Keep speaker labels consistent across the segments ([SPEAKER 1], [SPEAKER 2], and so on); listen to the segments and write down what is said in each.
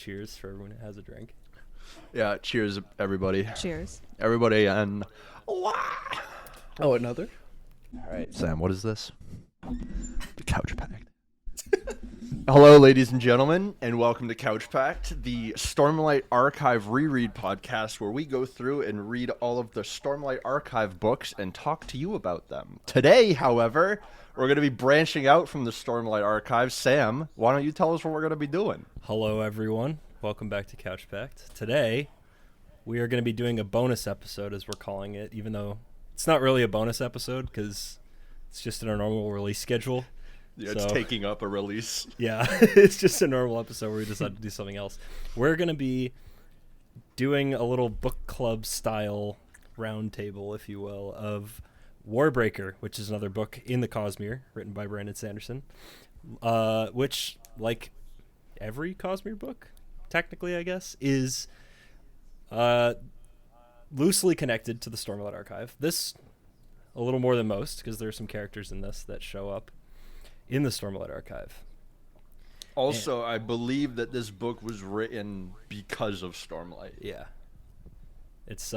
[SPEAKER 1] cheers for everyone who has a drink.
[SPEAKER 2] Yeah, cheers, everybody.
[SPEAKER 3] Cheers.
[SPEAKER 2] Everybody, and...
[SPEAKER 4] Oh, another?
[SPEAKER 2] All right, Sam, what is this? The Couchpact. Hello, ladies and gentlemen, and welcome to Couchpact, the Stormlight Archive reread podcast where we go through and read all of the Stormlight Archive books and talk to you about them. Today, however, we're going to be branching out from the Stormlight Archive. Sam, why don't you tell us what we're going to be doing?
[SPEAKER 1] Hello, everyone. Welcome back to Couchpact. Today, we are going to be doing a bonus episode, as we're calling it, even though it's not really a bonus episode because it's just in our normal release schedule.
[SPEAKER 2] Yeah, it's taking up a release.
[SPEAKER 1] Yeah, it's just a normal episode where we decide to do something else. We're going to be doing a little book club style roundtable, if you will, of Warbreaker, which is another book in the Cosmere, written by Brandon Sanderson, which, like every Cosmere book, technically, I guess, is loosely connected to the Stormlight Archive. This, a little more than most, because there are some characters in this that show up in the Stormlight Archive.
[SPEAKER 2] Also, I believe that this book was written because of Stormlight.
[SPEAKER 1] Yeah. It's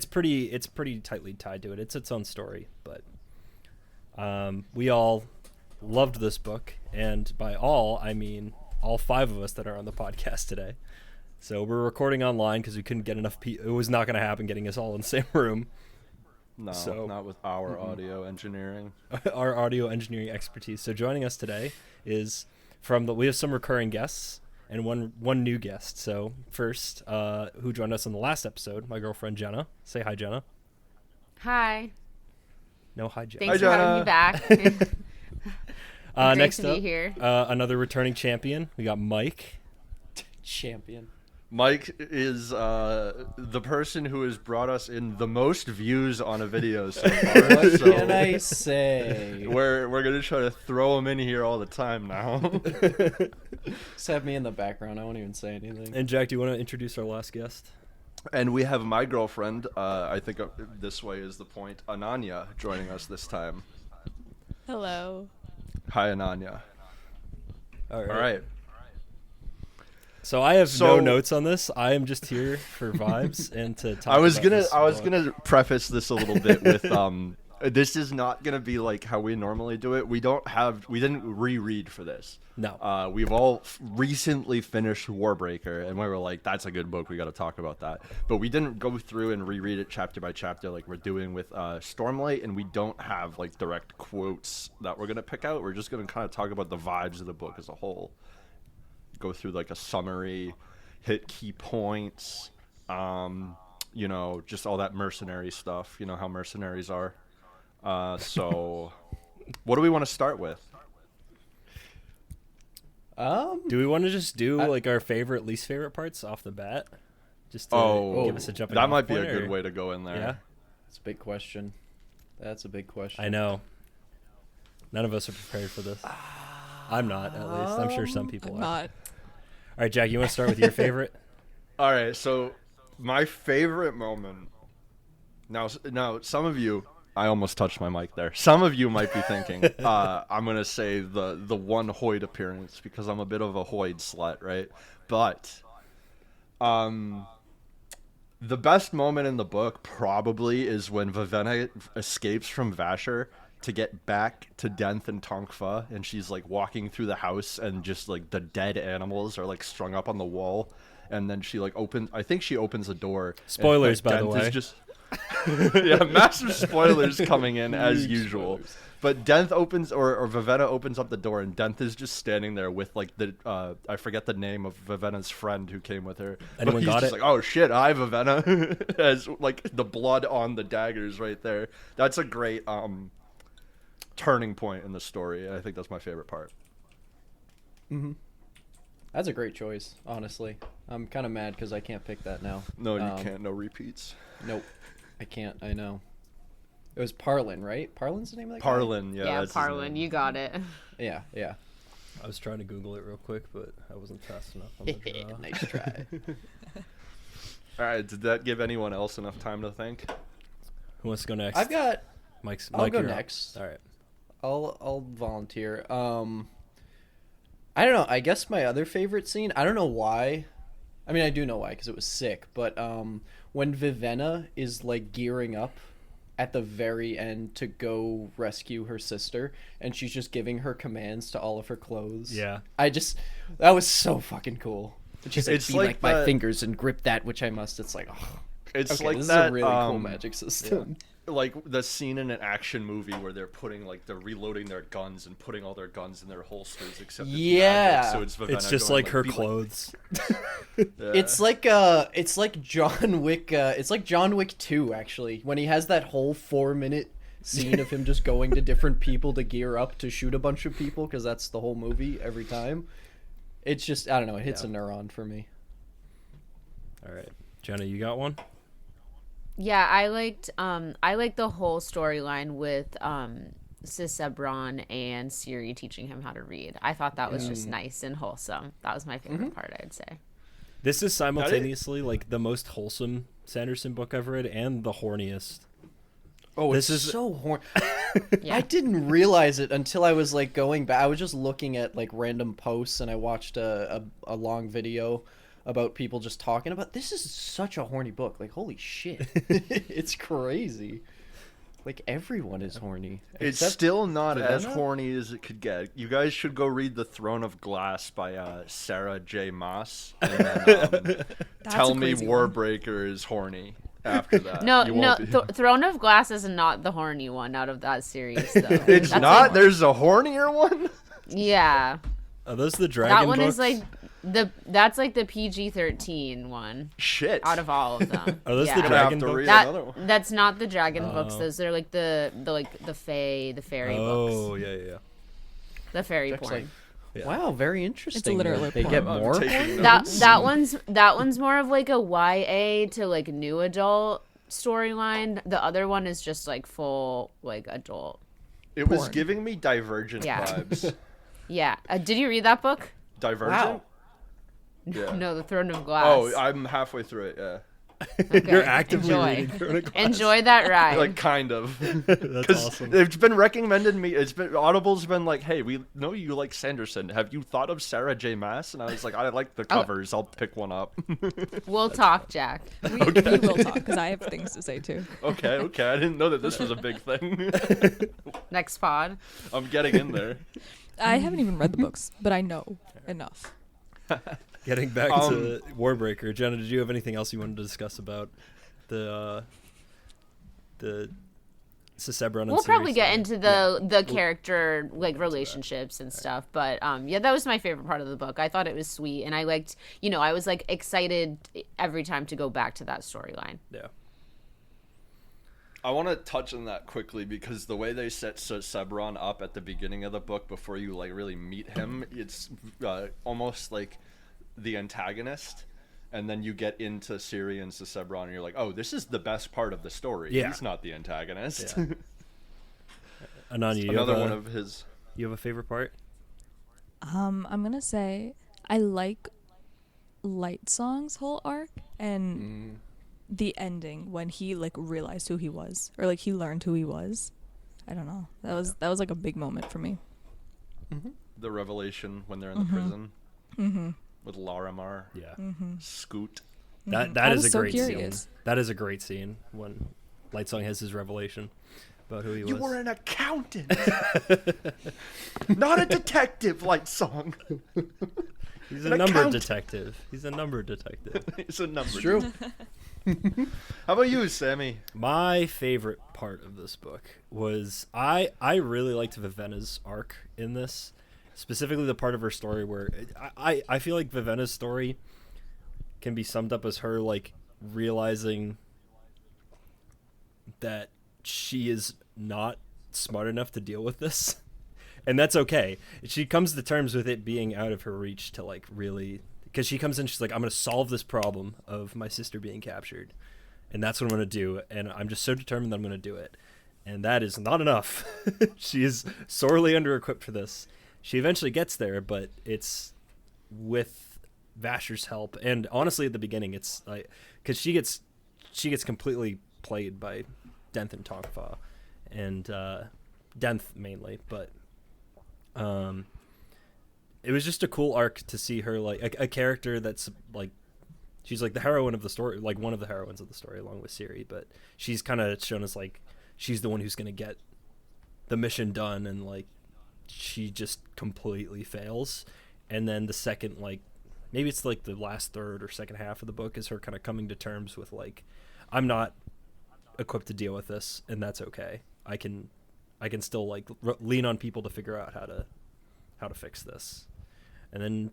[SPEAKER 1] pretty tightly tied to it. It's its own story, but we all loved this book, and by all, I mean all five of us that are on the podcast today. So we're recording online because we couldn't get enough people. It was not going to happen getting us all in the same room.
[SPEAKER 2] No,
[SPEAKER 1] So-
[SPEAKER 2] not with our audio engineering.
[SPEAKER 1] Our audio engineering expertise. So joining us today is we have some recurring guests and one new guest. So first, who joined us on the last episode, my girlfriend Jenna. Say hi, Jenna.
[SPEAKER 3] Hi.
[SPEAKER 1] No, hi, Jenna.
[SPEAKER 3] Thanks
[SPEAKER 2] Hi,
[SPEAKER 3] for having me back. Great
[SPEAKER 1] Next
[SPEAKER 3] to be
[SPEAKER 1] up,
[SPEAKER 3] here.
[SPEAKER 1] another returning champion. We got Mike.
[SPEAKER 4] Champion.
[SPEAKER 2] Mike is the person who has brought us in the most views on a video so far.
[SPEAKER 4] What
[SPEAKER 2] So
[SPEAKER 4] can I say?
[SPEAKER 2] we're gonna try to throw him in here all the time now.
[SPEAKER 4] Just have me in the background. I won't even say anything.
[SPEAKER 1] And Jack, do you want to introduce our last guest?
[SPEAKER 2] And we have my girlfriend. I think this way is the point. Ananya joining us this time.
[SPEAKER 3] Hello.
[SPEAKER 2] Hi, Ananya. All right.
[SPEAKER 1] So I have
[SPEAKER 2] So-
[SPEAKER 1] no notes on this. I am just here for vibes and to talk.
[SPEAKER 2] I was
[SPEAKER 1] about this book.
[SPEAKER 2] gonna preface this a little bit with this is not gonna be like how we normally do it. We didn't reread for this.
[SPEAKER 1] No.
[SPEAKER 2] We've all recently finished Warbreaker, and we were like, that's a good book, we got to talk about that. But we didn't go through and reread it chapter by chapter like we're doing with Stormlight, and we don't have like direct quotes that we're gonna pick out. We're just gonna kind of talk about the vibes of the book as a whole. Go through like a summary, hit key points, just all that mercenary stuff. You know how mercenaries are. So what do we want to start with?
[SPEAKER 1] Do we want to just do like our favorite, least favorite parts off the bat? Just to give us a jumping
[SPEAKER 2] that
[SPEAKER 1] off
[SPEAKER 2] might be a
[SPEAKER 1] point,
[SPEAKER 2] good
[SPEAKER 1] or-
[SPEAKER 2] way to go in there.
[SPEAKER 1] Yeah,
[SPEAKER 4] It's a big question. That's a big question.
[SPEAKER 1] I know. None of us are prepared for this. I'm not, at least. I'm sure some people are.
[SPEAKER 3] Not.
[SPEAKER 1] All right, Jack, you want to start with your favorite?
[SPEAKER 2] All right, so my favorite moment. Now, some of you, I almost touched my mic there. Some of you might be thinking, I'm gonna say the one Hoyd appearance because I'm a bit of a Hoyd slut, right? But, the best moment in the book probably is when Vivenna escapes from Vasher to get back to Denth and Tonkfa, and she's like walking through the house, and just like the dead animals are like strung up on the wall, and then she like opens a door.
[SPEAKER 1] Spoilers, by the
[SPEAKER 2] Denth
[SPEAKER 1] way.
[SPEAKER 2] is just yeah, massive spoilers coming in as usual.
[SPEAKER 4] spoilers.
[SPEAKER 2] But Denth opens, or Vivenna opens up the door, and Denth is just standing there with like the I forget the name of Vivenna's friend who came with her.
[SPEAKER 1] Anyone
[SPEAKER 2] But he's
[SPEAKER 1] got
[SPEAKER 2] just
[SPEAKER 1] it?
[SPEAKER 2] like, oh shit, hi Vivenna, as like the blood on the daggers right there. That's a great turning point in the story, and I think that's my favorite part.
[SPEAKER 4] That's a great choice, honestly. I'm kind of mad because I can't pick that now.
[SPEAKER 2] No, you can't. No repeats.
[SPEAKER 4] Nope. I can't. I know. It was Parlin, right? Parlin's the name of that guy?
[SPEAKER 2] Parlin, yeah.
[SPEAKER 3] Yeah,
[SPEAKER 2] that's his
[SPEAKER 3] Parlin,
[SPEAKER 2] name.
[SPEAKER 3] you got it.
[SPEAKER 4] Yeah, yeah.
[SPEAKER 1] I was trying to Google it real quick, but I wasn't fast enough on the draw.
[SPEAKER 4] Nice try.
[SPEAKER 2] All right, did that give anyone else enough time to think?
[SPEAKER 1] Who wants to go next?
[SPEAKER 4] I've got.
[SPEAKER 1] Mike,
[SPEAKER 4] I'll go
[SPEAKER 1] you're up.
[SPEAKER 4] next.
[SPEAKER 1] All right.
[SPEAKER 4] I'll volunteer. I don't know. I guess my other favorite scene, I don't know why. I mean, I do know why because it was sick, but when Vivenna is like gearing up at the very end to go rescue her sister and she's just giving her commands to all of her clothes.
[SPEAKER 1] Yeah.
[SPEAKER 4] That was so fucking cool. And she's like,
[SPEAKER 2] It's
[SPEAKER 4] be
[SPEAKER 2] like
[SPEAKER 4] like my
[SPEAKER 2] that-
[SPEAKER 4] fingers and grip that which I must. It's like, oh,
[SPEAKER 2] It's
[SPEAKER 4] okay,
[SPEAKER 2] like
[SPEAKER 4] this
[SPEAKER 2] that
[SPEAKER 4] is a really cool magic system.
[SPEAKER 2] like the scene in an action movie where they're reloading their guns and putting all their guns in their holsters except it's
[SPEAKER 4] Yeah.
[SPEAKER 2] magic, so it's Vivenna
[SPEAKER 1] It's just
[SPEAKER 2] going,
[SPEAKER 1] like her
[SPEAKER 2] "Be
[SPEAKER 1] clothes.
[SPEAKER 2] Yeah.
[SPEAKER 4] It's like John Wick. It's like John Wick 2 actually, when he has that whole 4-minute scene of him just going to different people to gear up to shoot a bunch of people because that's the whole movie every time. It's just I don't know. It hits a neuron for me.
[SPEAKER 1] All right, Jenna, you got one?
[SPEAKER 3] Yeah, I liked the whole storyline with Sisebron and Siri teaching him how to read. I thought that was just nice and wholesome. That was my favorite part, I'd say.
[SPEAKER 1] This is simultaneously like the most wholesome Sanderson book I've read and the horniest.
[SPEAKER 4] Oh,
[SPEAKER 1] This
[SPEAKER 4] it's
[SPEAKER 1] is-
[SPEAKER 4] so horny.
[SPEAKER 3] Yeah.
[SPEAKER 4] I didn't realize it until I was like going back. I was just looking at like random posts and I watched a long video about people just talking about this is such a horny book. Like holy shit. It's crazy. Like everyone is horny.
[SPEAKER 2] It's
[SPEAKER 4] except
[SPEAKER 2] still not as
[SPEAKER 4] Vivenna?
[SPEAKER 2] horny as it could get. You guys should go read The Throne of Glass by Sarah J. Maas. And then, tell
[SPEAKER 5] a
[SPEAKER 2] me
[SPEAKER 5] crazy one.
[SPEAKER 2] Warbreaker is horny after that.
[SPEAKER 3] No,
[SPEAKER 2] You
[SPEAKER 3] no,
[SPEAKER 2] won't be-
[SPEAKER 3] Throne of Glass is not the horny one out of that series, though.
[SPEAKER 2] It's
[SPEAKER 3] That's
[SPEAKER 2] not?
[SPEAKER 3] like-
[SPEAKER 2] There's a hornier one?
[SPEAKER 3] yeah,
[SPEAKER 1] Are those the dragon
[SPEAKER 3] that one
[SPEAKER 1] books?
[SPEAKER 3] is like that's like the PG-13 one
[SPEAKER 2] Shit.
[SPEAKER 3] out of all of them.
[SPEAKER 1] Are those
[SPEAKER 3] yeah.
[SPEAKER 1] the
[SPEAKER 2] I'm gonna have
[SPEAKER 1] dragon
[SPEAKER 2] to
[SPEAKER 1] books?
[SPEAKER 2] read
[SPEAKER 3] That
[SPEAKER 2] another one.
[SPEAKER 3] that's not the dragon books.
[SPEAKER 1] Oh.
[SPEAKER 3] Those are like the fairy
[SPEAKER 1] Oh,
[SPEAKER 3] books,
[SPEAKER 1] yeah.
[SPEAKER 3] the fairy
[SPEAKER 4] Jack's
[SPEAKER 3] porn.
[SPEAKER 4] like,
[SPEAKER 1] Yeah.
[SPEAKER 4] wow, very interesting.
[SPEAKER 5] literally
[SPEAKER 4] They
[SPEAKER 5] porn.
[SPEAKER 4] get
[SPEAKER 2] I'm
[SPEAKER 4] more.
[SPEAKER 2] taking
[SPEAKER 3] That
[SPEAKER 2] notes.
[SPEAKER 3] that one's more of like a YA to like new adult storyline. The other one is just like full like adult.
[SPEAKER 2] It was
[SPEAKER 5] porn.
[SPEAKER 2] giving me Divergent
[SPEAKER 3] Yeah.
[SPEAKER 2] vibes.
[SPEAKER 3] Yeah. Did you read that book?
[SPEAKER 2] Divergent?
[SPEAKER 4] Wow.
[SPEAKER 2] Yeah.
[SPEAKER 3] No, The Throne of Glass.
[SPEAKER 2] Oh, I'm halfway through it, yeah.
[SPEAKER 3] Okay,
[SPEAKER 1] You're actively
[SPEAKER 3] enjoy.
[SPEAKER 1] reading Throne of Glass.
[SPEAKER 3] Enjoy that ride.
[SPEAKER 2] Like, kind of.
[SPEAKER 1] That's
[SPEAKER 2] Because
[SPEAKER 1] awesome.
[SPEAKER 2] it's been recommended me. Audible's been like, hey, we know you like Sanderson. Have you thought of Sarah J. Maas? And I was like, I like the covers. I'll pick one up.
[SPEAKER 3] We'll talk, Jack.
[SPEAKER 5] We will talk because I have things to say too.
[SPEAKER 2] Okay. I didn't know that this was a big thing.
[SPEAKER 3] Next pod.
[SPEAKER 2] I'm getting in there.
[SPEAKER 5] I haven't even read the books, but I know enough.
[SPEAKER 1] Getting back to Warbreaker, Jenna, did you have anything else you wanted to discuss about the Sisebron and
[SPEAKER 3] We'll probably
[SPEAKER 1] Sirius
[SPEAKER 3] get
[SPEAKER 1] thing?
[SPEAKER 3] into the character like relationships and stuff, but yeah, that was my favorite part of the book. I thought it was sweet, and I liked, I was like excited every time to go back to that storyline.
[SPEAKER 1] Yeah.
[SPEAKER 2] I want to touch on that quickly because the way they set Sebron up at the beginning of the book before you like really meet him, it's almost like the antagonist, and then you get into Ciri and Sebron, and you're like, oh, this is the best part of the story.
[SPEAKER 1] Yeah.
[SPEAKER 2] He's not the antagonist.
[SPEAKER 1] Yeah. Ananya, you
[SPEAKER 2] Another
[SPEAKER 1] have
[SPEAKER 2] one
[SPEAKER 1] a,
[SPEAKER 2] of his.
[SPEAKER 1] you have a favorite part?
[SPEAKER 5] I'm gonna say I like Light Song's whole arc and the ending when he like realized who he was, or like he learned who he was. I don't know. That was like a big moment for me.
[SPEAKER 2] The revelation when they're in the prison with Larimar,
[SPEAKER 1] Yeah.
[SPEAKER 2] Scoot.
[SPEAKER 1] That
[SPEAKER 5] I
[SPEAKER 1] is
[SPEAKER 5] was
[SPEAKER 1] a
[SPEAKER 5] so
[SPEAKER 1] great
[SPEAKER 5] curious.
[SPEAKER 1] scene. That is a great scene when Lightsong has his revelation about who he
[SPEAKER 2] You
[SPEAKER 1] was.
[SPEAKER 2] were an accountant, not a detective. Light Song.
[SPEAKER 1] He's
[SPEAKER 2] an
[SPEAKER 1] a number
[SPEAKER 2] accountant.
[SPEAKER 1] detective. He's a number detective.
[SPEAKER 2] It's a number.
[SPEAKER 4] It's true.
[SPEAKER 2] How about you, Sammy?
[SPEAKER 1] My favorite part of this book was I really liked Vivenna's arc in this, specifically the part of her story where I feel like Vivenna's story can be summed up as her like realizing that she is not smart enough to deal with this, and that's okay. She comes to terms with it being out of her reach to like really, because she comes in, she's like, I'm gonna solve this problem of my sister being captured, and that's what I'm gonna do, and I'm just so determined that I'm gonna do it, and that is not enough. She is sorely under-equipped for this. She eventually gets there, but it's with Vasher's help, and honestly at the beginning it's like, because she gets completely played by Denth and Tongfa, and Denth mainly, but it was just a cool arc to see her like a character that's like she's like the heroine of the story, like one of the heroines of the story along with Ciri, but she's kind of shown as like she's the one who's going to get the mission done, and like she just completely fails. And then the second, like maybe it's like the last third or second half of the book is her kind of coming to terms with like, I'm not equipped to deal with this, and that's okay. I can still like lean on people to figure out how to fix this. And then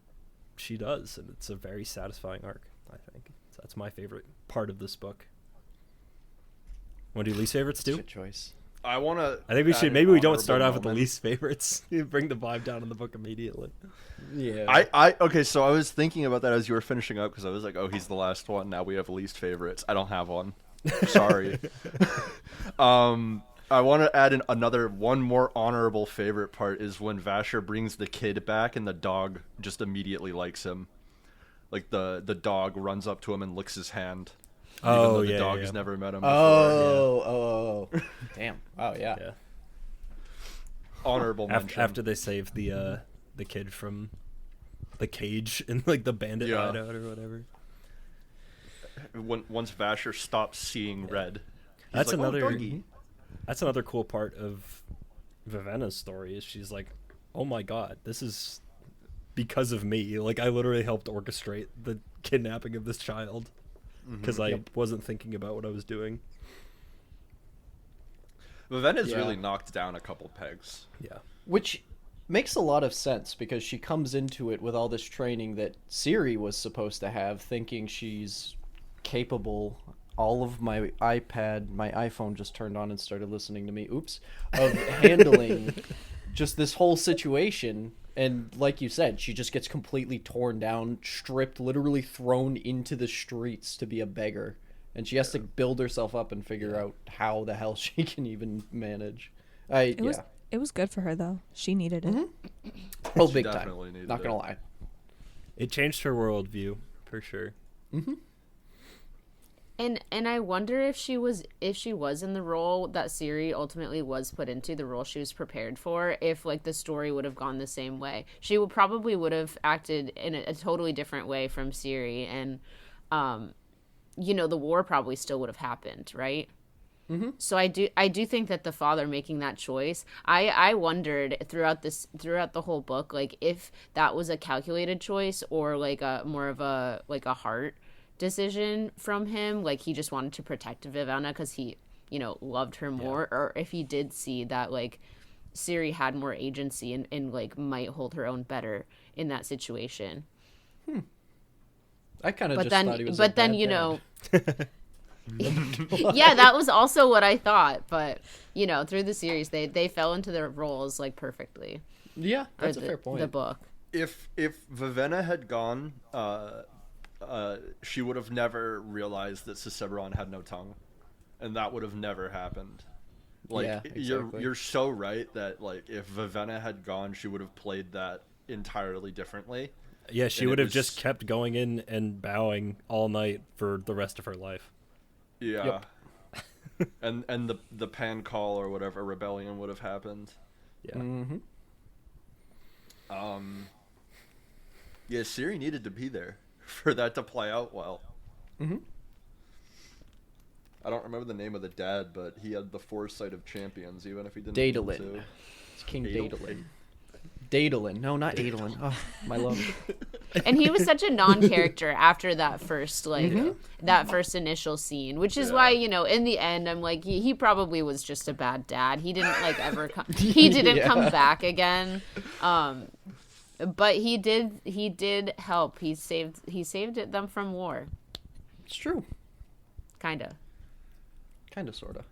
[SPEAKER 1] she does, and it's a very satisfying arc, I think. So that's my favorite part of this book. Want to do least favorites too?
[SPEAKER 4] Good choice.
[SPEAKER 2] I
[SPEAKER 1] think we should. Maybe we don't start off with the least favorites. You bring the vibe down in the book immediately.
[SPEAKER 4] Yeah.
[SPEAKER 2] Okay, so I was thinking about that as you were finishing up, because I was like, oh, he's the last one. Now we have least favorites. I don't have one. Sorry. I want to add one more honorable favorite part is when Vasher brings the kid back and the dog just immediately likes him. Like the dog runs up to him and licks his hand. Even though the dog has never met him before.
[SPEAKER 4] Oh. Damn. Oh, yeah.
[SPEAKER 2] Honorable mention.
[SPEAKER 1] After they save the kid from the cage in like the bandit hideout or whatever.
[SPEAKER 2] Once Vasher stops seeing red.
[SPEAKER 1] That's
[SPEAKER 2] like,
[SPEAKER 1] another.
[SPEAKER 2] Oh, doggy.
[SPEAKER 1] That's another cool part of Vivenna's story is she's like, oh my god, this is because of me. Like I literally helped orchestrate the kidnapping of this child because I wasn't thinking about what I was doing.
[SPEAKER 2] Vivenna's really knocked down a couple pegs.
[SPEAKER 1] Yeah.
[SPEAKER 4] Which makes a lot of sense because she comes into it with all this training that Ciri was supposed to have, thinking she's capable. All of my iPhone just turned on and started listening to me. Oops. Of handling just this whole situation. And like you said, she just gets completely torn down, stripped, literally thrown into the streets to be a beggar. And she has to build herself up and figure out how the hell she can even manage.
[SPEAKER 5] It was good for her, though. She needed it.
[SPEAKER 4] Oh, big time. Not going to lie.
[SPEAKER 1] It changed her worldview, for sure.
[SPEAKER 4] Mm-hmm.
[SPEAKER 3] And I wonder if she was in the role that Ciri ultimately was put into, the role she was prepared for, if like the story would have gone the same way. She probably would have acted in a totally different way from Ciri, and the war probably still would have happened, right?
[SPEAKER 4] Mm-hmm.
[SPEAKER 3] So I do think that the father making that choice, I wondered throughout the whole book, like if that was a calculated choice or like a more of a like a heart decision from him, like he just wanted to protect Vivenna because he loved her more, or if he did see that like Ciri had more agency and like might hold her own better in that situation.
[SPEAKER 4] I kind of just thought he was
[SPEAKER 3] but then yeah, that was also what I thought, but through the series they fell into their roles like perfectly.
[SPEAKER 4] Yeah, that's a fair point.
[SPEAKER 3] The book,
[SPEAKER 2] if Vivenna had gone, she would have never realized that Ciceron had no tongue, and that would have never happened. Like,
[SPEAKER 4] yeah, exactly.
[SPEAKER 2] You're so right that like if Vivenna had gone, she would have played that entirely differently.
[SPEAKER 1] Yeah, she would have just kept going in and bowing all night for the rest of her life.
[SPEAKER 2] Yeah. Yep. and the pan call or whatever rebellion would have happened.
[SPEAKER 1] Yeah.
[SPEAKER 4] Mm-hmm.
[SPEAKER 2] Yeah, Ciri needed to be there for that to play out well.
[SPEAKER 4] Mm-hmm.
[SPEAKER 2] I don't remember the name of the dad, but he had the foresight of champions, even if he didn't.
[SPEAKER 4] Daedalin. It's King Daedalin. Daedalin. No, not Adolin. Oh, my love.
[SPEAKER 3] And he was such a non-character after that first that first initial scene, which is why in the end I'm like he probably was just a bad dad. He didn't like ever come. He didn't come back again. But he did help. He saved them from war.
[SPEAKER 4] It's true.
[SPEAKER 3] Kinda,
[SPEAKER 4] sorta.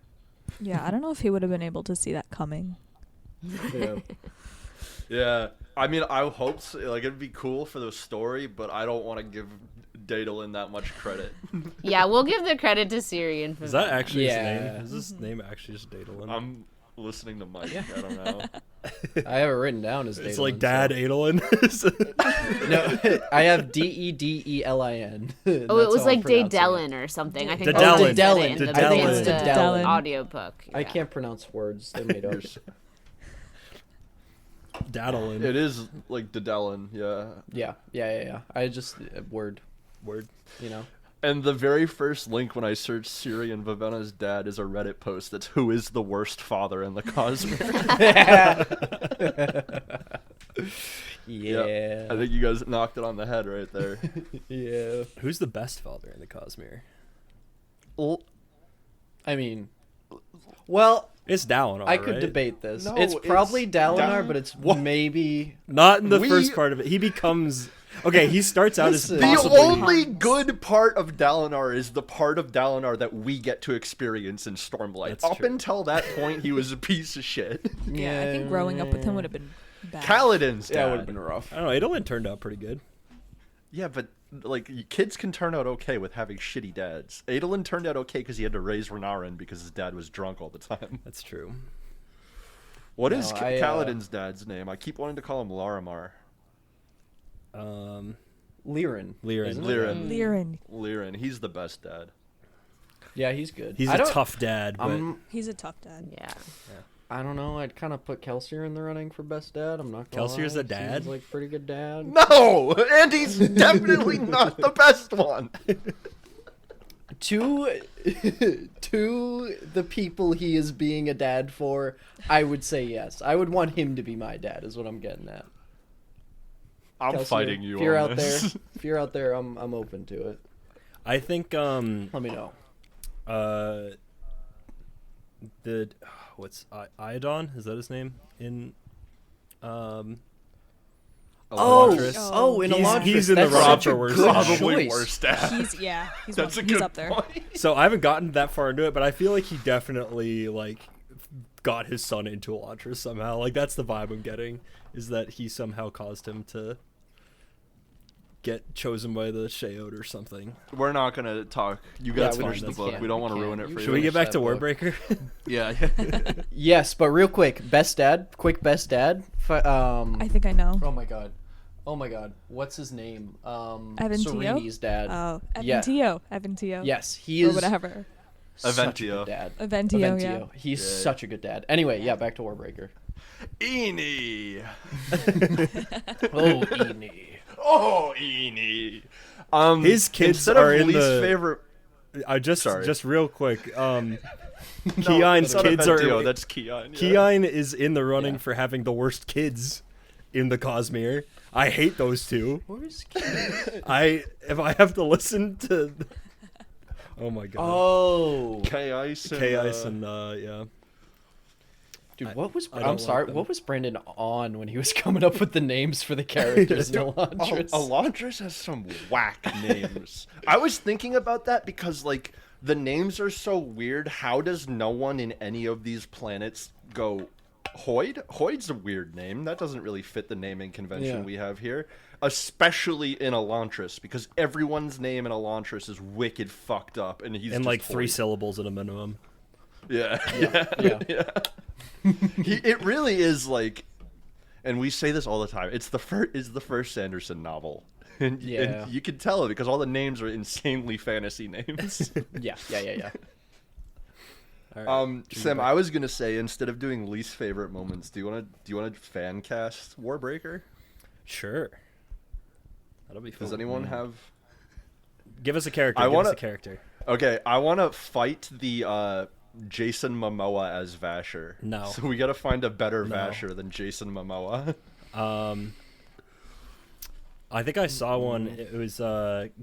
[SPEAKER 5] Yeah, I don't know if he would have been able to see that coming.
[SPEAKER 2] Yeah. Yeah, I mean, I hope so. Like it'd be cool for the story, but I don't want to give Daedalin that much credit.
[SPEAKER 3] Yeah, we'll give the credit to Ciri and
[SPEAKER 1] Is that actually his
[SPEAKER 4] Yeah.
[SPEAKER 1] name? Is his name actually just Daedalin?
[SPEAKER 2] I'm listening to Mike. I don't know.
[SPEAKER 4] I have it written down as Daedalin.
[SPEAKER 1] It's like Dad Adolin.
[SPEAKER 4] No, I have Dedelin.
[SPEAKER 3] Oh, it was like Daedalin or something. I think
[SPEAKER 1] Daedalin.
[SPEAKER 3] that's what they said in the
[SPEAKER 1] Daedalin.
[SPEAKER 3] Daedalin
[SPEAKER 5] Daedalin.
[SPEAKER 3] audiobook.
[SPEAKER 4] I
[SPEAKER 3] Yeah.
[SPEAKER 4] can't pronounce words. They're made up.
[SPEAKER 1] Daddlin.
[SPEAKER 2] It is like Daddlin, yeah.
[SPEAKER 4] Yeah. I just word,
[SPEAKER 1] Word.
[SPEAKER 4] you know.
[SPEAKER 2] And the very first link when I search Siri and Vivenna's dad is a Reddit post that's who is the worst father in the Cosmere.
[SPEAKER 4] Yeah.
[SPEAKER 2] I think you guys knocked it on the head right there.
[SPEAKER 4] Yeah.
[SPEAKER 1] Who's the best father in the Cosmere?
[SPEAKER 4] I mean, well,
[SPEAKER 1] It's Dalinar,
[SPEAKER 4] I could
[SPEAKER 1] right?
[SPEAKER 4] debate this.
[SPEAKER 2] No,
[SPEAKER 4] it's probably
[SPEAKER 2] it's
[SPEAKER 4] Dalinar, but it's
[SPEAKER 2] What?
[SPEAKER 4] maybe.
[SPEAKER 1] Not in the
[SPEAKER 2] We-
[SPEAKER 1] first part of it. He becomes... Okay, he starts out as
[SPEAKER 4] Listen.
[SPEAKER 2] The
[SPEAKER 1] possibly...
[SPEAKER 2] only good part of Dalinar is the part of Dalinar that we get to experience in Stormlight.
[SPEAKER 1] That's
[SPEAKER 2] Up
[SPEAKER 1] true.
[SPEAKER 2] until that point, he was a piece of shit.
[SPEAKER 5] Yeah, I think growing up with him would have been bad.
[SPEAKER 2] Kaladin's dad.
[SPEAKER 4] Yeah, it would have been rough.
[SPEAKER 1] I don't know, Adolin turned out pretty good.
[SPEAKER 2] Yeah, but like kids can turn out okay with having shitty dads. Adolin turned out okay because he had to raise Renarin because his dad was drunk all the time.
[SPEAKER 1] That's true.
[SPEAKER 2] What
[SPEAKER 4] No,
[SPEAKER 2] is
[SPEAKER 4] I,
[SPEAKER 2] Kaladin's dad's name? I keep wanting to call him Larimar.
[SPEAKER 4] Lirin.
[SPEAKER 1] Lirin.
[SPEAKER 4] isn't it?
[SPEAKER 2] Lirin.
[SPEAKER 5] Lirin.
[SPEAKER 2] Lirin. He's the best dad.
[SPEAKER 4] Yeah, he's good.
[SPEAKER 1] He's
[SPEAKER 4] I
[SPEAKER 1] a
[SPEAKER 4] don't-
[SPEAKER 1] tough dad, but...
[SPEAKER 5] He's a tough dad.
[SPEAKER 3] Yeah.
[SPEAKER 4] I don't know. I'd kind of put Kelsier in the running for best dad. I'm not gonna
[SPEAKER 1] Kelsier's
[SPEAKER 4] lie.
[SPEAKER 1] a dad?
[SPEAKER 4] Seems like pretty good dad.
[SPEAKER 2] No! Andy's definitely not the best one.
[SPEAKER 4] To the people he is being a dad for, I would say yes. I would want him to be my dad. Is what I'm getting at.
[SPEAKER 2] I'm
[SPEAKER 4] Kelsier,
[SPEAKER 2] fighting you
[SPEAKER 4] If you're
[SPEAKER 2] on
[SPEAKER 4] out
[SPEAKER 2] this.
[SPEAKER 4] there, if you're out there, I'm open to it.
[SPEAKER 1] I think,
[SPEAKER 4] Let me know.
[SPEAKER 1] what's Iodon? Is that his name? In
[SPEAKER 2] Elantris.
[SPEAKER 4] In
[SPEAKER 1] He's-
[SPEAKER 4] Elantris.
[SPEAKER 1] he's in the
[SPEAKER 4] That's
[SPEAKER 1] running
[SPEAKER 4] such
[SPEAKER 1] for
[SPEAKER 4] a
[SPEAKER 1] worst
[SPEAKER 4] good
[SPEAKER 1] dad.
[SPEAKER 2] Probably
[SPEAKER 4] choice.
[SPEAKER 2] worst dad.
[SPEAKER 5] He's
[SPEAKER 2] That's a
[SPEAKER 5] he's
[SPEAKER 2] good
[SPEAKER 5] up there.
[SPEAKER 2] point.
[SPEAKER 1] So I haven't gotten that far into it, but I feel like he definitely like got his son into Elantris somehow. Like that's the vibe I'm getting, is that he somehow caused him to get chosen by the Sheod or something.
[SPEAKER 2] We're not gonna talk. You
[SPEAKER 4] Yeah,
[SPEAKER 2] guys
[SPEAKER 4] we
[SPEAKER 2] finish
[SPEAKER 4] don't-
[SPEAKER 2] the
[SPEAKER 4] we
[SPEAKER 2] book.
[SPEAKER 4] can't.
[SPEAKER 2] We don't
[SPEAKER 4] We
[SPEAKER 2] want to
[SPEAKER 4] can't.
[SPEAKER 2] ruin it
[SPEAKER 4] You
[SPEAKER 2] for
[SPEAKER 1] Should
[SPEAKER 2] you.
[SPEAKER 1] we get back to
[SPEAKER 4] that book.
[SPEAKER 1] Warbreaker?
[SPEAKER 2] Yeah.
[SPEAKER 4] Yes, but real quick, best dad. Quick best dad.
[SPEAKER 5] I think I know.
[SPEAKER 4] Oh my god. What's his name?
[SPEAKER 5] Evan Tio?
[SPEAKER 4] Sereni's dad.
[SPEAKER 5] Oh, Evan
[SPEAKER 4] Yeah.
[SPEAKER 5] Tio. Evan Tio.
[SPEAKER 4] Yes, he
[SPEAKER 5] Or
[SPEAKER 4] is
[SPEAKER 5] whatever.
[SPEAKER 4] such a
[SPEAKER 2] Aventio.
[SPEAKER 4] good dad.
[SPEAKER 5] Aventio, yeah.
[SPEAKER 4] He's
[SPEAKER 2] Yeah.
[SPEAKER 4] such a good dad. Anyway, yeah, back to Warbreaker.
[SPEAKER 2] Eenie.
[SPEAKER 4] Oh, Eni.
[SPEAKER 2] Oh, Eenie.
[SPEAKER 1] His kids
[SPEAKER 2] instead
[SPEAKER 1] are
[SPEAKER 2] of
[SPEAKER 1] in
[SPEAKER 2] least
[SPEAKER 1] the-
[SPEAKER 2] favorite.
[SPEAKER 1] I just
[SPEAKER 2] Sorry.
[SPEAKER 1] just real quick.
[SPEAKER 2] No,
[SPEAKER 1] Keon's
[SPEAKER 2] that's not
[SPEAKER 1] kids
[SPEAKER 2] Aventio,
[SPEAKER 1] are.
[SPEAKER 2] That's Keon. Yeah.
[SPEAKER 1] Keon is in the running
[SPEAKER 4] Yeah.
[SPEAKER 1] for having the worst kids in the Cosmere. I hate those two.
[SPEAKER 4] Where's
[SPEAKER 1] If I have to listen to. Oh my god.
[SPEAKER 4] Oh,
[SPEAKER 2] K-Ice and,
[SPEAKER 1] K-Ice and yeah.
[SPEAKER 4] dude, what was?
[SPEAKER 1] I don't
[SPEAKER 4] I'm sorry.
[SPEAKER 1] like them.
[SPEAKER 4] What was Brandon on when he was coming up with the names for the characters in Elantris?
[SPEAKER 2] Elantris has some whack names. I was thinking about that because, like, the names are so weird. How does no one in any of these planets go Hoyd? Hoyd's a weird name. That doesn't really fit the naming convention
[SPEAKER 4] Yeah.
[SPEAKER 2] we have here. Especially in Elantris, because everyone's name in Elantris is wicked fucked up, and he's
[SPEAKER 1] And
[SPEAKER 2] just
[SPEAKER 1] like 3
[SPEAKER 2] Hoyd.
[SPEAKER 1] syllables at a minimum.
[SPEAKER 2] Yeah.
[SPEAKER 4] Yeah.
[SPEAKER 2] It really is like, and we say this all the time. It's the first Sanderson novel, and
[SPEAKER 4] Yeah.
[SPEAKER 2] you can tell it because all the names are insanely fantasy names.
[SPEAKER 4] Yeah.
[SPEAKER 1] All right.
[SPEAKER 2] Sam, I was gonna say instead of doing least favorite moments, do you want to fan cast Warbreaker?
[SPEAKER 1] Sure. That'll be fun.
[SPEAKER 2] Does anyone have?
[SPEAKER 1] Give us a character.
[SPEAKER 2] I
[SPEAKER 1] Give
[SPEAKER 2] wanna-
[SPEAKER 1] us a character.
[SPEAKER 2] Okay, I want to fight the Jason Momoa as Vasher.
[SPEAKER 1] No.
[SPEAKER 2] So we got to find a better
[SPEAKER 1] No.
[SPEAKER 2] Vasher than Jason Momoa.
[SPEAKER 1] I think I saw one. It was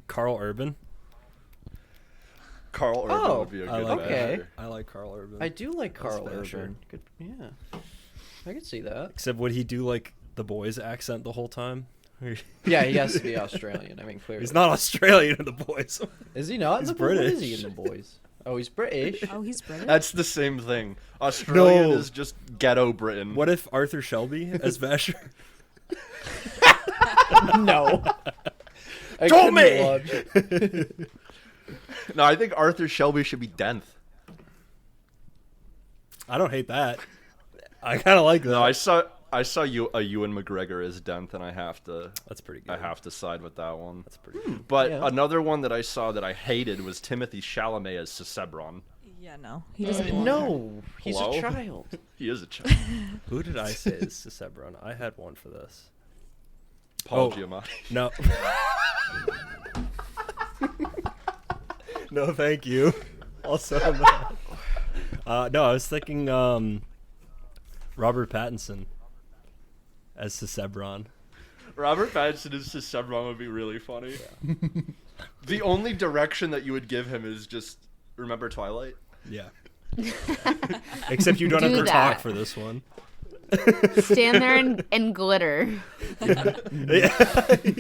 [SPEAKER 1] Carl Urban.
[SPEAKER 2] Carl Urban
[SPEAKER 4] Oh,
[SPEAKER 2] would be a
[SPEAKER 1] I
[SPEAKER 2] good
[SPEAKER 1] like
[SPEAKER 4] Okay.
[SPEAKER 2] Vasher.
[SPEAKER 1] I like Carl Urban.
[SPEAKER 4] I do like Carl
[SPEAKER 1] Vasher.
[SPEAKER 4] Urban. Good. Yeah. I can see that.
[SPEAKER 1] Except would he do like the boys accent the whole time?
[SPEAKER 4] Yeah, he has to be Australian. I mean, clearly.
[SPEAKER 1] He's not Australian in the boys.
[SPEAKER 4] Is he not?
[SPEAKER 1] He's
[SPEAKER 4] in the boys? What is he
[SPEAKER 1] British.
[SPEAKER 4] in the boys? Oh, he's British.
[SPEAKER 5] Oh, he's British.
[SPEAKER 2] That's the same thing. Australian
[SPEAKER 1] No.
[SPEAKER 2] is just ghetto Britain.
[SPEAKER 1] What if Arthur Shelby as Vasher?
[SPEAKER 4] No. I
[SPEAKER 2] Told
[SPEAKER 4] couldn't
[SPEAKER 2] me!
[SPEAKER 4] watch it.
[SPEAKER 2] No, I think Arthur Shelby should be Denth.
[SPEAKER 1] I don't hate that. I kind of like that.
[SPEAKER 2] No, I saw Ewan McGregor as Denth, and I have to
[SPEAKER 1] That's pretty good.
[SPEAKER 2] side with that one.
[SPEAKER 1] That's pretty good.
[SPEAKER 2] But
[SPEAKER 4] Yeah.
[SPEAKER 2] another one that I saw that I hated was Timothy Chalamet as Cesebron.
[SPEAKER 5] Yeah. Yeah, no, he doesn't belong.
[SPEAKER 4] No, he's
[SPEAKER 2] Hello?
[SPEAKER 4] a child.
[SPEAKER 2] He is a child.
[SPEAKER 1] Who did I say is Cicebron? I had one for this.
[SPEAKER 2] Paul
[SPEAKER 1] Oh.
[SPEAKER 2] Giamatti.
[SPEAKER 1] No. No, thank you. Also, no, I was thinking Robert Pattinson as Cicebron.
[SPEAKER 2] Robert Pattinson as Cicebron would be really funny. The only direction that you would give him is just remember Twilight.
[SPEAKER 1] Yeah. Except you don't
[SPEAKER 3] Do
[SPEAKER 1] have to
[SPEAKER 3] that.
[SPEAKER 1] talk for this one.
[SPEAKER 3] Stand there and glitter.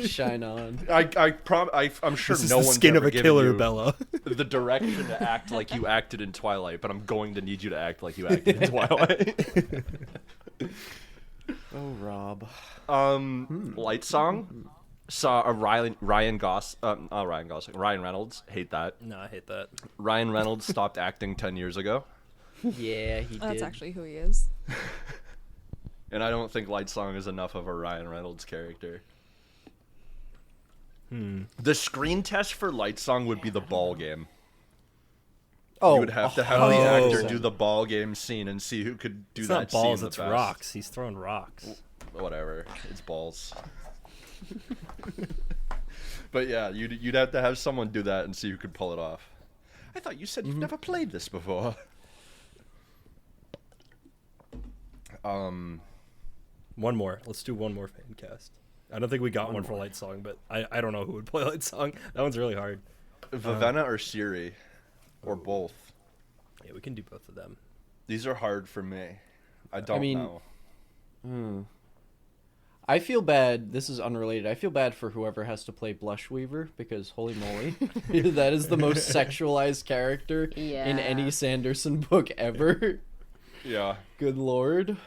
[SPEAKER 4] Shine on.
[SPEAKER 2] I'm sure
[SPEAKER 1] This is
[SPEAKER 2] no
[SPEAKER 1] the
[SPEAKER 2] one's
[SPEAKER 1] skin of
[SPEAKER 2] ever
[SPEAKER 1] a
[SPEAKER 2] given
[SPEAKER 1] killer,
[SPEAKER 2] you
[SPEAKER 1] Bella.
[SPEAKER 2] the direction to act like you acted in Twilight, but I'm going to need you to act like you acted in Twilight.
[SPEAKER 4] Oh, Rob.
[SPEAKER 2] Light Song. Saw a Ryan Reynolds. Hate that.
[SPEAKER 1] No, I hate that.
[SPEAKER 2] Ryan Reynolds stopped acting 10 years ago,
[SPEAKER 4] Yeah, he did.
[SPEAKER 5] That's actually who he is.
[SPEAKER 2] and I don't think Light Song is enough of a Ryan Reynolds character. The screen test for Light Song would be the ball game.
[SPEAKER 4] Oh,
[SPEAKER 2] You would have to have the
[SPEAKER 4] 100%.
[SPEAKER 2] actor do the ball game scene and see who could do
[SPEAKER 1] It's
[SPEAKER 2] that
[SPEAKER 1] not balls,
[SPEAKER 2] scene
[SPEAKER 1] it's
[SPEAKER 2] the best.
[SPEAKER 1] rocks. He's throwing rocks.
[SPEAKER 2] Whatever, it's balls. But yeah, you'd have to have someone do that and see who could pull it off. I thought you said you've never played this before.
[SPEAKER 1] One more. Let's do one more fan cast. I don't think we got one for Light Song, but I don't know who would play Light Song. That one's really hard.
[SPEAKER 2] Vivenna or Siri, or both.
[SPEAKER 1] Yeah, we can do both of them.
[SPEAKER 2] These are hard for me. I don't
[SPEAKER 4] mean-
[SPEAKER 2] know.
[SPEAKER 4] I feel bad. This is unrelated. I feel bad for whoever has to play Blushweaver because holy moly, that is the most sexualized character in
[SPEAKER 3] Yeah.
[SPEAKER 4] any Sanderson book ever.
[SPEAKER 2] Yeah.
[SPEAKER 4] Good lord.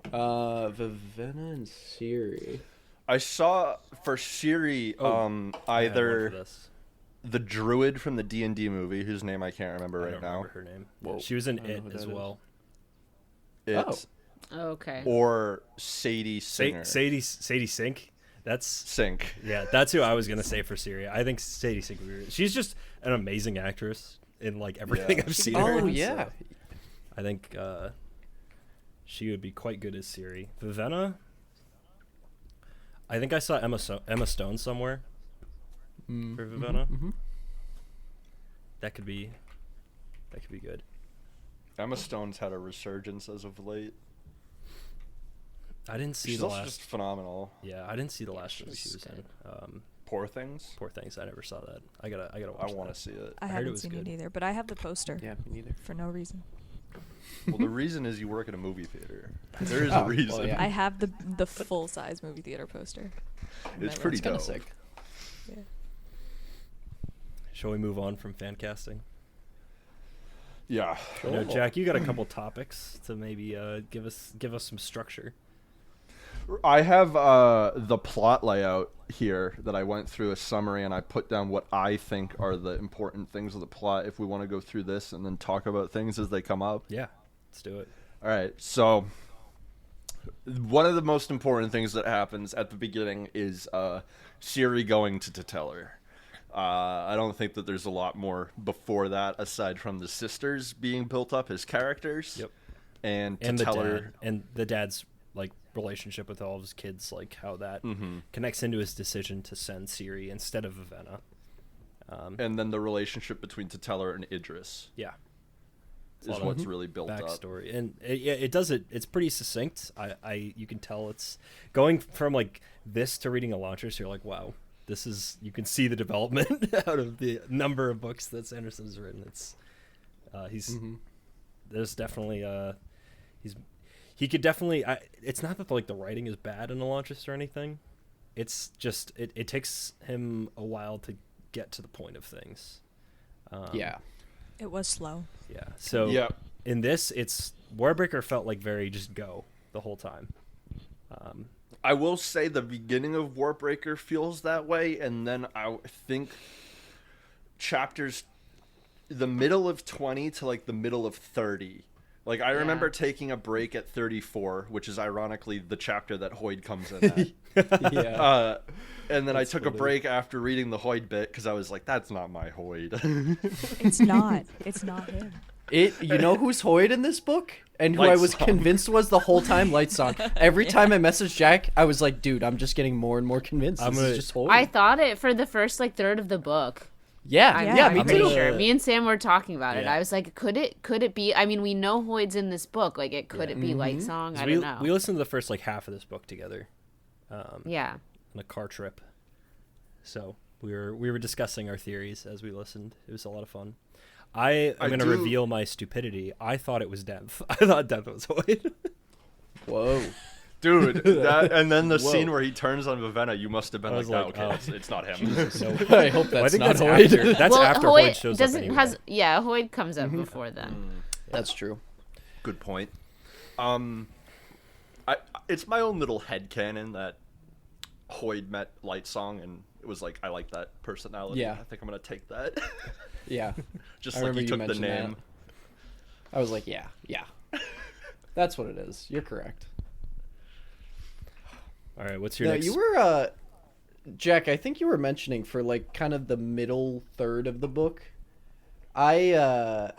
[SPEAKER 4] Vivenna and Siri.
[SPEAKER 2] I saw for Siri
[SPEAKER 1] I had one for
[SPEAKER 2] either
[SPEAKER 1] this.
[SPEAKER 2] the druid from the D&D movie, whose name I can't remember
[SPEAKER 1] I
[SPEAKER 2] right
[SPEAKER 1] don't
[SPEAKER 2] now.
[SPEAKER 1] remember her name.
[SPEAKER 4] Whoa.
[SPEAKER 1] She was in
[SPEAKER 4] I don't know
[SPEAKER 1] It
[SPEAKER 4] who
[SPEAKER 1] as
[SPEAKER 4] that is.
[SPEAKER 1] well.
[SPEAKER 2] It,
[SPEAKER 3] Okay.
[SPEAKER 2] or Sadie Singer.
[SPEAKER 1] Sadie Sink. That's
[SPEAKER 2] Sink.
[SPEAKER 1] yeah. That's who I was gonna say for Siri. I think Sadie Sink would be. She's just an amazing actress in like everything
[SPEAKER 2] Yeah.
[SPEAKER 1] I've seen her.
[SPEAKER 4] Oh
[SPEAKER 1] in,
[SPEAKER 4] yeah.
[SPEAKER 1] so I think she would be quite good as Siri. Vivenna. I think I saw Emma Stone somewhere for Vivenna. That could be good.
[SPEAKER 2] Emma Stone's had a resurgence as of late.
[SPEAKER 1] I didn't see
[SPEAKER 2] She's
[SPEAKER 1] the
[SPEAKER 2] also
[SPEAKER 1] last.
[SPEAKER 2] just phenomenal.
[SPEAKER 1] Yeah, I didn't see the last movie she
[SPEAKER 4] she's
[SPEAKER 1] was in.
[SPEAKER 2] Poor Things.
[SPEAKER 1] Poor Things. I never saw that. I gotta
[SPEAKER 2] I
[SPEAKER 1] watch.
[SPEAKER 2] want
[SPEAKER 1] that.
[SPEAKER 2] to see it.
[SPEAKER 5] I
[SPEAKER 1] heard it
[SPEAKER 5] haven't
[SPEAKER 1] was
[SPEAKER 5] seen
[SPEAKER 1] good.
[SPEAKER 5] it either, but I have the poster
[SPEAKER 4] Yeah, me neither.
[SPEAKER 5] for no reason.
[SPEAKER 2] Well, the reason is you work at a movie theater. There is
[SPEAKER 4] Oh,
[SPEAKER 2] a
[SPEAKER 4] well,
[SPEAKER 2] reason.
[SPEAKER 4] yeah.
[SPEAKER 5] I have the full size movie theater poster. in
[SPEAKER 2] It's
[SPEAKER 5] my
[SPEAKER 2] pretty
[SPEAKER 5] room.
[SPEAKER 4] Kind
[SPEAKER 2] dope.
[SPEAKER 4] of sick.
[SPEAKER 5] Yeah.
[SPEAKER 1] Shall we move on from fan casting?
[SPEAKER 2] Yeah.
[SPEAKER 1] I know, Jack, you got a couple topics to maybe give us some structure.
[SPEAKER 2] I have the plot layout here that I went through a summary, and I put down what I think are the important things of the plot if we want to go through this and then talk about things as they come up.
[SPEAKER 1] Yeah, let's do it.
[SPEAKER 2] All right, so one of the most important things that happens at the beginning is Siri going to Teteller. I don't think that there's a lot more before that aside from the sisters being built up as characters.
[SPEAKER 1] Yep.
[SPEAKER 2] And
[SPEAKER 1] And the
[SPEAKER 2] Teteller.
[SPEAKER 1] dad, and the dad's like relationship with all of his kids, like how that
[SPEAKER 2] Mm-hmm.
[SPEAKER 1] connects into his decision to send Siri instead of Vivenna.
[SPEAKER 2] And then the relationship between Teteller and Idris
[SPEAKER 1] Yeah,
[SPEAKER 2] is
[SPEAKER 1] lot of
[SPEAKER 2] what's really built up.
[SPEAKER 1] backstory, and it does it. It's pretty succinct. You can tell it's going from like this to reading a launcher. So you're like, wow, this is. You can see the development out of the number of books that Sanderson has written. It's he's there's definitely he could definitely. It's not that like the writing is bad in the launches or anything. It's just it takes him a while to get to the point of things.
[SPEAKER 4] Yeah.
[SPEAKER 5] It was slow.
[SPEAKER 1] Yeah. So
[SPEAKER 2] Yeah.
[SPEAKER 1] in this, it's Warbreaker felt like very just go the whole time.
[SPEAKER 2] I will say the beginning of Warbreaker feels that way, and then I think chapters, the middle of 20 to like the middle of 30, Like, I remember taking a break at 34, which is ironically the chapter that Hoyd comes in at.
[SPEAKER 4] Yeah.
[SPEAKER 2] And then I
[SPEAKER 4] That's
[SPEAKER 2] took
[SPEAKER 4] funny.
[SPEAKER 2] a break after reading the Hoyd bit because I was like, that's not my Hoyd.
[SPEAKER 5] It's not. It's not him.
[SPEAKER 4] You know who's Hoyd in this book? And who
[SPEAKER 2] Light
[SPEAKER 4] I was
[SPEAKER 2] Song.
[SPEAKER 4] convinced was the whole time Light Song. Every time I messaged Jack, I was like, dude, I'm just getting more and more convinced this is just Hoyd.
[SPEAKER 3] I thought it for the first like third of the book.
[SPEAKER 4] Yeah,
[SPEAKER 3] I'm
[SPEAKER 4] me
[SPEAKER 3] pretty
[SPEAKER 4] too.
[SPEAKER 3] sure. Me and Sam were talking about it.
[SPEAKER 1] Yeah.
[SPEAKER 3] I was like, could it be? I mean, we know Hoyd's in this book. Like, could it be Light Song? I
[SPEAKER 1] we,
[SPEAKER 3] don't know.
[SPEAKER 1] we listened to the first like half of this book together.
[SPEAKER 3] Yeah.
[SPEAKER 1] On a car trip. So we were discussing our theories as we listened. It was a lot of fun. I'm going to reveal my stupidity. I thought it was Death. I thought Death was Hoyd.
[SPEAKER 4] Whoa.
[SPEAKER 2] Dude, that, and then the
[SPEAKER 4] Whoa.
[SPEAKER 2] scene where he turns on Vivenna, you must have been
[SPEAKER 1] I
[SPEAKER 2] like,
[SPEAKER 1] was
[SPEAKER 2] that,
[SPEAKER 1] like,
[SPEAKER 2] okay,
[SPEAKER 1] oh.
[SPEAKER 2] it's not him.
[SPEAKER 1] No.
[SPEAKER 4] I hope
[SPEAKER 1] Well, I
[SPEAKER 4] that's
[SPEAKER 1] think
[SPEAKER 4] not
[SPEAKER 1] that's
[SPEAKER 4] Hoyd.
[SPEAKER 1] after. That's after Hoyd shows up anyway.
[SPEAKER 3] Hoyd comes up before then.
[SPEAKER 4] That's true.
[SPEAKER 2] Good point. It's my own little headcanon that Hoyd met Light Song and it was like, I like that personality.
[SPEAKER 4] Yeah.
[SPEAKER 2] I think I'm going to take that.
[SPEAKER 4] Yeah.
[SPEAKER 2] Just
[SPEAKER 4] I
[SPEAKER 2] like
[SPEAKER 4] remember
[SPEAKER 2] he
[SPEAKER 4] you
[SPEAKER 2] took the
[SPEAKER 4] mentioned
[SPEAKER 2] name.
[SPEAKER 4] that. I was like, yeah. That's what it is. You're correct.
[SPEAKER 1] All right, what's your
[SPEAKER 4] No,
[SPEAKER 1] next?
[SPEAKER 4] you were, Jack, I think you were mentioning for like kind of the middle third of the book. I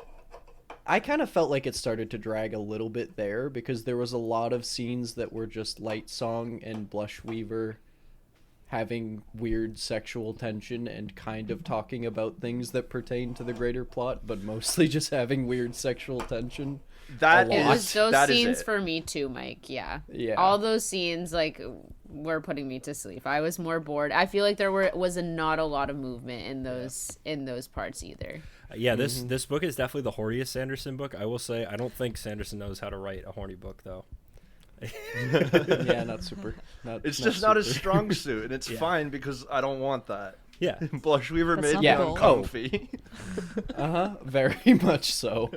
[SPEAKER 4] kind of felt like it started to drag a little bit there because there was a lot of scenes that were just Light Song and Blushweaver having weird sexual tension and kind of talking about things that pertain to the greater plot, but mostly just having weird sexual tension.
[SPEAKER 2] That
[SPEAKER 4] A
[SPEAKER 3] It
[SPEAKER 4] lot.
[SPEAKER 3] was those
[SPEAKER 2] that is
[SPEAKER 3] scenes
[SPEAKER 2] it.
[SPEAKER 3] for me too, Mike. Yeah.
[SPEAKER 4] Yeah.
[SPEAKER 3] All those scenes like were putting me to sleep. I was more bored. I feel like there was not a lot of movement in those parts either.
[SPEAKER 1] Yeah, this book is definitely the horniest Sanderson book. I will say, I don't think Sanderson knows how to write a horny book though.
[SPEAKER 4] Yeah, not super.
[SPEAKER 2] It's just not his
[SPEAKER 4] super.
[SPEAKER 2] strong suit, and it's
[SPEAKER 1] Yeah.
[SPEAKER 2] fine because I don't want that.
[SPEAKER 1] Yeah.
[SPEAKER 2] Blushweaver
[SPEAKER 5] That's
[SPEAKER 2] made
[SPEAKER 5] not
[SPEAKER 2] me
[SPEAKER 4] the
[SPEAKER 5] goal.
[SPEAKER 2] uncomfy.
[SPEAKER 4] Very much so.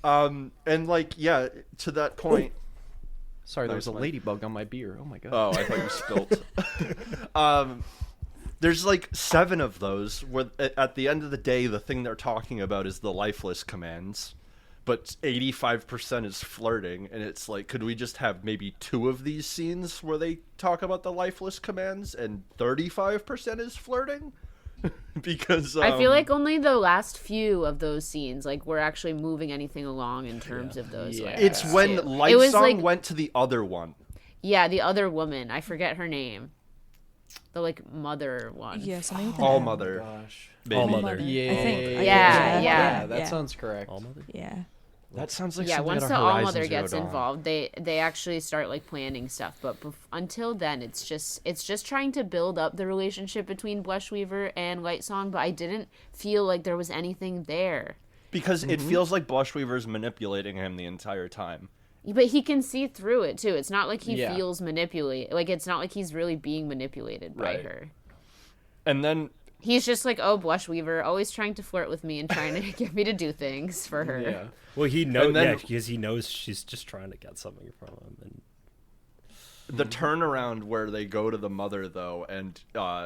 [SPEAKER 2] And like, yeah, to that point.
[SPEAKER 4] Sorry, there
[SPEAKER 2] That
[SPEAKER 4] was a
[SPEAKER 2] was my-
[SPEAKER 4] ladybug on my beer. Oh my god.
[SPEAKER 2] Oh, I thought you spilt. There's like 7 of those where at the end of the day, the thing they're talking about is the lifeless commands, but 85% is flirting, and it's like, could we just have maybe 2 of these scenes where they talk about the lifeless commands and 35% is flirting? Because
[SPEAKER 3] I feel like only the last few of those scenes like we're actually moving anything along in terms of those.
[SPEAKER 4] Yeah.
[SPEAKER 3] Like,
[SPEAKER 2] it's when
[SPEAKER 3] too.
[SPEAKER 2] Light
[SPEAKER 3] It was
[SPEAKER 2] Song
[SPEAKER 3] like
[SPEAKER 2] went to the other one.
[SPEAKER 3] yeah, the other woman. I forget her name. The like mother one.
[SPEAKER 5] Yeah, something with an
[SPEAKER 2] All
[SPEAKER 5] M.
[SPEAKER 2] Mother.
[SPEAKER 4] Gosh.
[SPEAKER 2] Baby.
[SPEAKER 1] All
[SPEAKER 5] All
[SPEAKER 1] Mother.
[SPEAKER 4] Yeah.
[SPEAKER 5] I think.
[SPEAKER 3] Yeah.
[SPEAKER 4] That
[SPEAKER 5] yeah.
[SPEAKER 4] sounds correct.
[SPEAKER 1] All Mother?
[SPEAKER 5] Yeah.
[SPEAKER 2] That sounds like
[SPEAKER 3] Yeah,
[SPEAKER 2] something
[SPEAKER 3] once
[SPEAKER 2] out
[SPEAKER 3] the
[SPEAKER 2] of
[SPEAKER 3] All
[SPEAKER 2] Horizon
[SPEAKER 3] Mother
[SPEAKER 2] Zero
[SPEAKER 3] gets
[SPEAKER 2] Dawn.
[SPEAKER 3] involved, they actually start like planning stuff. But until then, it's just trying to build up the relationship between Blushweaver and Light Song. But I didn't feel like there was anything there.
[SPEAKER 2] Because it feels like Blushweaver's manipulating him the entire time.
[SPEAKER 3] But he can see through it too. It's not like he
[SPEAKER 4] Yeah.
[SPEAKER 3] feels manipulated. Like it's not like he's really being manipulated by
[SPEAKER 2] Right.
[SPEAKER 3] her.
[SPEAKER 2] And then
[SPEAKER 3] He's just like, oh, Blushweaver, always trying to flirt with me and trying to get me to do things for her.
[SPEAKER 4] Yeah.
[SPEAKER 1] Well, he knows.
[SPEAKER 2] And then-
[SPEAKER 1] Yeah, because he knows she's just trying to get something from him. And
[SPEAKER 2] the turnaround where they go to the mother, though, and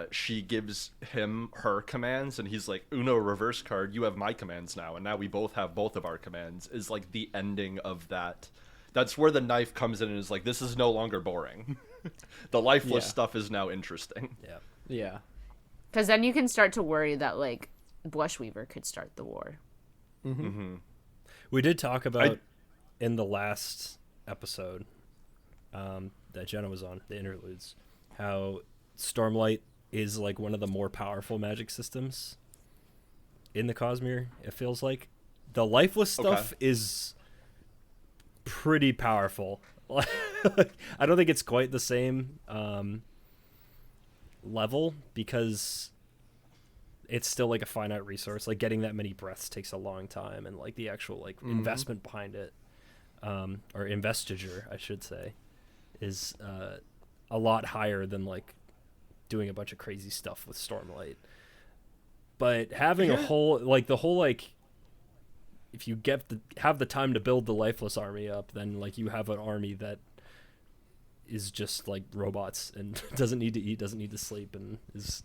[SPEAKER 2] she gives him her commands, and he's like, Uno reverse card, you have my commands now, and now we both have both of our commands, is like the ending of that. That's where the knife comes in and is like, this is no longer boring. The lifeless
[SPEAKER 4] Yeah.
[SPEAKER 2] stuff is now interesting.
[SPEAKER 1] yeah.
[SPEAKER 4] Yeah.
[SPEAKER 3] Because then you can start to worry that like Blushweaver could start the war.
[SPEAKER 1] We did talk about in the last episode that Jenna was on, the interludes, how Stormlight is like one of the more powerful magic systems in the Cosmere. It feels like the lifeless stuff is pretty powerful. I don't think it's quite the same level because it's still like a finite resource. Like getting that many breaths takes a long time, and like the actual like investment behind it, or investiture, I should say, is a lot higher than like doing a bunch of crazy stuff with Stormlight. But having a whole like the whole like, if you have the time to build the lifeless army up, then like you have an army that is just like robots and doesn't need to eat, doesn't need to sleep, and is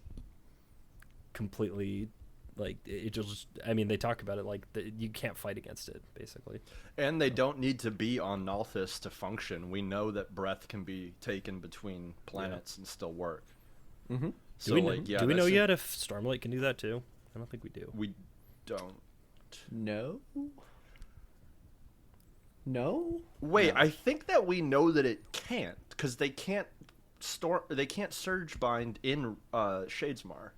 [SPEAKER 1] completely Like it just, I mean, they talk about it like you can't fight against it, basically.
[SPEAKER 2] And they don't need to be on Nalthis to function. We know that breath can be taken between planets and still work.
[SPEAKER 4] Mm-hmm.
[SPEAKER 2] So,
[SPEAKER 1] Do we know yet if Stormlight can do that too? I don't think we do.
[SPEAKER 2] We don't.
[SPEAKER 4] No. No.
[SPEAKER 2] Wait, I think that we know that it can't, because they can't surge bind in Shadesmar.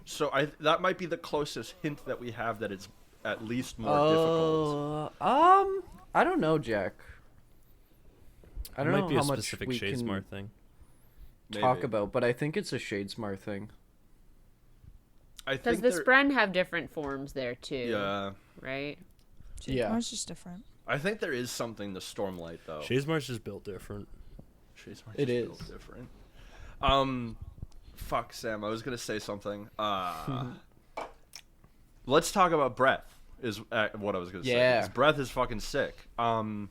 [SPEAKER 2] So that might be the closest hint that we have that it's at least more difficult.
[SPEAKER 4] I don't know, Jack. I don't
[SPEAKER 1] It
[SPEAKER 4] know
[SPEAKER 1] might be
[SPEAKER 4] how
[SPEAKER 1] a
[SPEAKER 4] much
[SPEAKER 1] specific
[SPEAKER 4] we
[SPEAKER 1] Shadesmar
[SPEAKER 4] can
[SPEAKER 1] thing.
[SPEAKER 4] talk
[SPEAKER 2] Maybe.
[SPEAKER 4] about, but I think it's a Shadesmar thing.
[SPEAKER 2] I
[SPEAKER 3] Does
[SPEAKER 2] think
[SPEAKER 3] the
[SPEAKER 2] there-
[SPEAKER 3] Spren have different forms there too?
[SPEAKER 2] Yeah,
[SPEAKER 3] Right.
[SPEAKER 4] Yeah.
[SPEAKER 5] It's just different.
[SPEAKER 2] I think there is something to Stormlight though.
[SPEAKER 1] Shadesmar's just built different.
[SPEAKER 2] Shadesmar's
[SPEAKER 4] It
[SPEAKER 2] just
[SPEAKER 4] is.
[SPEAKER 2] built different. Fuck, Sam. I was gonna say something. Let's talk about breath. Is what I was gonna say.
[SPEAKER 4] Yeah.
[SPEAKER 2] 'Cause breath is fucking sick. And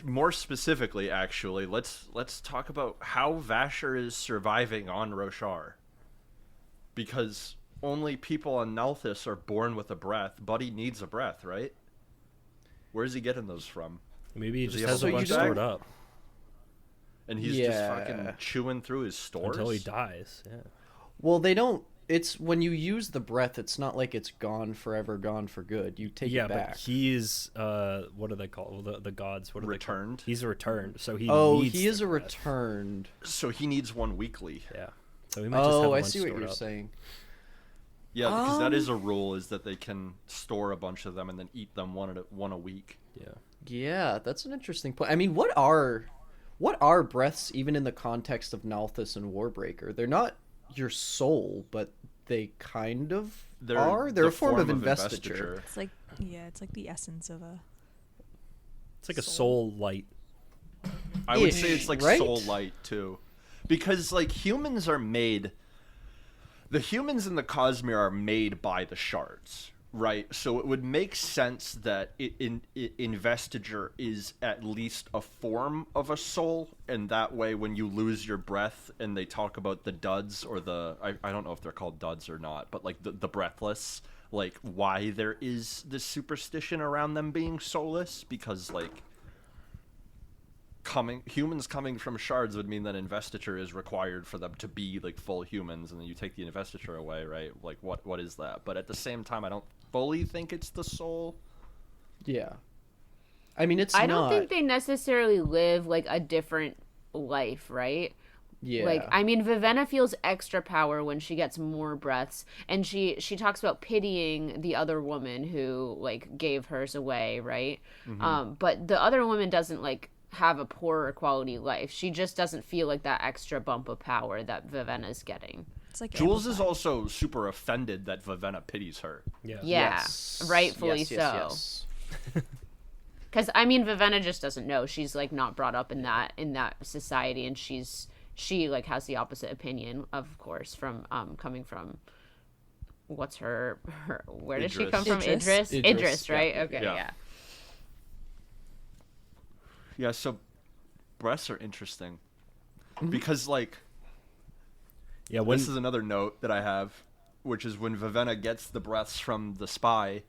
[SPEAKER 2] more specifically, actually, let's talk about how Vasher is surviving on Roshar. Because only people on Nalthis are born with a breath. Buddy needs a breath, right? Where's he getting those from?
[SPEAKER 1] Maybe he
[SPEAKER 2] Does he
[SPEAKER 1] just
[SPEAKER 2] have
[SPEAKER 1] has
[SPEAKER 2] a
[SPEAKER 1] a
[SPEAKER 2] bunch
[SPEAKER 1] bunch
[SPEAKER 2] back?
[SPEAKER 1] stored up
[SPEAKER 2] And he's just fucking chewing through his stores
[SPEAKER 1] until he dies. Yeah.
[SPEAKER 4] Well, they don't. It's when you use the breath, it's not like it's gone forever, gone for good. You take
[SPEAKER 1] Yeah,
[SPEAKER 4] it back.
[SPEAKER 1] but he's what do they call the gods? What are
[SPEAKER 2] Returned?
[SPEAKER 1] They call? He's a returned, so he.
[SPEAKER 4] Oh,
[SPEAKER 1] needs
[SPEAKER 4] he is
[SPEAKER 1] the
[SPEAKER 4] a
[SPEAKER 1] breath.
[SPEAKER 4] returned.
[SPEAKER 2] So he needs one weekly.
[SPEAKER 1] Yeah. So he might just have
[SPEAKER 4] Oh,
[SPEAKER 1] a
[SPEAKER 4] I
[SPEAKER 1] bunch
[SPEAKER 4] see what
[SPEAKER 1] stored
[SPEAKER 4] you're
[SPEAKER 1] up.
[SPEAKER 4] saying.
[SPEAKER 2] Yeah, because that is a rule, is that they can store a bunch of them and then eat them one a week.
[SPEAKER 1] Yeah.
[SPEAKER 4] Yeah, that's an interesting point. I mean, what are breaths even in the context of Nalthis and Warbreaker? They're not your soul, but they kind of are. They're
[SPEAKER 2] the
[SPEAKER 4] a form of investiture.
[SPEAKER 5] It's like it's like the essence of a.
[SPEAKER 1] It's like a soul light.
[SPEAKER 2] I would
[SPEAKER 4] Ish,
[SPEAKER 2] say it's like
[SPEAKER 4] right?
[SPEAKER 2] soul light too, because like humans are made. The humans in the Cosmere are made by the shards, right? So it would make sense that investiture is at least a form of a soul, and that way when you lose your breath and they talk about the duds or I don't know if they're called duds or not, but like the breathless, like why there is this superstition around them being soulless, because like humans coming from shards would mean that investiture is required for them to be like full humans, and then you take the investiture away, right? Like what is that? But at the same time, I don't fully think it's the soul.
[SPEAKER 4] Yeah. I mean, it's
[SPEAKER 3] I
[SPEAKER 4] not.
[SPEAKER 3] don't think they necessarily live like a different life, right?
[SPEAKER 4] Yeah.
[SPEAKER 3] Like, I mean, Vivenna feels extra power when she gets more breaths, and she talks about pitying the other woman who like gave hers away, right? But the other woman doesn't like have a poorer quality life. She just doesn't feel like that extra bump of power that Vivenna's getting.
[SPEAKER 5] It's like
[SPEAKER 2] Jules is
[SPEAKER 5] amplified.
[SPEAKER 2] also super offended that Vivenna pities her.
[SPEAKER 1] Yeah.
[SPEAKER 3] Yeah,
[SPEAKER 4] Yes.
[SPEAKER 3] rightfully
[SPEAKER 4] Yes, yes,
[SPEAKER 3] so.
[SPEAKER 4] yes.
[SPEAKER 3] Because I mean, Vivenna just doesn't know. She's like not brought up in that society, and she like has the opposite opinion, of course, from coming from what's her where did she
[SPEAKER 2] Idris.
[SPEAKER 3] come from?
[SPEAKER 5] Idris.
[SPEAKER 3] Idris, right?
[SPEAKER 4] yeah.
[SPEAKER 3] Okay,
[SPEAKER 2] Yeah.
[SPEAKER 3] yeah.
[SPEAKER 2] Yeah, so breasts are interesting because like
[SPEAKER 1] Yeah. When
[SPEAKER 2] this is another note that I have, which is when Vivenna gets the breaths from the spy,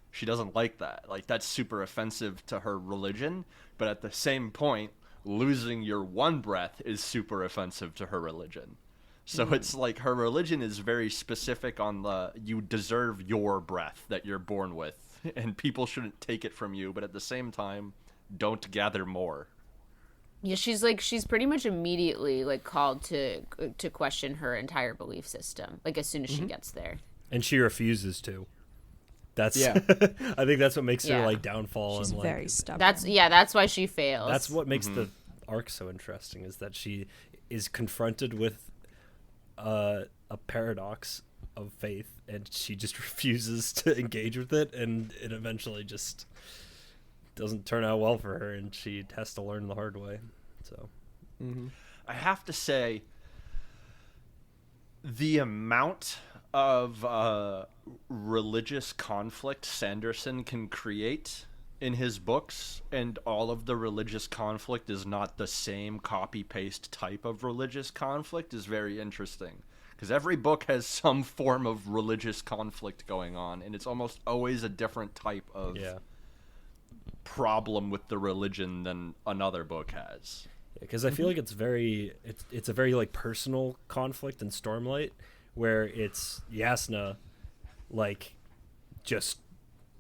[SPEAKER 2] she doesn't like that. Like that's super offensive to her religion, but at the same point, losing your one breath is super offensive to her religion. So it's like her religion is very specific on the you deserve your breath that you're born with, and people shouldn't take it from you, but at the same time, don't gather more.
[SPEAKER 3] Yeah, she's pretty much immediately like called to question her entire belief system, like as soon as she gets there.
[SPEAKER 1] and she refuses to. That's
[SPEAKER 4] Yeah.
[SPEAKER 1] I think that's what makes her
[SPEAKER 3] Yeah.
[SPEAKER 1] like downfall.
[SPEAKER 5] She's
[SPEAKER 1] and like
[SPEAKER 5] very stubborn.
[SPEAKER 3] That's why she fails.
[SPEAKER 1] that's what makes the arc so interesting, is that she is confronted with a paradox of faith, and she just refuses to engage with it, and it eventually just doesn't turn out well for her, and she has to learn the hard way. So
[SPEAKER 2] I have to say, the amount of religious conflict Sanderson can create in his books, and all of the religious conflict is not the same copy-paste type of religious conflict is very interesting. Because every book has some form of religious conflict going on, and it's almost always a different type of problem with the religion than another book has.
[SPEAKER 1] Because I feel like it's a very like personal conflict in Stormlight, where it's Yasna, like, just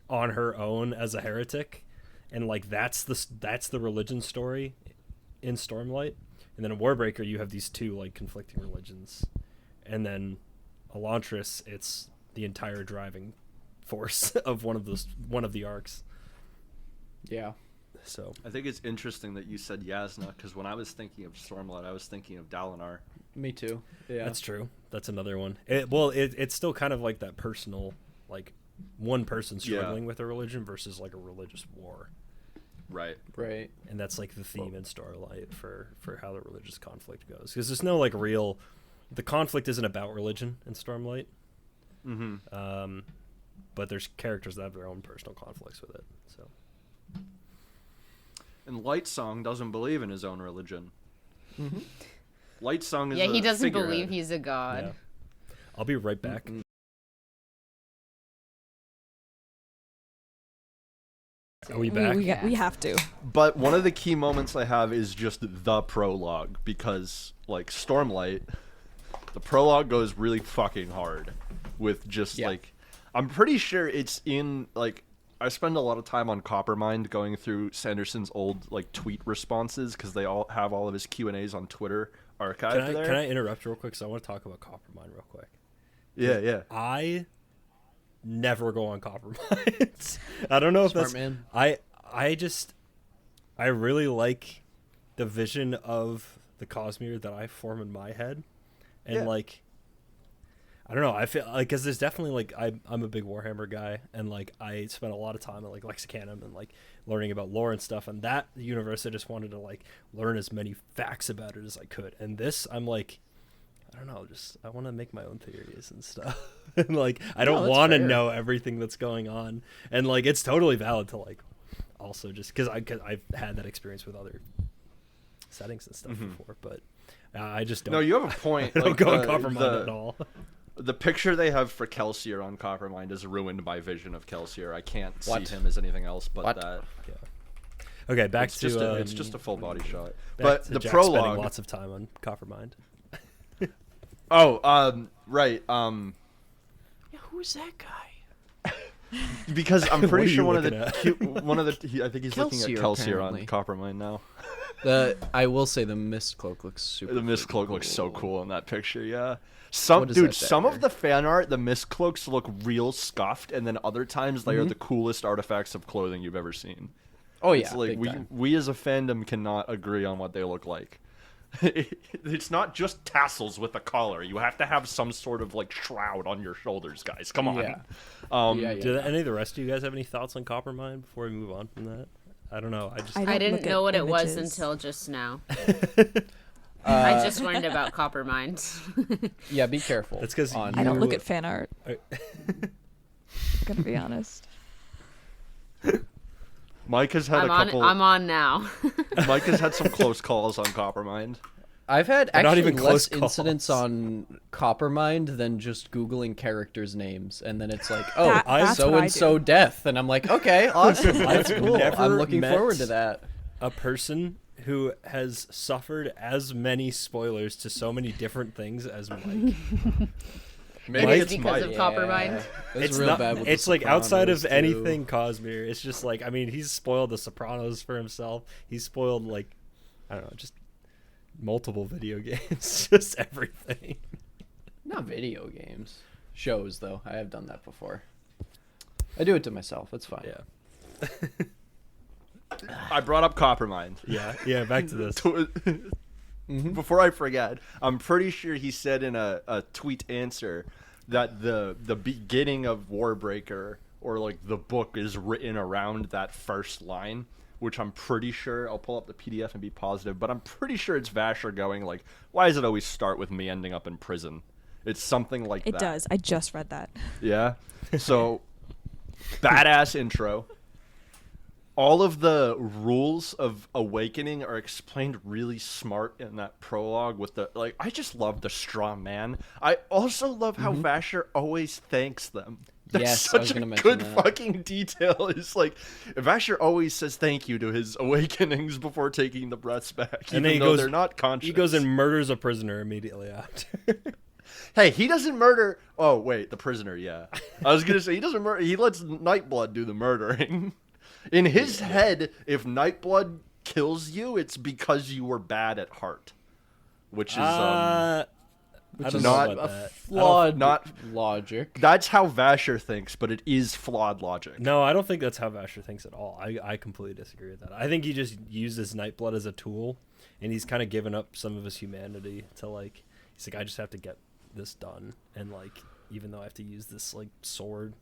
[SPEAKER 1] on her own as a heretic, and like that's the religion story in Stormlight. And then in Warbreaker you have these two like conflicting religions, and then Elantris, it's the entire driving force of one of the arcs.
[SPEAKER 4] Yeah.
[SPEAKER 1] So
[SPEAKER 2] I think it's interesting that you said Yasna, because when I was thinking of Stormlight, I was thinking of Dalinar.
[SPEAKER 4] Me too. Yeah.
[SPEAKER 1] that's true. That's another one. It's still kind of like that personal, like one person struggling with a religion versus like a religious war.
[SPEAKER 2] Right.
[SPEAKER 4] Right.
[SPEAKER 1] And that's like the theme in Starlight for how the religious conflict goes, because there's no like real, the conflict isn't about religion in Stormlight. But there's characters that have their own personal conflicts with it. So
[SPEAKER 2] And Lightsong doesn't believe in his own religion. Lightsong is
[SPEAKER 3] he doesn't
[SPEAKER 2] figurehead.
[SPEAKER 3] believe he's a god.
[SPEAKER 1] yeah. I'll be right back. Are we back?
[SPEAKER 5] We have to.
[SPEAKER 2] But one of the key moments I have is just the prologue, because like Stormlight, the prologue goes really fucking hard with just like, I'm pretty sure it's in like, I spend a lot of time on Coppermind going through Sanderson's old like tweet responses, because they all have all of his Q&As on Twitter archived there.
[SPEAKER 1] Can I interrupt real quick? Because I want to talk about Coppermind real quick.
[SPEAKER 2] Yeah.
[SPEAKER 1] I never go on Coppermind. I don't know if
[SPEAKER 4] Smart
[SPEAKER 1] that's
[SPEAKER 4] man.
[SPEAKER 1] I really like the vision of the Cosmere that I form in my head, and like, I don't know, I feel like, because there's definitely like, I'm a big Warhammer guy, and like I spent a lot of time at like Lexicanum and like learning about lore and stuff, and that universe I just wanted to like learn as many facts about it as I could. And this, I'm like, I don't know, just I want to make my own theories and stuff. And like, I don't want to know everything that's going on, and like it's totally valid to like also just because I've had that experience with other settings and stuff before, but I just don't.
[SPEAKER 2] No, you have a point.
[SPEAKER 1] I don't
[SPEAKER 2] Like,
[SPEAKER 1] go on Coppermind at all.
[SPEAKER 2] The picture they have for Kelsier on Coppermind is ruined my vision of Kelsier. I can't
[SPEAKER 4] What?
[SPEAKER 2] see him as anything else but
[SPEAKER 4] What?
[SPEAKER 2] that.
[SPEAKER 1] Okay, back
[SPEAKER 2] It's
[SPEAKER 1] to
[SPEAKER 2] just it's just a full body shot.
[SPEAKER 1] back
[SPEAKER 2] But
[SPEAKER 1] to
[SPEAKER 2] the
[SPEAKER 1] Jack
[SPEAKER 2] prologue.
[SPEAKER 1] spending lots of time on Coppermind.
[SPEAKER 2] Right.
[SPEAKER 4] Yeah, who's that guy?
[SPEAKER 2] Because I'm
[SPEAKER 1] What
[SPEAKER 2] pretty
[SPEAKER 1] are
[SPEAKER 2] sure
[SPEAKER 1] you
[SPEAKER 2] one of
[SPEAKER 1] looking
[SPEAKER 2] the I think he's looking at
[SPEAKER 4] Kelsier,
[SPEAKER 2] Kelsier
[SPEAKER 4] apparently.
[SPEAKER 2] on Coppermind now.
[SPEAKER 4] I will say the mist cloak looks super.
[SPEAKER 2] The mist
[SPEAKER 4] freaking
[SPEAKER 2] cloak looks so
[SPEAKER 4] cool.
[SPEAKER 2] cool in that picture. Yeah.
[SPEAKER 4] What is that
[SPEAKER 2] Some
[SPEAKER 4] dagger?
[SPEAKER 2] of the fan art, the mist cloaks look real scuffed, and then other times they are the coolest artifacts of clothing you've ever seen.
[SPEAKER 4] Oh yeah,
[SPEAKER 2] It's like
[SPEAKER 4] big time.
[SPEAKER 2] we as a fandom cannot agree on what they look like. It's not just tassels with a collar. You have to have some sort of like shroud on your shoulders, guys. Come on.
[SPEAKER 4] Yeah. Yeah.
[SPEAKER 1] Do any of the rest of you guys have any thoughts on Coppermind before we move on from that? I don't know.
[SPEAKER 3] I
[SPEAKER 5] don't
[SPEAKER 3] didn't
[SPEAKER 5] look at
[SPEAKER 3] know what it was
[SPEAKER 5] images.
[SPEAKER 3] until just now. I just learned about Coppermind.
[SPEAKER 4] Yeah, be careful.
[SPEAKER 1] That's 'cause
[SPEAKER 5] I don't look
[SPEAKER 1] You-
[SPEAKER 5] at fan art. Gotta be honest.
[SPEAKER 2] Mike has had
[SPEAKER 3] I'm on now.
[SPEAKER 2] Mike has had some close calls on Coppermind.
[SPEAKER 4] I've had
[SPEAKER 1] They're not
[SPEAKER 4] actually
[SPEAKER 1] even close
[SPEAKER 4] less incidents
[SPEAKER 1] calls.
[SPEAKER 4] on Coppermind than just Googling characters' names, and then it's like, oh,
[SPEAKER 5] That's what I
[SPEAKER 4] so and so
[SPEAKER 5] do.
[SPEAKER 4] death, and I'm like, okay, awesome, that's
[SPEAKER 1] I've
[SPEAKER 4] cool.
[SPEAKER 1] never
[SPEAKER 4] I'm looking
[SPEAKER 1] met-
[SPEAKER 4] forward to that.
[SPEAKER 1] a person who has suffered as many spoilers to so many different things as Mike.
[SPEAKER 2] Maybe
[SPEAKER 3] It's
[SPEAKER 2] it's
[SPEAKER 3] because
[SPEAKER 2] Mike.
[SPEAKER 3] of Coppermind.
[SPEAKER 4] It's real bad with the
[SPEAKER 1] it's like outside of
[SPEAKER 4] Sopranos, too.
[SPEAKER 1] anything Cosmere. It's just like, I mean, he's spoiled The Sopranos for himself. He's spoiled like, I don't know, just multiple video games, just everything.
[SPEAKER 4] Not video games, shows though. I have done that before. I do it to myself. It's fine.
[SPEAKER 1] Yeah,
[SPEAKER 2] I brought up Coppermind.
[SPEAKER 1] yeah. Back to this.
[SPEAKER 2] Before I forget, I'm pretty sure he said in a tweet answer that the beginning of Warbreaker, or like the book, is written around that first line, which I'm pretty sure, I'll pull up the PDF and be positive, but I'm pretty sure it's Vasher going like, why does it always start with me ending up in prison? It's something like
[SPEAKER 5] It
[SPEAKER 2] that.
[SPEAKER 5] does. I just read that.
[SPEAKER 2] Yeah. So, badass intro. all of the rules of awakening are explained really smart in that prologue with the like. I just love the straw man. I also love how Vasher always thanks them. That's
[SPEAKER 4] Yes, I was
[SPEAKER 2] such a
[SPEAKER 4] gonna mention
[SPEAKER 2] good
[SPEAKER 4] that.
[SPEAKER 2] fucking detail. It's like Vasher always says thank you to his awakenings before taking the breaths back, even
[SPEAKER 1] then he
[SPEAKER 2] though
[SPEAKER 1] goes-
[SPEAKER 2] they're not conscious.
[SPEAKER 1] He goes and murders a prisoner immediately after.
[SPEAKER 2] Hey, he doesn't murder. Oh wait, the prisoner. Yeah, I was gonna say he doesn't murder. He lets Nightblood do the murdering. In his head, if Nightblood kills you, it's because you were bad at heart, which is
[SPEAKER 1] I don't
[SPEAKER 2] not
[SPEAKER 1] know about
[SPEAKER 4] a
[SPEAKER 1] that.
[SPEAKER 4] flawed
[SPEAKER 2] not-
[SPEAKER 4] logic.
[SPEAKER 2] that's how Vasher thinks, but it is flawed logic.
[SPEAKER 1] No, I don't think that's how Vasher thinks at all. I completely disagree with that. I think he just uses Nightblood as a tool, and he's kind of given up some of his humanity to like. He's like, I just have to get this done, and like, even though I have to use this like sword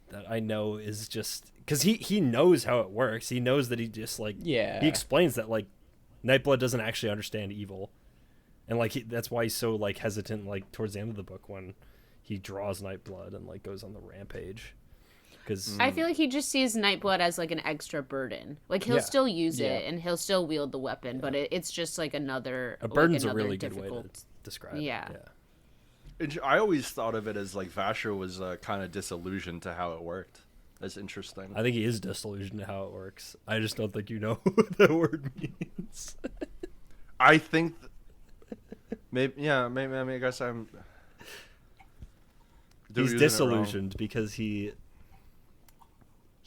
[SPEAKER 1] that I know is just because he knows how it works. He knows that he just like
[SPEAKER 4] Yeah.
[SPEAKER 1] He explains that like Nightblood doesn't actually understand evil, and like that's why he's so like hesitant like towards the end of the book when he draws Nightblood and like goes on the rampage. Because
[SPEAKER 3] I feel like he just sees Nightblood as like an extra burden. Like he'll
[SPEAKER 1] Yeah.
[SPEAKER 3] still use
[SPEAKER 4] Yeah.
[SPEAKER 3] it and he'll still wield the weapon, but it's just like another.
[SPEAKER 1] a
[SPEAKER 3] like,
[SPEAKER 1] burden's a
[SPEAKER 3] another
[SPEAKER 1] really good way to
[SPEAKER 3] difficult-
[SPEAKER 1] describe it.
[SPEAKER 3] Yeah.
[SPEAKER 2] I always thought of it as like Vasher was kind of disillusioned to how it worked. That's interesting.
[SPEAKER 1] I think he is disillusioned to how it works. I just don't think you know what the word means.
[SPEAKER 2] I think maybe I guess I'm.
[SPEAKER 1] He's disillusioned because he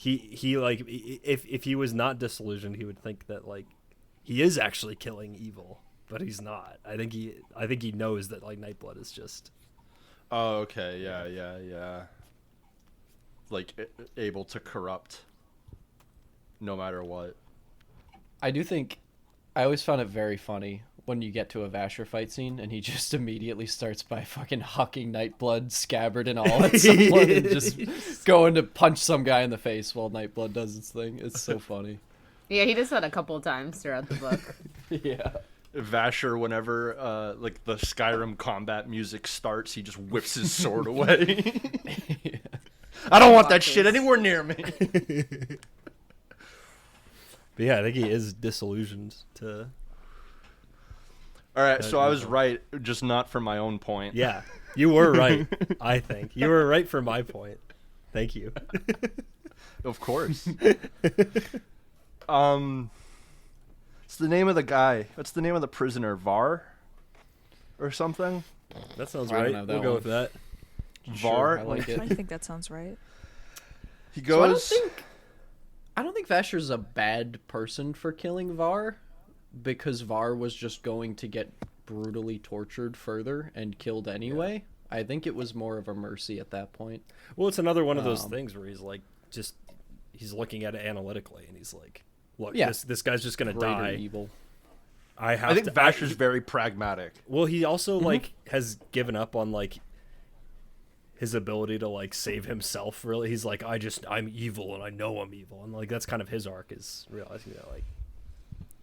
[SPEAKER 1] like if he was not disillusioned, he would think that like he is actually killing evil, but he's not. I think he knows that like Nightblood is just
[SPEAKER 2] Oh, okay. Yeah. Like able to corrupt no matter what.
[SPEAKER 4] I do think I always found it very funny when you get to a Vasher fight scene and he just immediately starts by fucking hucking Nightblood, scabbard and all at someone and just going to punch some guy in the face while Nightblood does its thing. It's so funny.
[SPEAKER 3] Yeah, he does that a couple of times throughout the book.
[SPEAKER 4] Yeah.
[SPEAKER 2] Vasher, whenever like the Skyrim combat music starts, he just whips his sword away. I don't want that shit anywhere near me.
[SPEAKER 1] But yeah, I think he is disillusioned to
[SPEAKER 2] All right, so I was right, just not for my own point.
[SPEAKER 1] Yeah. You were right, I think. You were right for my point. Thank you.
[SPEAKER 2] Of course. What's the name of the guy? What's the name of the prisoner? Var? Or something?
[SPEAKER 1] That sounds
[SPEAKER 4] I don't
[SPEAKER 1] right.
[SPEAKER 4] know that
[SPEAKER 1] We'll go
[SPEAKER 4] one.
[SPEAKER 1] with that.
[SPEAKER 2] Var?
[SPEAKER 4] Sure, I like
[SPEAKER 5] I
[SPEAKER 4] it.
[SPEAKER 5] think that sounds right.
[SPEAKER 2] He
[SPEAKER 4] So I don't
[SPEAKER 2] goes.
[SPEAKER 4] think Vasher's a bad person for killing Var, because Var was just going to get brutally tortured further and killed anyway. I think it was more of a mercy at that point.
[SPEAKER 1] Well, it's another one of those things where he's like he's looking at it analytically and he's like, look,
[SPEAKER 4] Yeah.
[SPEAKER 1] this guy's just gonna
[SPEAKER 4] Greater
[SPEAKER 1] die.
[SPEAKER 4] evil.
[SPEAKER 1] I have
[SPEAKER 2] I think
[SPEAKER 1] to
[SPEAKER 2] Vasher's very pragmatic.
[SPEAKER 1] Well, he also like has given up on like his ability to like save himself. Really, he's like, I'm evil and I know I'm evil, and like that's kind of his arc is realizing that like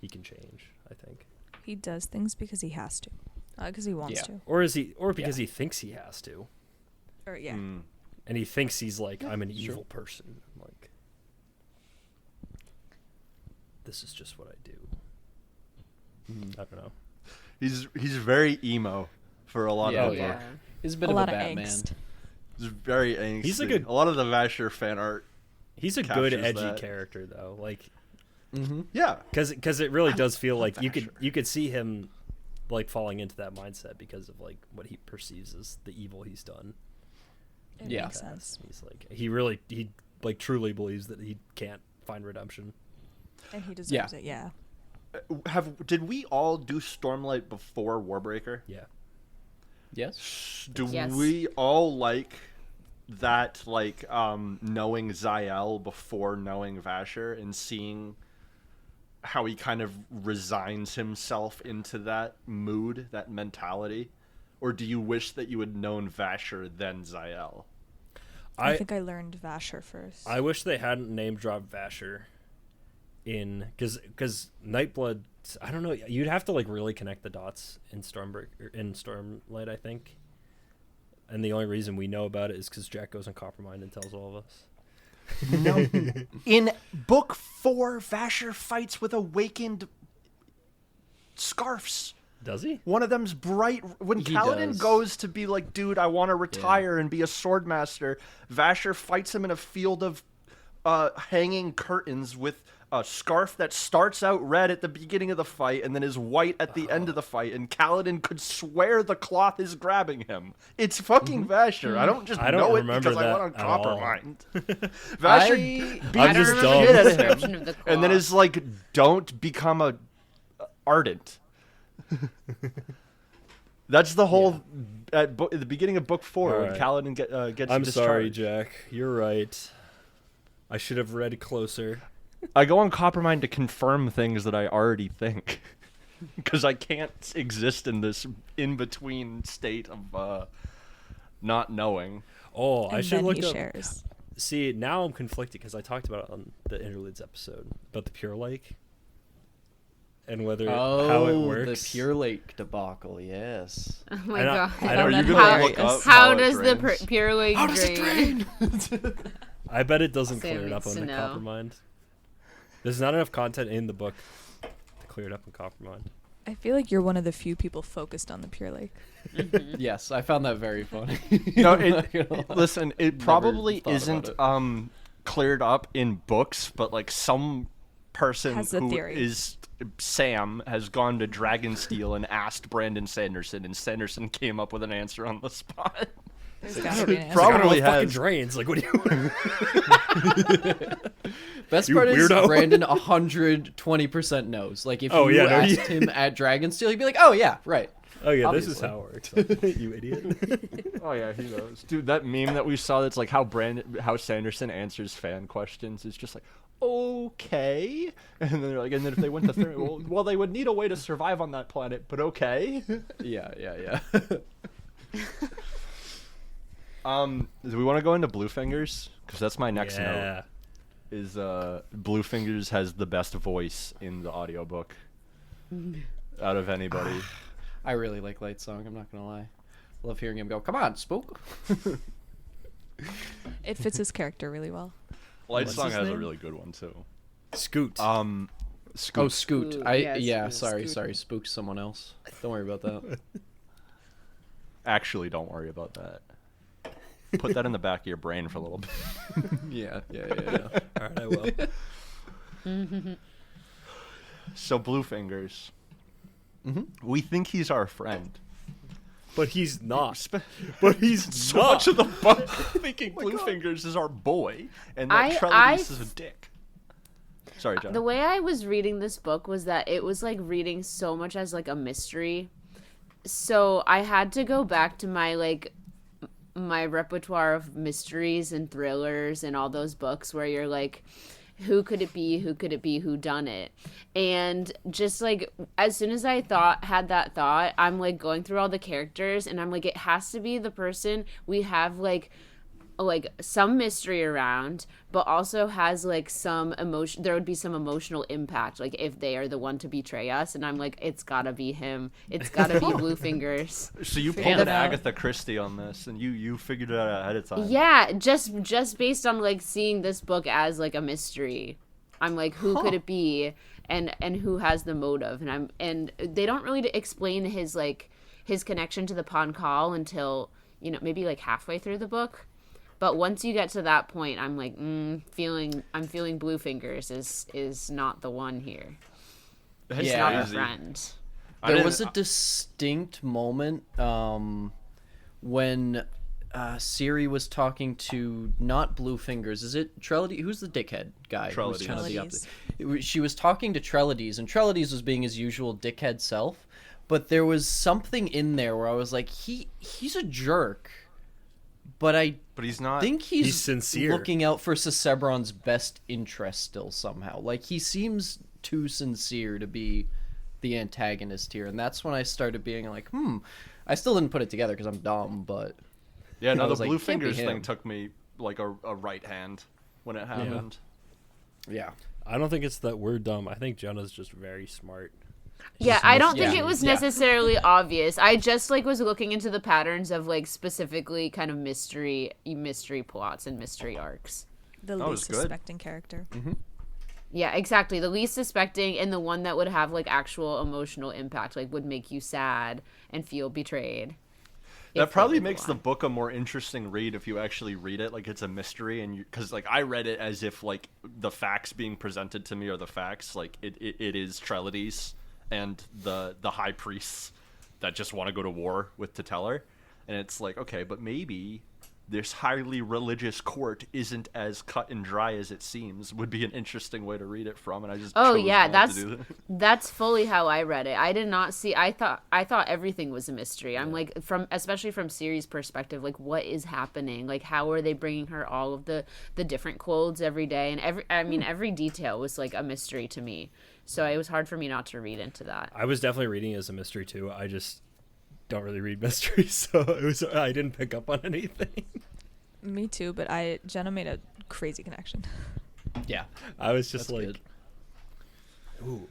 [SPEAKER 1] he can change. I think,
[SPEAKER 5] He does things because he has to, because he wants
[SPEAKER 4] Yeah.
[SPEAKER 5] to.
[SPEAKER 1] or because he thinks he has to,
[SPEAKER 5] Or yeah,
[SPEAKER 1] and he thinks he's like, I'm an evil person. I'm like, this is just what I do. I don't know.
[SPEAKER 2] He's very emo for a lot
[SPEAKER 4] Yeah,
[SPEAKER 2] of the
[SPEAKER 3] Yeah.
[SPEAKER 2] book.
[SPEAKER 4] He's a bit
[SPEAKER 5] a
[SPEAKER 4] of
[SPEAKER 5] lot
[SPEAKER 4] a
[SPEAKER 5] of
[SPEAKER 4] Batman.
[SPEAKER 5] angst.
[SPEAKER 2] He's very angsty.
[SPEAKER 1] He's like
[SPEAKER 2] a lot of the Vasher fan art.
[SPEAKER 1] He's a
[SPEAKER 2] Captures
[SPEAKER 1] good edgy
[SPEAKER 2] that.
[SPEAKER 1] character though, like.
[SPEAKER 2] Yeah.
[SPEAKER 1] Because it really does feel like
[SPEAKER 2] Vasher.
[SPEAKER 1] you could see him like falling into that mindset because of like what he perceives as the evil he's done.
[SPEAKER 5] It
[SPEAKER 4] Yeah.
[SPEAKER 5] makes sense.
[SPEAKER 1] He's like he like truly believes that he can't find redemption.
[SPEAKER 5] And he deserves
[SPEAKER 4] Yeah.
[SPEAKER 5] it. Yeah.
[SPEAKER 2] Did we all do Stormlight before Warbreaker?
[SPEAKER 1] Yeah.
[SPEAKER 4] Yes.
[SPEAKER 2] Do
[SPEAKER 3] Yes.
[SPEAKER 2] we all like that, like knowing Zael before knowing Vasher and seeing how he kind of resigns himself into that mood, that mentality? Or do you wish that you had known Vasher then Zael?
[SPEAKER 5] I think I learned Vasher first.
[SPEAKER 1] I wish they hadn't name dropped Vasher in because Nightblood. I don't know. You'd have to like really connect the dots in Stormlight, I think. And the only reason we know about it is because Jack goes in Coppermind and tells all of us.
[SPEAKER 2] No. In book 4, Vasher fights with awakened scarfs.
[SPEAKER 1] Does he?
[SPEAKER 2] One of them's bright. When
[SPEAKER 4] He
[SPEAKER 2] Kaladin
[SPEAKER 4] does.
[SPEAKER 2] goes to be like, dude, I want to retire and be a swordmaster, Vasher fights him in a field of hanging curtains with a scarf that starts out red at the beginning of the fight and then is white at the end of the fight, and Kaladin could swear the cloth is grabbing him. It's fucking Vasher. I don't just
[SPEAKER 1] I don't
[SPEAKER 2] know it
[SPEAKER 1] remember
[SPEAKER 2] because I
[SPEAKER 1] that
[SPEAKER 2] went on
[SPEAKER 1] at all.
[SPEAKER 2] Coppermind. Vasher beats
[SPEAKER 1] I'm
[SPEAKER 2] the
[SPEAKER 1] just
[SPEAKER 2] shit
[SPEAKER 1] dumb.
[SPEAKER 2] out of him,
[SPEAKER 3] Description of the
[SPEAKER 2] and then
[SPEAKER 3] claw.
[SPEAKER 2] is like, don't become a ardent. That's the whole at the beginning of book 4 when
[SPEAKER 1] Alright.
[SPEAKER 2] Kaladin gets
[SPEAKER 1] I'm
[SPEAKER 2] discharged.
[SPEAKER 1] sorry, Jack. You're right. I should have read closer.
[SPEAKER 2] I go on Coppermind to confirm things that I already think, because I can't exist in this in-between state of not knowing.
[SPEAKER 1] Oh, I
[SPEAKER 5] And
[SPEAKER 1] should
[SPEAKER 5] then
[SPEAKER 1] look
[SPEAKER 5] he
[SPEAKER 1] up.
[SPEAKER 5] shares.
[SPEAKER 1] See, now I'm conflicted because I talked about it on the Interludes episode about the Pure Lake and whether how it works.
[SPEAKER 4] The Pure Lake debacle, yes.
[SPEAKER 3] Oh my
[SPEAKER 1] And I-
[SPEAKER 3] god.
[SPEAKER 1] I don't
[SPEAKER 2] Are you
[SPEAKER 1] know.
[SPEAKER 2] gonna
[SPEAKER 3] How-
[SPEAKER 2] look up
[SPEAKER 3] How
[SPEAKER 2] it
[SPEAKER 3] does the
[SPEAKER 2] drains?
[SPEAKER 3] Pure Lake
[SPEAKER 4] How does it
[SPEAKER 3] drain?
[SPEAKER 1] I bet it doesn't
[SPEAKER 3] Sam
[SPEAKER 1] clear it up
[SPEAKER 3] needs
[SPEAKER 1] on
[SPEAKER 3] to
[SPEAKER 1] the
[SPEAKER 3] know.
[SPEAKER 1] Coppermind. There's not enough content in the book to clear it up in Coppermind.
[SPEAKER 5] I feel like you're one of the few people focused on the Pure Lake.
[SPEAKER 4] Yes, I found that very funny.
[SPEAKER 2] No,
[SPEAKER 4] I'm not gonna lie.
[SPEAKER 2] listen, it
[SPEAKER 4] Never
[SPEAKER 2] probably
[SPEAKER 4] thought
[SPEAKER 2] isn't
[SPEAKER 4] about it.
[SPEAKER 2] cleared up in books, but like some person
[SPEAKER 5] Has the
[SPEAKER 2] who
[SPEAKER 5] theory.
[SPEAKER 2] is Sam has gone to Dragonsteel and asked Brandon Sanderson, and Sanderson came up with an answer on the spot.
[SPEAKER 5] There's gotta be an answer.
[SPEAKER 2] Probably
[SPEAKER 1] I don't know what fucking
[SPEAKER 2] has.
[SPEAKER 1] drains. Like, what do you?
[SPEAKER 4] Best
[SPEAKER 1] You
[SPEAKER 4] part is
[SPEAKER 1] weirdo.
[SPEAKER 4] Brandon 120% knows. Like if
[SPEAKER 1] Oh,
[SPEAKER 4] you
[SPEAKER 1] yeah, no,
[SPEAKER 4] asked him at Dragonsteel, he'd be like, "Oh yeah, right."
[SPEAKER 1] Oh yeah, this is
[SPEAKER 4] Obviously.
[SPEAKER 1] how it works. You idiot.
[SPEAKER 2] Oh yeah, he knows. Dude, that meme that we saw that's like how Sanderson answers fan questions is just like, okay. And then they're like, and then if they went to well, they would need a way to survive on that planet, but okay.
[SPEAKER 4] Yeah.
[SPEAKER 2] Do we want to go into Bluefingers? Because that's my next note.
[SPEAKER 1] Yeah.
[SPEAKER 2] Is Bluefingers has the best voice in the audiobook out of anybody.
[SPEAKER 4] I really like Light Song. I'm not gonna lie. Love hearing him go. Come on, spook.
[SPEAKER 5] It fits his character really well.
[SPEAKER 2] Light
[SPEAKER 1] What's
[SPEAKER 2] Song
[SPEAKER 1] his
[SPEAKER 2] has a
[SPEAKER 1] name?
[SPEAKER 2] really good one too.
[SPEAKER 1] Scoot.
[SPEAKER 2] Scoot.
[SPEAKER 4] Oh, Scoot.
[SPEAKER 3] Scoot,
[SPEAKER 4] I
[SPEAKER 3] yes,
[SPEAKER 4] sorry,
[SPEAKER 3] Scoot.
[SPEAKER 4] spooked someone else. Don't worry about that.
[SPEAKER 2] Actually, don't worry about that. Put that in the back of your brain for a little bit.
[SPEAKER 4] yeah.
[SPEAKER 1] All right, I will.
[SPEAKER 2] So Bluefingers. We think he's our friend.
[SPEAKER 1] But he's not.
[SPEAKER 2] Spe-
[SPEAKER 1] But he's
[SPEAKER 2] so
[SPEAKER 1] not.
[SPEAKER 2] much of the book thinking Bluefingers is our boy, and that
[SPEAKER 3] I-
[SPEAKER 2] Trellis is a dick. Sorry, John.
[SPEAKER 3] The way I was reading this book was that it was like reading so much as like a mystery. So I had to go back to my repertoire of mysteries and thrillers and all those books where you're like, who could it be, who done it? And just like as soon as I had that thought, I'm like going through all the characters and I'm like, it has to be the person we have like some mystery around, but also has like some emotion. There would be some emotional impact, like if they are the one to betray us. And I'm like, it's gotta be him. It's gotta be Bluefingers.
[SPEAKER 2] So you
[SPEAKER 3] Figured
[SPEAKER 2] pulled an
[SPEAKER 3] it out.
[SPEAKER 2] Agatha Christie on this, and you figured it out ahead of time.
[SPEAKER 3] Yeah, just based on like seeing this book as like a mystery. I'm like, who could it be, and who has the motive? And they don't really explain his connection to the Pankal until maybe like halfway through the book. But once you get to that point, I'm like, I'm feeling Bluefingers is not the one here.
[SPEAKER 2] That's
[SPEAKER 3] He's
[SPEAKER 4] Yeah.
[SPEAKER 3] not a
[SPEAKER 2] crazy.
[SPEAKER 3] friend.
[SPEAKER 2] I
[SPEAKER 4] There
[SPEAKER 2] didn't-
[SPEAKER 4] was a distinct moment when Siri was talking to not Bluefingers. Is it Trellides? Who's the dickhead guy? Who's
[SPEAKER 2] Trellides.
[SPEAKER 4] kind of the
[SPEAKER 5] Trellides.
[SPEAKER 4] opposite? She was talking to Trellides, and Trellides was being his usual dickhead self. But there was something in there where I was like, he's a jerk, but I
[SPEAKER 2] But he's not.
[SPEAKER 4] think he's
[SPEAKER 1] sincere.
[SPEAKER 4] looking out for Sesebron's best interest still somehow. Like he seems too sincere to be the antagonist here, and that's when I started being like, I still didn't put it together because I'm dumb, but
[SPEAKER 2] Yeah, no,
[SPEAKER 4] I
[SPEAKER 2] the
[SPEAKER 4] was like, can't be
[SPEAKER 2] Bluefingers thing
[SPEAKER 4] him.
[SPEAKER 2] took me like a right hand when it happened.
[SPEAKER 4] yeah.
[SPEAKER 1] I don't think it's that we're dumb. I think Jonah's just very smart.
[SPEAKER 3] Yeah, I don't think
[SPEAKER 4] yeah,
[SPEAKER 3] it was
[SPEAKER 4] yeah.
[SPEAKER 3] necessarily obvious. I just was looking into the patterns of specifically kind of mystery plots and mystery arcs.
[SPEAKER 5] The
[SPEAKER 2] That was
[SPEAKER 5] least
[SPEAKER 2] good.
[SPEAKER 5] suspecting character.
[SPEAKER 3] Yeah, exactly. The least suspecting and the one that would have like actual emotional impact, like would make you sad and feel betrayed.
[SPEAKER 2] That
[SPEAKER 3] if they
[SPEAKER 2] probably
[SPEAKER 3] would
[SPEAKER 2] makes the
[SPEAKER 3] lie.
[SPEAKER 2] book a more interesting read if you actually read it like it's a mystery, and because like I read it as if like the facts being presented to me are the facts, like it is Trelades and the high priests that just want to go to war with Teteller, and it's like, okay, but maybe this highly religious court isn't as cut and dry as it seems, would be an interesting way to read it from, and I just
[SPEAKER 3] Oh
[SPEAKER 2] chose
[SPEAKER 3] yeah,
[SPEAKER 2] not to
[SPEAKER 3] that's
[SPEAKER 2] do that.
[SPEAKER 3] that's fully how I read it. I did not see. I thought everything was a mystery. I'm like, especially from Ciri's perspective, like what is happening? Like how are they bringing her all of the different clothes every day, and every detail was like a mystery to me. So it was hard for me not to read into that.
[SPEAKER 1] I was definitely reading it as a mystery too. I just don't really read mysteries, so I didn't pick up on anything.
[SPEAKER 5] Me too, but Jenna made a crazy connection.
[SPEAKER 4] Yeah.
[SPEAKER 1] I was just
[SPEAKER 4] That's
[SPEAKER 1] like,
[SPEAKER 4] good.
[SPEAKER 1] ooh,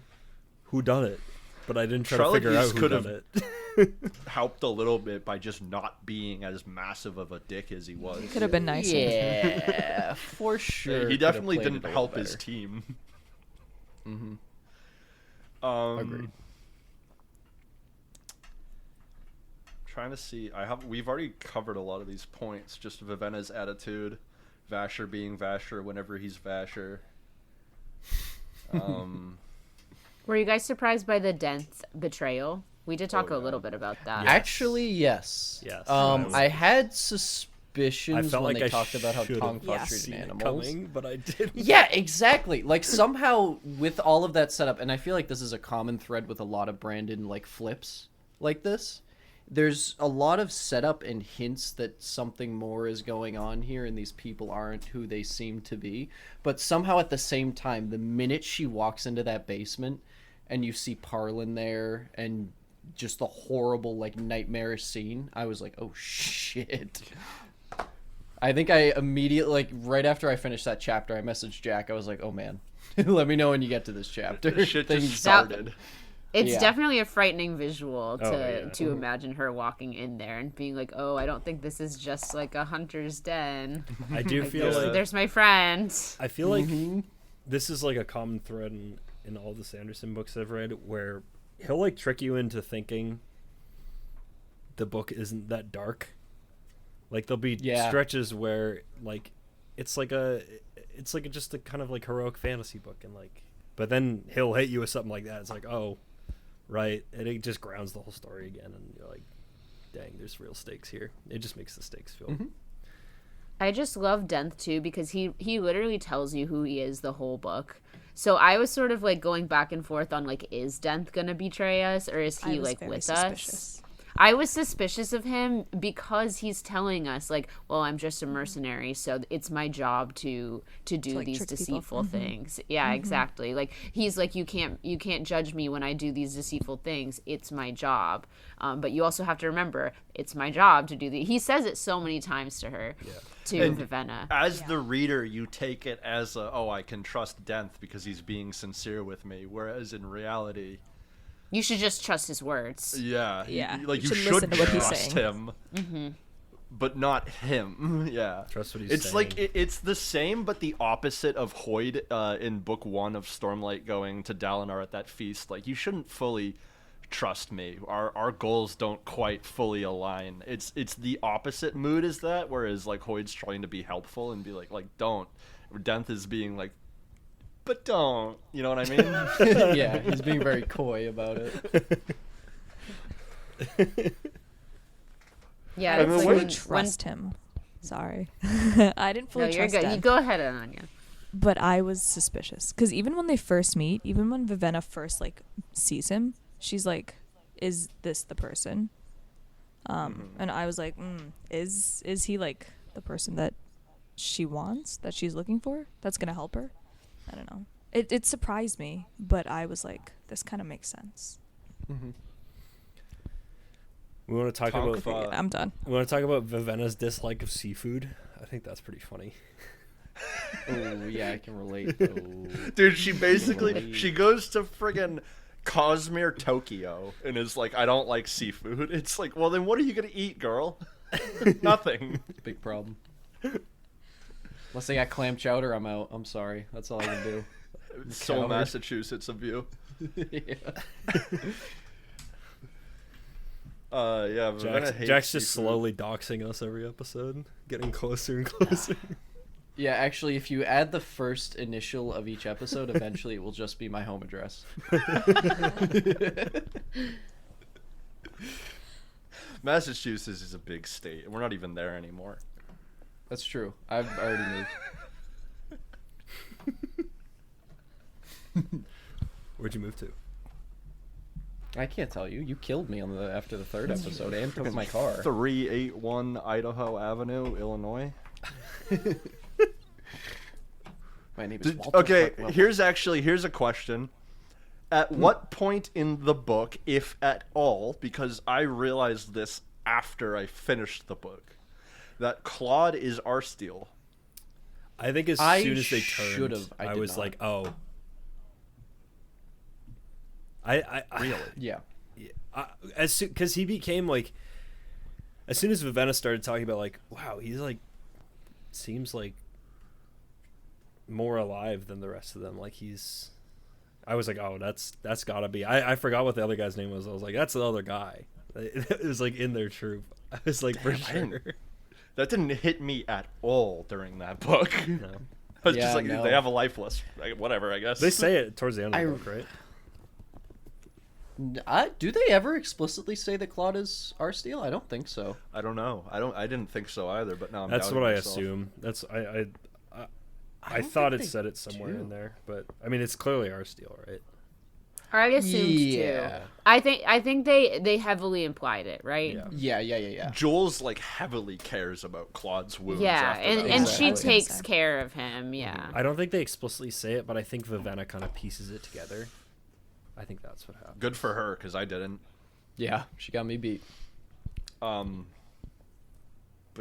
[SPEAKER 1] who done it? But I didn't try to figure out
[SPEAKER 2] Trelades
[SPEAKER 1] who
[SPEAKER 2] could
[SPEAKER 1] done
[SPEAKER 2] have
[SPEAKER 1] it.
[SPEAKER 2] helped a little bit by just not being as massive of a dick as he was.
[SPEAKER 5] Could have been nicer.
[SPEAKER 4] Yeah, for sure.
[SPEAKER 2] He
[SPEAKER 4] could have
[SPEAKER 2] definitely
[SPEAKER 4] played it
[SPEAKER 2] didn't
[SPEAKER 4] a little
[SPEAKER 2] help his
[SPEAKER 4] better.
[SPEAKER 2] team.
[SPEAKER 4] Agreed.
[SPEAKER 2] Trying to see. We've already covered a lot of these points. Just Vivenna's attitude, Vasher being Vasher whenever he's Vasher.
[SPEAKER 3] Were you guys surprised by the Denth betrayal? We did talk
[SPEAKER 2] Oh,
[SPEAKER 3] a
[SPEAKER 2] yeah.
[SPEAKER 3] little bit about that.
[SPEAKER 1] Yeah.
[SPEAKER 4] Actually, yes.
[SPEAKER 1] Yes.
[SPEAKER 4] I had
[SPEAKER 1] I
[SPEAKER 4] suspicions
[SPEAKER 1] felt
[SPEAKER 4] when
[SPEAKER 1] like
[SPEAKER 4] they
[SPEAKER 1] I
[SPEAKER 4] talked about how
[SPEAKER 1] should've
[SPEAKER 4] Tongfa
[SPEAKER 5] Yes.
[SPEAKER 4] treated
[SPEAKER 1] seen it
[SPEAKER 4] animals.
[SPEAKER 1] coming, but I didn't.
[SPEAKER 4] Yeah, exactly. Like somehow with all of that setup, and I feel like this is a common thread with a lot of Brandon like flips like this. There's a lot of setup and hints that something more is going on here, and these people aren't who they seem to be. But somehow at the same time, the minute she walks into that basement, and you see Parlin there, and just the horrible like nightmarish scene, I was like, oh shit. I think I immediately, like, right after I finished that chapter, I messaged Jack. I was like, oh, man, let me know when you get to this chapter.
[SPEAKER 2] Shit
[SPEAKER 4] Things-
[SPEAKER 2] just started.
[SPEAKER 3] It's
[SPEAKER 4] Yeah.
[SPEAKER 3] definitely a frightening visual to
[SPEAKER 1] Oh, yeah.
[SPEAKER 3] to imagine her walking in there and being like, "Oh, I don't think this is just like a hunter's den.
[SPEAKER 1] I do
[SPEAKER 3] Like,
[SPEAKER 1] feel
[SPEAKER 3] there's,
[SPEAKER 1] like
[SPEAKER 3] there's my friend."
[SPEAKER 1] I feel like this is like a common thread in all the Sanderson books I've read, where he'll like trick you into thinking the book isn't that dark. Like there'll be
[SPEAKER 4] Yeah.
[SPEAKER 1] stretches where like it's like just a kind of like heroic fantasy book, and like, but then he'll hit you with something like that. It's like, oh, right, and it just grounds the whole story again, and you're like, dang, there's real stakes here. It just makes the stakes feel.
[SPEAKER 3] I just love Denth too because he literally tells you who he is the whole book. So I was sort of like going back and forth on like, is Denth gonna betray us or is
[SPEAKER 5] I
[SPEAKER 3] he
[SPEAKER 5] was
[SPEAKER 3] like
[SPEAKER 5] very
[SPEAKER 3] with
[SPEAKER 5] suspicious.
[SPEAKER 3] us? I was suspicious of him because he's telling us like, well, I'm just a mercenary, so it's my job to do
[SPEAKER 5] like,
[SPEAKER 3] these
[SPEAKER 5] trick people.
[SPEAKER 3] deceitful things. Yeah, exactly. Like he's like, you can't judge me when I do these deceitful things. It's my job. But you also have to remember, it's my job to do the. He says it so many times to her, to
[SPEAKER 2] And
[SPEAKER 3] Vivenna.
[SPEAKER 2] As the reader, you take it as I can trust Denth because he's being sincere with me, whereas in reality,
[SPEAKER 3] You should just trust his words.
[SPEAKER 2] yeah,
[SPEAKER 5] Yeah,
[SPEAKER 2] like
[SPEAKER 5] you
[SPEAKER 2] you
[SPEAKER 5] should
[SPEAKER 2] should
[SPEAKER 5] listen to what he's
[SPEAKER 2] trust
[SPEAKER 5] saying.
[SPEAKER 2] him, but not him. Yeah,
[SPEAKER 1] Trust what he's
[SPEAKER 2] it's
[SPEAKER 1] saying.
[SPEAKER 2] like it's the same, but the opposite of Hoyd in book 1 of Stormlight going to Dalinar at that feast. Like, you shouldn't fully trust me. Our goals don't quite fully align. It's the opposite mood as that, whereas like Hoyd's trying to be helpful and be like don't. Denth is being like, but don't. You know what I mean?
[SPEAKER 4] yeah, he's being very coy about it.
[SPEAKER 3] Yeah,
[SPEAKER 2] I
[SPEAKER 3] it's
[SPEAKER 2] mean,
[SPEAKER 3] like
[SPEAKER 2] when
[SPEAKER 5] I
[SPEAKER 3] when,
[SPEAKER 5] trust him. Sorry. I didn't
[SPEAKER 3] no,
[SPEAKER 5] fully
[SPEAKER 3] you're
[SPEAKER 5] trust
[SPEAKER 3] good.
[SPEAKER 5] Denth.
[SPEAKER 3] You go ahead, Ananya.
[SPEAKER 5] But I was suspicious because even when they first meet, even when Vivenna first like sees him, she's like, "Is this the person?" And I was like, "Is he like the person that she wants, that she's looking for, that's gonna help her?" I don't know. It surprised me, but I was like, "This kind of makes sense."
[SPEAKER 1] We want to talk about.
[SPEAKER 2] Tongfa.
[SPEAKER 5] I'm done.
[SPEAKER 1] We want to talk about Vivenna's dislike of seafood. I think that's pretty funny.
[SPEAKER 4] Oh, yeah, I can relate. Oh.
[SPEAKER 2] Dude, she goes to friggin' Cosmere, Tokyo, and is like, I don't like seafood. It's like, well, then what are you gonna eat, girl? Nothing.
[SPEAKER 4] Big problem. Unless they got clam chowder, I'm out. I'm sorry. That's all I can do.
[SPEAKER 2] So
[SPEAKER 4] Coward.
[SPEAKER 2] Massachusetts of you.
[SPEAKER 4] Yeah.
[SPEAKER 2] Yeah, Ravenna hates
[SPEAKER 1] Jack's just
[SPEAKER 2] seafood.
[SPEAKER 1] slowly doxing us every episode, getting closer and closer.
[SPEAKER 4] Yeah, actually, if you add the first initial of each episode, eventually it will just be my home address.
[SPEAKER 2] Massachusetts is a big state, and we're not even there anymore.
[SPEAKER 4] That's true. I've already moved.
[SPEAKER 1] Where'd you move to?
[SPEAKER 4] I can't tell you. You killed me after the third episode and took my car.
[SPEAKER 2] 381 Idaho Avenue, Illinois.
[SPEAKER 4] My name is Walter.
[SPEAKER 2] Okay,
[SPEAKER 4] Hartwell.
[SPEAKER 2] here's a question. At what point in the book, if at all, because I realized this after I finished the book, that Claude is Arsteel?
[SPEAKER 1] I think as
[SPEAKER 4] I
[SPEAKER 1] soon as they turned,
[SPEAKER 4] should've. I did
[SPEAKER 1] was
[SPEAKER 4] not.
[SPEAKER 1] like, oh. I
[SPEAKER 2] Really?
[SPEAKER 4] Yeah.
[SPEAKER 1] because he became like, as soon as Vivenna started talking about like, wow, he's like, seems like more alive than the rest of them. Like I was like, oh, that's gotta be. I forgot what the other guy's name was. I was like, that's the other guy. It was like in their troop. I was like, for sure.
[SPEAKER 2] That didn't hit me at all during that book.
[SPEAKER 1] No.
[SPEAKER 2] I was
[SPEAKER 4] Yeah,
[SPEAKER 2] just like,
[SPEAKER 4] no.
[SPEAKER 2] they have a lifeless. Whatever, I guess.
[SPEAKER 1] They say it towards the end of the book, right?
[SPEAKER 4] Do they ever explicitly say that Claude is Arsteel? I don't think so.
[SPEAKER 2] I don't know. I didn't think so either, but now I'm
[SPEAKER 1] That's
[SPEAKER 2] doubting
[SPEAKER 1] what I
[SPEAKER 2] myself.
[SPEAKER 1] assume. That's I
[SPEAKER 4] don't
[SPEAKER 1] thought
[SPEAKER 4] think
[SPEAKER 1] it
[SPEAKER 4] they
[SPEAKER 1] said it somewhere
[SPEAKER 4] do.
[SPEAKER 1] in there, but I mean, it's clearly our steel, right?
[SPEAKER 3] Or I assumed
[SPEAKER 4] Yeah.
[SPEAKER 3] too. I think they heavily implied it, right?
[SPEAKER 1] Yeah.
[SPEAKER 4] Yeah.
[SPEAKER 2] Jules like heavily cares about Claude's wounds.
[SPEAKER 3] Yeah,
[SPEAKER 2] after
[SPEAKER 3] and,
[SPEAKER 2] that.
[SPEAKER 3] and
[SPEAKER 4] Exactly.
[SPEAKER 3] she
[SPEAKER 5] I was gonna
[SPEAKER 3] takes
[SPEAKER 5] say.
[SPEAKER 3] care of him. Yeah.
[SPEAKER 1] I don't think they explicitly say it, but I think Vivenna kind of pieces it together. I think that's what happened.
[SPEAKER 2] Good for her, because I didn't.
[SPEAKER 4] Yeah, she got me beat.
[SPEAKER 2] But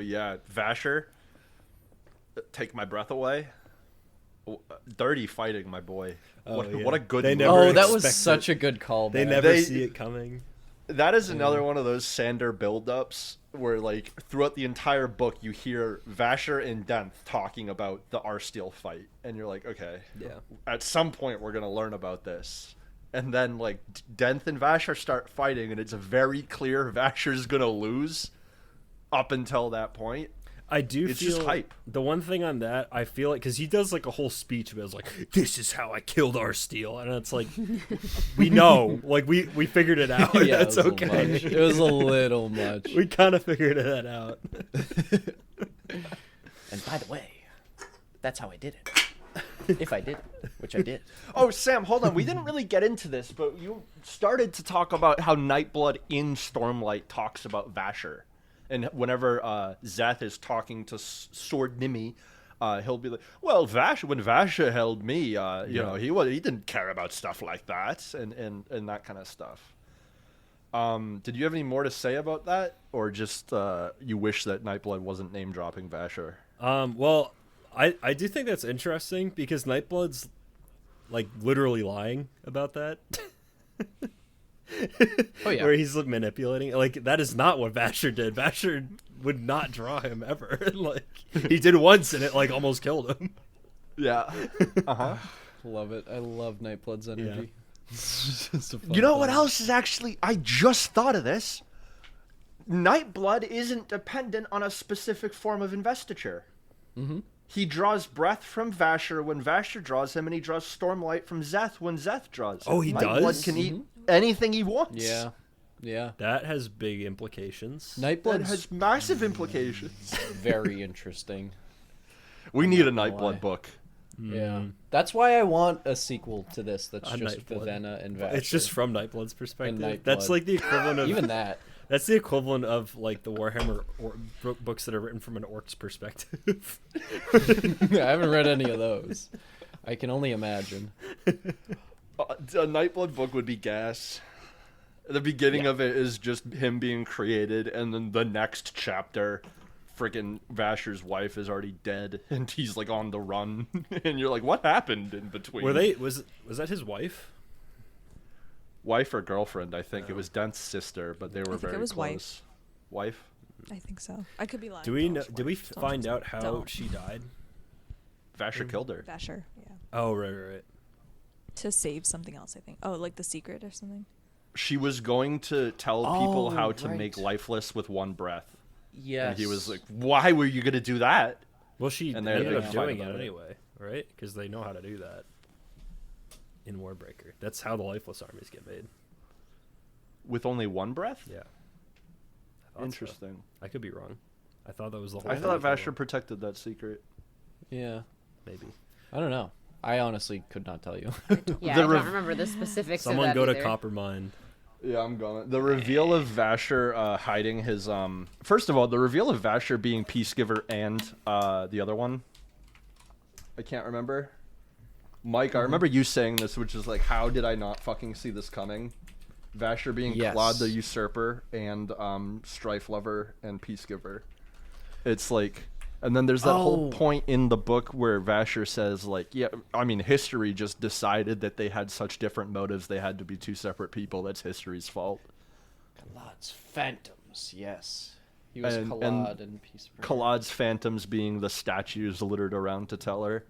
[SPEAKER 2] yeah, Vasher, take my breath away. Dirty fighting, my boy.
[SPEAKER 1] Oh, yeah.
[SPEAKER 2] What a good.
[SPEAKER 1] They
[SPEAKER 2] movie.
[SPEAKER 1] never
[SPEAKER 4] Oh, that was
[SPEAKER 1] expected-
[SPEAKER 4] such a good call.
[SPEAKER 1] They
[SPEAKER 4] man.
[SPEAKER 1] never
[SPEAKER 2] They-
[SPEAKER 1] see it coming.
[SPEAKER 2] That is another one of those Sander build-ups where, like, throughout the entire book, you hear Vasher and Denth talking about the Arsteel fight, and you're like, okay,
[SPEAKER 1] Yeah.
[SPEAKER 2] at some point we're gonna learn about this. And then, like, Denth and Vasher start fighting, and it's very clear Vasher's gonna lose up until that point.
[SPEAKER 1] I do
[SPEAKER 2] It's
[SPEAKER 1] feel
[SPEAKER 2] just hype.
[SPEAKER 1] the one thing on that, I feel like, because he does like a whole speech about, like, this is how I killed our steel, and it's like, we know, like we figured it out.
[SPEAKER 4] Yeah,
[SPEAKER 1] That's
[SPEAKER 4] it was a
[SPEAKER 1] okay.
[SPEAKER 4] much. It was a little much.
[SPEAKER 1] We kind of figured that out.
[SPEAKER 4] And by the way, that's how I did it. If I did it, which I did.
[SPEAKER 2] Oh, Sam, hold on. We didn't really get into this, but you started to talk about how Nightblood in Stormlight talks about Vasher. And whenever Zeth is talking to Sword Nimi, he'll be like, well, when Vasher held me, you know, he didn't care about stuff like that and that kind of stuff. Did you have any more to say about that? Or just you wish that Nightblood wasn't name-dropping Vasher?
[SPEAKER 1] Well, I do think that's interesting because Nightblood's like literally lying about that.
[SPEAKER 4] Oh yeah.
[SPEAKER 1] Where he's like, manipulating. Like, that is not what Vasher did. Vasher would not draw him ever. Like, he did once and it like almost killed him.
[SPEAKER 2] Yeah. Uh-huh.
[SPEAKER 4] Love it. I love Nightblood's energy. It's just a fun
[SPEAKER 2] You know what
[SPEAKER 4] thing.
[SPEAKER 2] else is actually... I just thought of this. Nightblood isn't dependent on a specific form of investiture.
[SPEAKER 4] Mm-hmm.
[SPEAKER 2] He draws breath from Vasher when Vasher draws him, and he draws Stormlight from Zeth when Zeth draws him.
[SPEAKER 1] Oh, he
[SPEAKER 2] Nightblood
[SPEAKER 1] does?
[SPEAKER 2] can eat anything he wants.
[SPEAKER 4] Yeah. Yeah.
[SPEAKER 1] That has big implications.
[SPEAKER 2] That
[SPEAKER 4] Nightblood's
[SPEAKER 2] has massive implications.
[SPEAKER 4] very interesting.
[SPEAKER 2] We need a
[SPEAKER 4] Why?
[SPEAKER 2] Nightblood book.
[SPEAKER 4] Yeah. That's why I want a sequel to this that's
[SPEAKER 1] A
[SPEAKER 4] just
[SPEAKER 1] Nightblood.
[SPEAKER 4] Vasher and Vasher.
[SPEAKER 1] It's just from Nightblood's perspective.
[SPEAKER 4] Nightblood.
[SPEAKER 1] That's like the equivalent of
[SPEAKER 4] even that.
[SPEAKER 1] That's the equivalent of like the Warhammer books that are written from an orc's perspective.
[SPEAKER 4] I haven't read any of those. I can only imagine.
[SPEAKER 2] A Nightblood book would be gas. The beginning of it is just him being created, and then the next chapter, freaking Vasher's wife is already dead, and he's like on the run, and you're like, what happened in between?
[SPEAKER 1] Was that his wife?
[SPEAKER 2] Wife or girlfriend? I think it was Dent's sister, but they were
[SPEAKER 5] think it
[SPEAKER 2] very
[SPEAKER 5] was wife.
[SPEAKER 2] close. Wife.
[SPEAKER 5] I think so. I could be lying.
[SPEAKER 1] Do we
[SPEAKER 5] though.
[SPEAKER 1] know? Did we
[SPEAKER 5] Don't
[SPEAKER 1] find
[SPEAKER 5] trust
[SPEAKER 1] out
[SPEAKER 5] me.
[SPEAKER 1] how
[SPEAKER 5] Don't.
[SPEAKER 1] she died?
[SPEAKER 2] Vasher killed her.
[SPEAKER 5] Vasher, yeah.
[SPEAKER 1] Oh, right.
[SPEAKER 5] To save something else, I think. Oh, like the secret or something.
[SPEAKER 2] She was going to tell people
[SPEAKER 4] Oh,
[SPEAKER 2] how to
[SPEAKER 4] right.
[SPEAKER 2] make lifeless with one breath.
[SPEAKER 4] Yes.
[SPEAKER 2] And he was like, "Why were you going to do that?"
[SPEAKER 1] Well, she
[SPEAKER 2] And they're
[SPEAKER 1] ended
[SPEAKER 2] like,
[SPEAKER 1] up
[SPEAKER 2] fight
[SPEAKER 1] doing it
[SPEAKER 2] about it.
[SPEAKER 1] anyway, right? Because they know how to do that in Warbreaker. That's how the lifeless armies get made.
[SPEAKER 2] With only one breath?
[SPEAKER 1] Yeah. I thought so.
[SPEAKER 2] Interesting.
[SPEAKER 1] I could be wrong. I thought that was the whole
[SPEAKER 2] I
[SPEAKER 1] thing
[SPEAKER 2] thought
[SPEAKER 1] for
[SPEAKER 2] Vasher
[SPEAKER 1] one.
[SPEAKER 2] protected that secret.
[SPEAKER 4] Yeah.
[SPEAKER 1] Maybe.
[SPEAKER 4] I don't know. I honestly could not tell you.
[SPEAKER 3] Yeah,
[SPEAKER 2] The
[SPEAKER 3] I
[SPEAKER 2] rev-
[SPEAKER 3] don't remember the specifics
[SPEAKER 1] Someone
[SPEAKER 3] of that
[SPEAKER 1] go to
[SPEAKER 3] either.
[SPEAKER 1] Coppermine.
[SPEAKER 2] Yeah, I'm going. The reveal of Vasher hiding his First of all, the reveal of Vasher being Peacegiver and the other one. I can't remember. Mike, I remember you saying this, which is like, how did I not fucking see this coming? Vasher being
[SPEAKER 4] Yes.
[SPEAKER 2] Claude the Usurper and Strife Lover and Peacegiver. It's like, and then there's that whole
[SPEAKER 4] Oh.
[SPEAKER 2] point in the book where Vasher says like, yeah, I mean, history just decided that they had such different motives, they had to be two separate people. That's history's fault.
[SPEAKER 4] Claude's Phantoms, yes. He was
[SPEAKER 2] And-
[SPEAKER 4] Claude and Peacebringer.
[SPEAKER 2] Claude's phantoms being the statues littered around to tell her.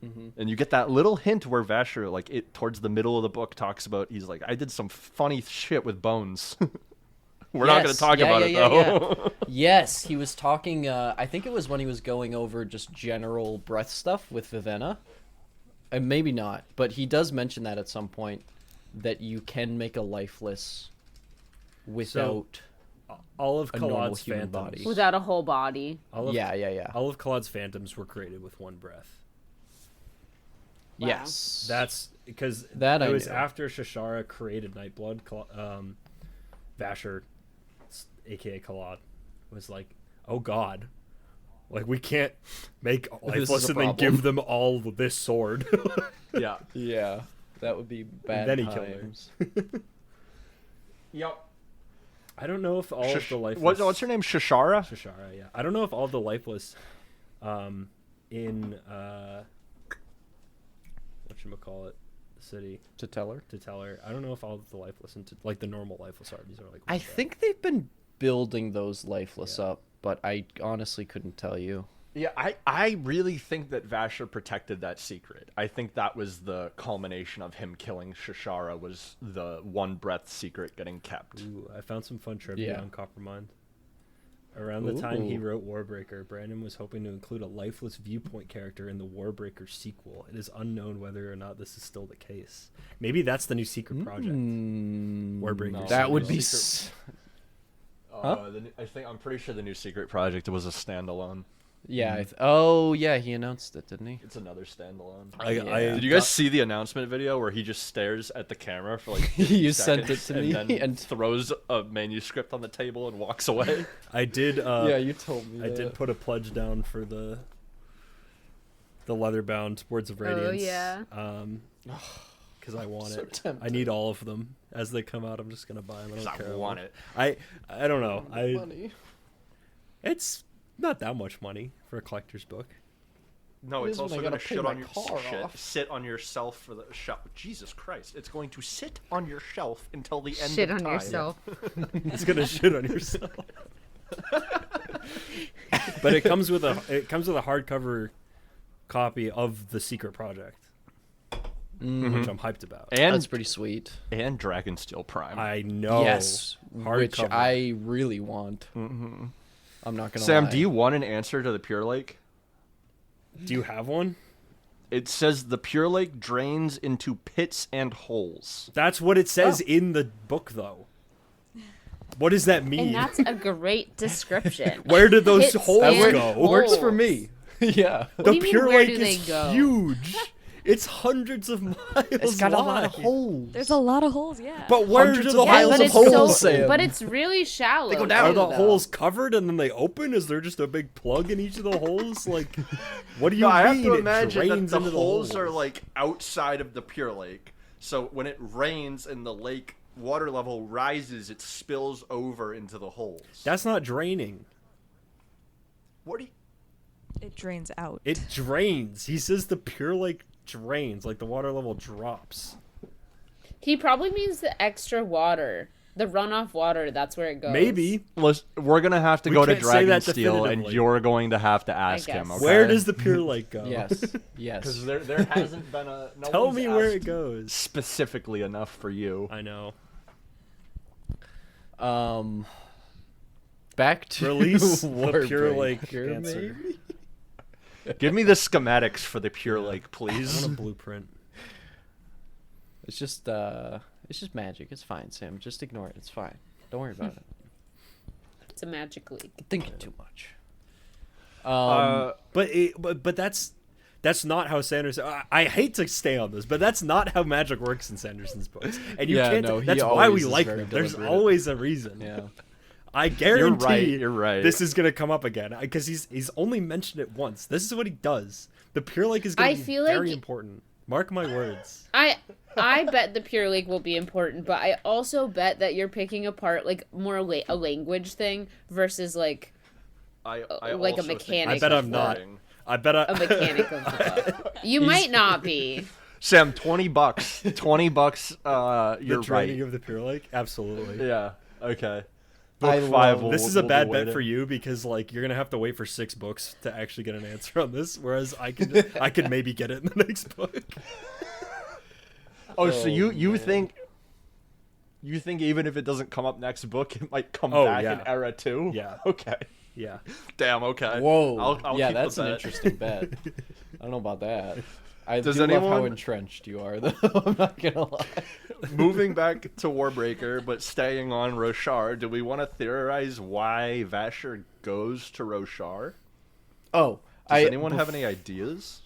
[SPEAKER 4] Mm-hmm.
[SPEAKER 2] And you get that little hint where Vasher, like, it towards the middle of the book, talks about, he's like, I did some funny shit with bones. We're not going to
[SPEAKER 4] Yes.
[SPEAKER 2] talk
[SPEAKER 4] Yeah,
[SPEAKER 2] about
[SPEAKER 4] yeah,
[SPEAKER 2] it,
[SPEAKER 4] yeah,
[SPEAKER 2] though.
[SPEAKER 4] Yes, he was talking, I think it was when he was going over just general breath stuff with Vivenna. And maybe not, but he does mention that at some point, that you can make a lifeless without...
[SPEAKER 1] All of
[SPEAKER 4] A normal
[SPEAKER 1] Claude's
[SPEAKER 4] human
[SPEAKER 1] phantoms.
[SPEAKER 4] body.
[SPEAKER 3] Without a whole body.
[SPEAKER 1] All of,
[SPEAKER 4] Yeah.
[SPEAKER 1] All of Claude's phantoms were created with one breath.
[SPEAKER 3] Wow.
[SPEAKER 4] Yes.
[SPEAKER 1] That's because
[SPEAKER 4] That
[SPEAKER 1] it
[SPEAKER 4] I
[SPEAKER 1] was
[SPEAKER 4] knew.
[SPEAKER 1] after Shashara created Nightblood. Vasher, aka Claude, was like, "Oh God, like we can't make
[SPEAKER 4] This is
[SPEAKER 1] lifeless
[SPEAKER 4] a
[SPEAKER 1] and then
[SPEAKER 4] problem."
[SPEAKER 1] give them all this sword."
[SPEAKER 2] Yeah.
[SPEAKER 4] Yeah, that would be bad
[SPEAKER 1] then he killed her.
[SPEAKER 4] times.
[SPEAKER 2] Yep.
[SPEAKER 1] I don't know if all of the lifeless.
[SPEAKER 2] What's her name? Shashara?
[SPEAKER 1] Shashara, yeah. I don't know if all of the lifeless, in whatchamacallit, the city
[SPEAKER 4] To tell her?
[SPEAKER 1] to tell her. I don't know if all of the lifeless into like the normal lifeless armies are like.
[SPEAKER 4] I
[SPEAKER 1] one breath.
[SPEAKER 4] think they've been building those lifeless
[SPEAKER 1] Yeah.
[SPEAKER 4] up, but I honestly couldn't tell you.
[SPEAKER 2] Yeah, I really think that Vasher protected that secret. I think that was the culmination of him killing Shashara, was the one breath secret getting kept.
[SPEAKER 1] Ooh, I found some fun trivia
[SPEAKER 4] Yeah.
[SPEAKER 1] on Coppermind. Around the time he
[SPEAKER 4] Ooh.
[SPEAKER 1] wrote Warbreaker, Brandon was hoping to include a lifeless viewpoint character in the Warbreaker sequel. It is unknown whether or not this is still the case. Maybe that's the new secret project. Warbreaker.
[SPEAKER 2] No.
[SPEAKER 4] That would be...
[SPEAKER 2] Secret-
[SPEAKER 4] Huh?
[SPEAKER 2] I'm pretty sure the new secret project was a standalone.
[SPEAKER 4] Yeah. Oh, yeah, he announced it, didn't he?
[SPEAKER 2] It's another standalone.
[SPEAKER 4] Yeah.
[SPEAKER 2] Did you guys see the announcement video where he just stares at the camera for like 50
[SPEAKER 4] You sent it
[SPEAKER 2] seconds
[SPEAKER 4] to
[SPEAKER 2] and
[SPEAKER 4] me,
[SPEAKER 2] then
[SPEAKER 4] and-
[SPEAKER 2] throws a manuscript on the table and walks away?
[SPEAKER 1] I did.
[SPEAKER 4] Yeah, you told me
[SPEAKER 1] I did put a pledge down for the leather-bound Words of Radiance.
[SPEAKER 3] yeah.
[SPEAKER 1] Because I want
[SPEAKER 4] So
[SPEAKER 1] it. I
[SPEAKER 4] tempting.
[SPEAKER 1] need all of them as they come out. I'm just gonna buy them. I don't care.
[SPEAKER 2] I want it.
[SPEAKER 1] I don't know.
[SPEAKER 4] Money.
[SPEAKER 1] It's not that much money for a collector's book.
[SPEAKER 2] No,
[SPEAKER 4] It
[SPEAKER 2] it's
[SPEAKER 4] is when
[SPEAKER 2] also
[SPEAKER 4] I
[SPEAKER 2] going to
[SPEAKER 4] gotta pay
[SPEAKER 2] shit
[SPEAKER 4] my
[SPEAKER 2] on your
[SPEAKER 4] car off.
[SPEAKER 2] sit on your shelf for the shelf. Jesus Christ! It's going to sit on your shelf until the end
[SPEAKER 3] Shit
[SPEAKER 2] of
[SPEAKER 3] on
[SPEAKER 2] time.
[SPEAKER 3] yourself.
[SPEAKER 1] It's gonna shit on yourself. But it comes with a hardcover copy of the secret project, which I'm hyped about.
[SPEAKER 2] And
[SPEAKER 4] That's pretty sweet.
[SPEAKER 2] and Dragonsteel Prime.
[SPEAKER 1] I know.
[SPEAKER 4] Yes, which
[SPEAKER 1] Hardcover.
[SPEAKER 4] I really want. I'm not gonna
[SPEAKER 2] Sam,
[SPEAKER 4] lie.
[SPEAKER 2] do you want an answer to the Pure Lake?
[SPEAKER 1] Do you have one?
[SPEAKER 2] It says the Pure Lake drains into pits and holes.
[SPEAKER 1] That's what it says in the book, though. What does that mean?
[SPEAKER 3] And that's a great description.
[SPEAKER 1] Where did those
[SPEAKER 3] Pits
[SPEAKER 1] holes
[SPEAKER 3] and
[SPEAKER 1] go?
[SPEAKER 3] holes.
[SPEAKER 4] Works for me. Yeah.
[SPEAKER 3] What do you mean,
[SPEAKER 1] Pure
[SPEAKER 3] where
[SPEAKER 1] Lake
[SPEAKER 3] do they
[SPEAKER 1] is
[SPEAKER 3] go?
[SPEAKER 1] huge. It's hundreds of miles
[SPEAKER 4] It's got a lot of
[SPEAKER 1] wide.
[SPEAKER 4] holes.
[SPEAKER 5] There's a lot of holes, yeah.
[SPEAKER 1] But where
[SPEAKER 4] Hundreds
[SPEAKER 1] do
[SPEAKER 4] of
[SPEAKER 1] the
[SPEAKER 4] miles
[SPEAKER 3] but
[SPEAKER 1] holes
[SPEAKER 3] it's
[SPEAKER 4] of
[SPEAKER 3] so,
[SPEAKER 4] holes, Sam.
[SPEAKER 3] but it's really shallow.
[SPEAKER 4] They go down.
[SPEAKER 1] Are the
[SPEAKER 4] though.
[SPEAKER 1] holes covered and then they open? Is there just a big plug in each of the holes? Like, what do you
[SPEAKER 2] No,
[SPEAKER 1] mean?
[SPEAKER 2] I have to
[SPEAKER 1] It
[SPEAKER 2] imagine that
[SPEAKER 1] drains
[SPEAKER 2] the
[SPEAKER 1] into
[SPEAKER 2] holes are like outside of the Pure Lake. So when it rains and the lake water level rises, it spills over into the holes.
[SPEAKER 1] That's not draining.
[SPEAKER 2] What do you...
[SPEAKER 5] It drains out.
[SPEAKER 1] It drains. He says the Pure Lake drains, like the water level drops.
[SPEAKER 3] He probably means the extra water The runoff water, that's where it goes.
[SPEAKER 1] Maybe.
[SPEAKER 2] We're gonna have to
[SPEAKER 1] We
[SPEAKER 2] go to
[SPEAKER 1] can't say that
[SPEAKER 2] Dragonsteel, and
[SPEAKER 1] definitively.
[SPEAKER 2] you're going to have to ask him.
[SPEAKER 3] guess.
[SPEAKER 2] Okay?
[SPEAKER 1] Where does the pure lake go?
[SPEAKER 4] Yes. Yes.
[SPEAKER 2] Because there hasn't been a. No
[SPEAKER 1] Tell
[SPEAKER 2] one's
[SPEAKER 1] me where it
[SPEAKER 2] asked
[SPEAKER 1] goes.
[SPEAKER 2] specifically enough for you.
[SPEAKER 1] I know.
[SPEAKER 4] Back to
[SPEAKER 1] Release the pure lake
[SPEAKER 4] Warbreaker,
[SPEAKER 1] answer.
[SPEAKER 4] maybe?
[SPEAKER 2] Give me the schematics for the pure lake,
[SPEAKER 1] I
[SPEAKER 2] please.
[SPEAKER 1] want a blueprint.
[SPEAKER 4] It's just magic. It's fine, Sam. Just ignore it. It's fine. Don't worry about it.
[SPEAKER 3] It's a magic leak.
[SPEAKER 4] You're thinking too much.
[SPEAKER 1] But that's not how Sanderson. I hate to stay on this, but that's not how magic works in Sanderson's books. And you
[SPEAKER 4] Yeah,
[SPEAKER 1] can't.
[SPEAKER 4] no, he
[SPEAKER 1] that's why
[SPEAKER 4] always
[SPEAKER 1] we
[SPEAKER 4] is
[SPEAKER 1] like
[SPEAKER 4] very
[SPEAKER 1] them. There's
[SPEAKER 4] deliberate.
[SPEAKER 1] always a reason.
[SPEAKER 4] Yeah.
[SPEAKER 1] I guarantee
[SPEAKER 2] You're right.
[SPEAKER 1] this is gonna come up again because he's only mentioned it once. This is what he does. The pure lake is gonna
[SPEAKER 3] I
[SPEAKER 1] be
[SPEAKER 3] feel
[SPEAKER 1] very
[SPEAKER 3] like-
[SPEAKER 1] important. Mark my words.
[SPEAKER 3] I bet the pure lake will be important, but I also bet that you're picking apart like more a language thing versus like
[SPEAKER 2] I
[SPEAKER 3] like a
[SPEAKER 2] also think
[SPEAKER 3] mechanic
[SPEAKER 1] I bet
[SPEAKER 3] of
[SPEAKER 1] I'm not.
[SPEAKER 2] boring.
[SPEAKER 1] I bet
[SPEAKER 3] a mechanic of the book. You might not be.
[SPEAKER 2] Sam, $20. $20.
[SPEAKER 1] The
[SPEAKER 2] You're
[SPEAKER 1] draining
[SPEAKER 2] right.
[SPEAKER 1] of the pure lake. Absolutely.
[SPEAKER 2] Yeah. Okay.
[SPEAKER 4] I
[SPEAKER 2] Book 5
[SPEAKER 4] love-
[SPEAKER 2] will,
[SPEAKER 1] This is a
[SPEAKER 2] will
[SPEAKER 1] bad
[SPEAKER 2] be
[SPEAKER 1] bet
[SPEAKER 2] waiting.
[SPEAKER 1] for you because like you're gonna have to wait for 6 books to actually get an answer on this, whereas I could maybe get it in the next book.
[SPEAKER 2] Oh, so you
[SPEAKER 4] man.
[SPEAKER 2] think even if it doesn't come up next book, it might come
[SPEAKER 1] Oh,
[SPEAKER 2] back
[SPEAKER 1] yeah.
[SPEAKER 2] in Era 2?
[SPEAKER 1] Yeah.
[SPEAKER 2] Okay.
[SPEAKER 1] Yeah.
[SPEAKER 2] Damn. Okay.
[SPEAKER 4] Whoa.
[SPEAKER 2] I'll
[SPEAKER 4] yeah,
[SPEAKER 2] keep the
[SPEAKER 4] that's an
[SPEAKER 2] bet.
[SPEAKER 4] interesting bet. I don't know about that. I
[SPEAKER 2] Does
[SPEAKER 4] do love how
[SPEAKER 2] anyone-
[SPEAKER 4] entrenched you are, though. I'm not gonna lie.
[SPEAKER 2] Moving back to Warbreaker, but staying on Roshar, do we want to theorize why Vasher goes to Roshar?
[SPEAKER 4] Oh,
[SPEAKER 2] Does anyone have any ideas?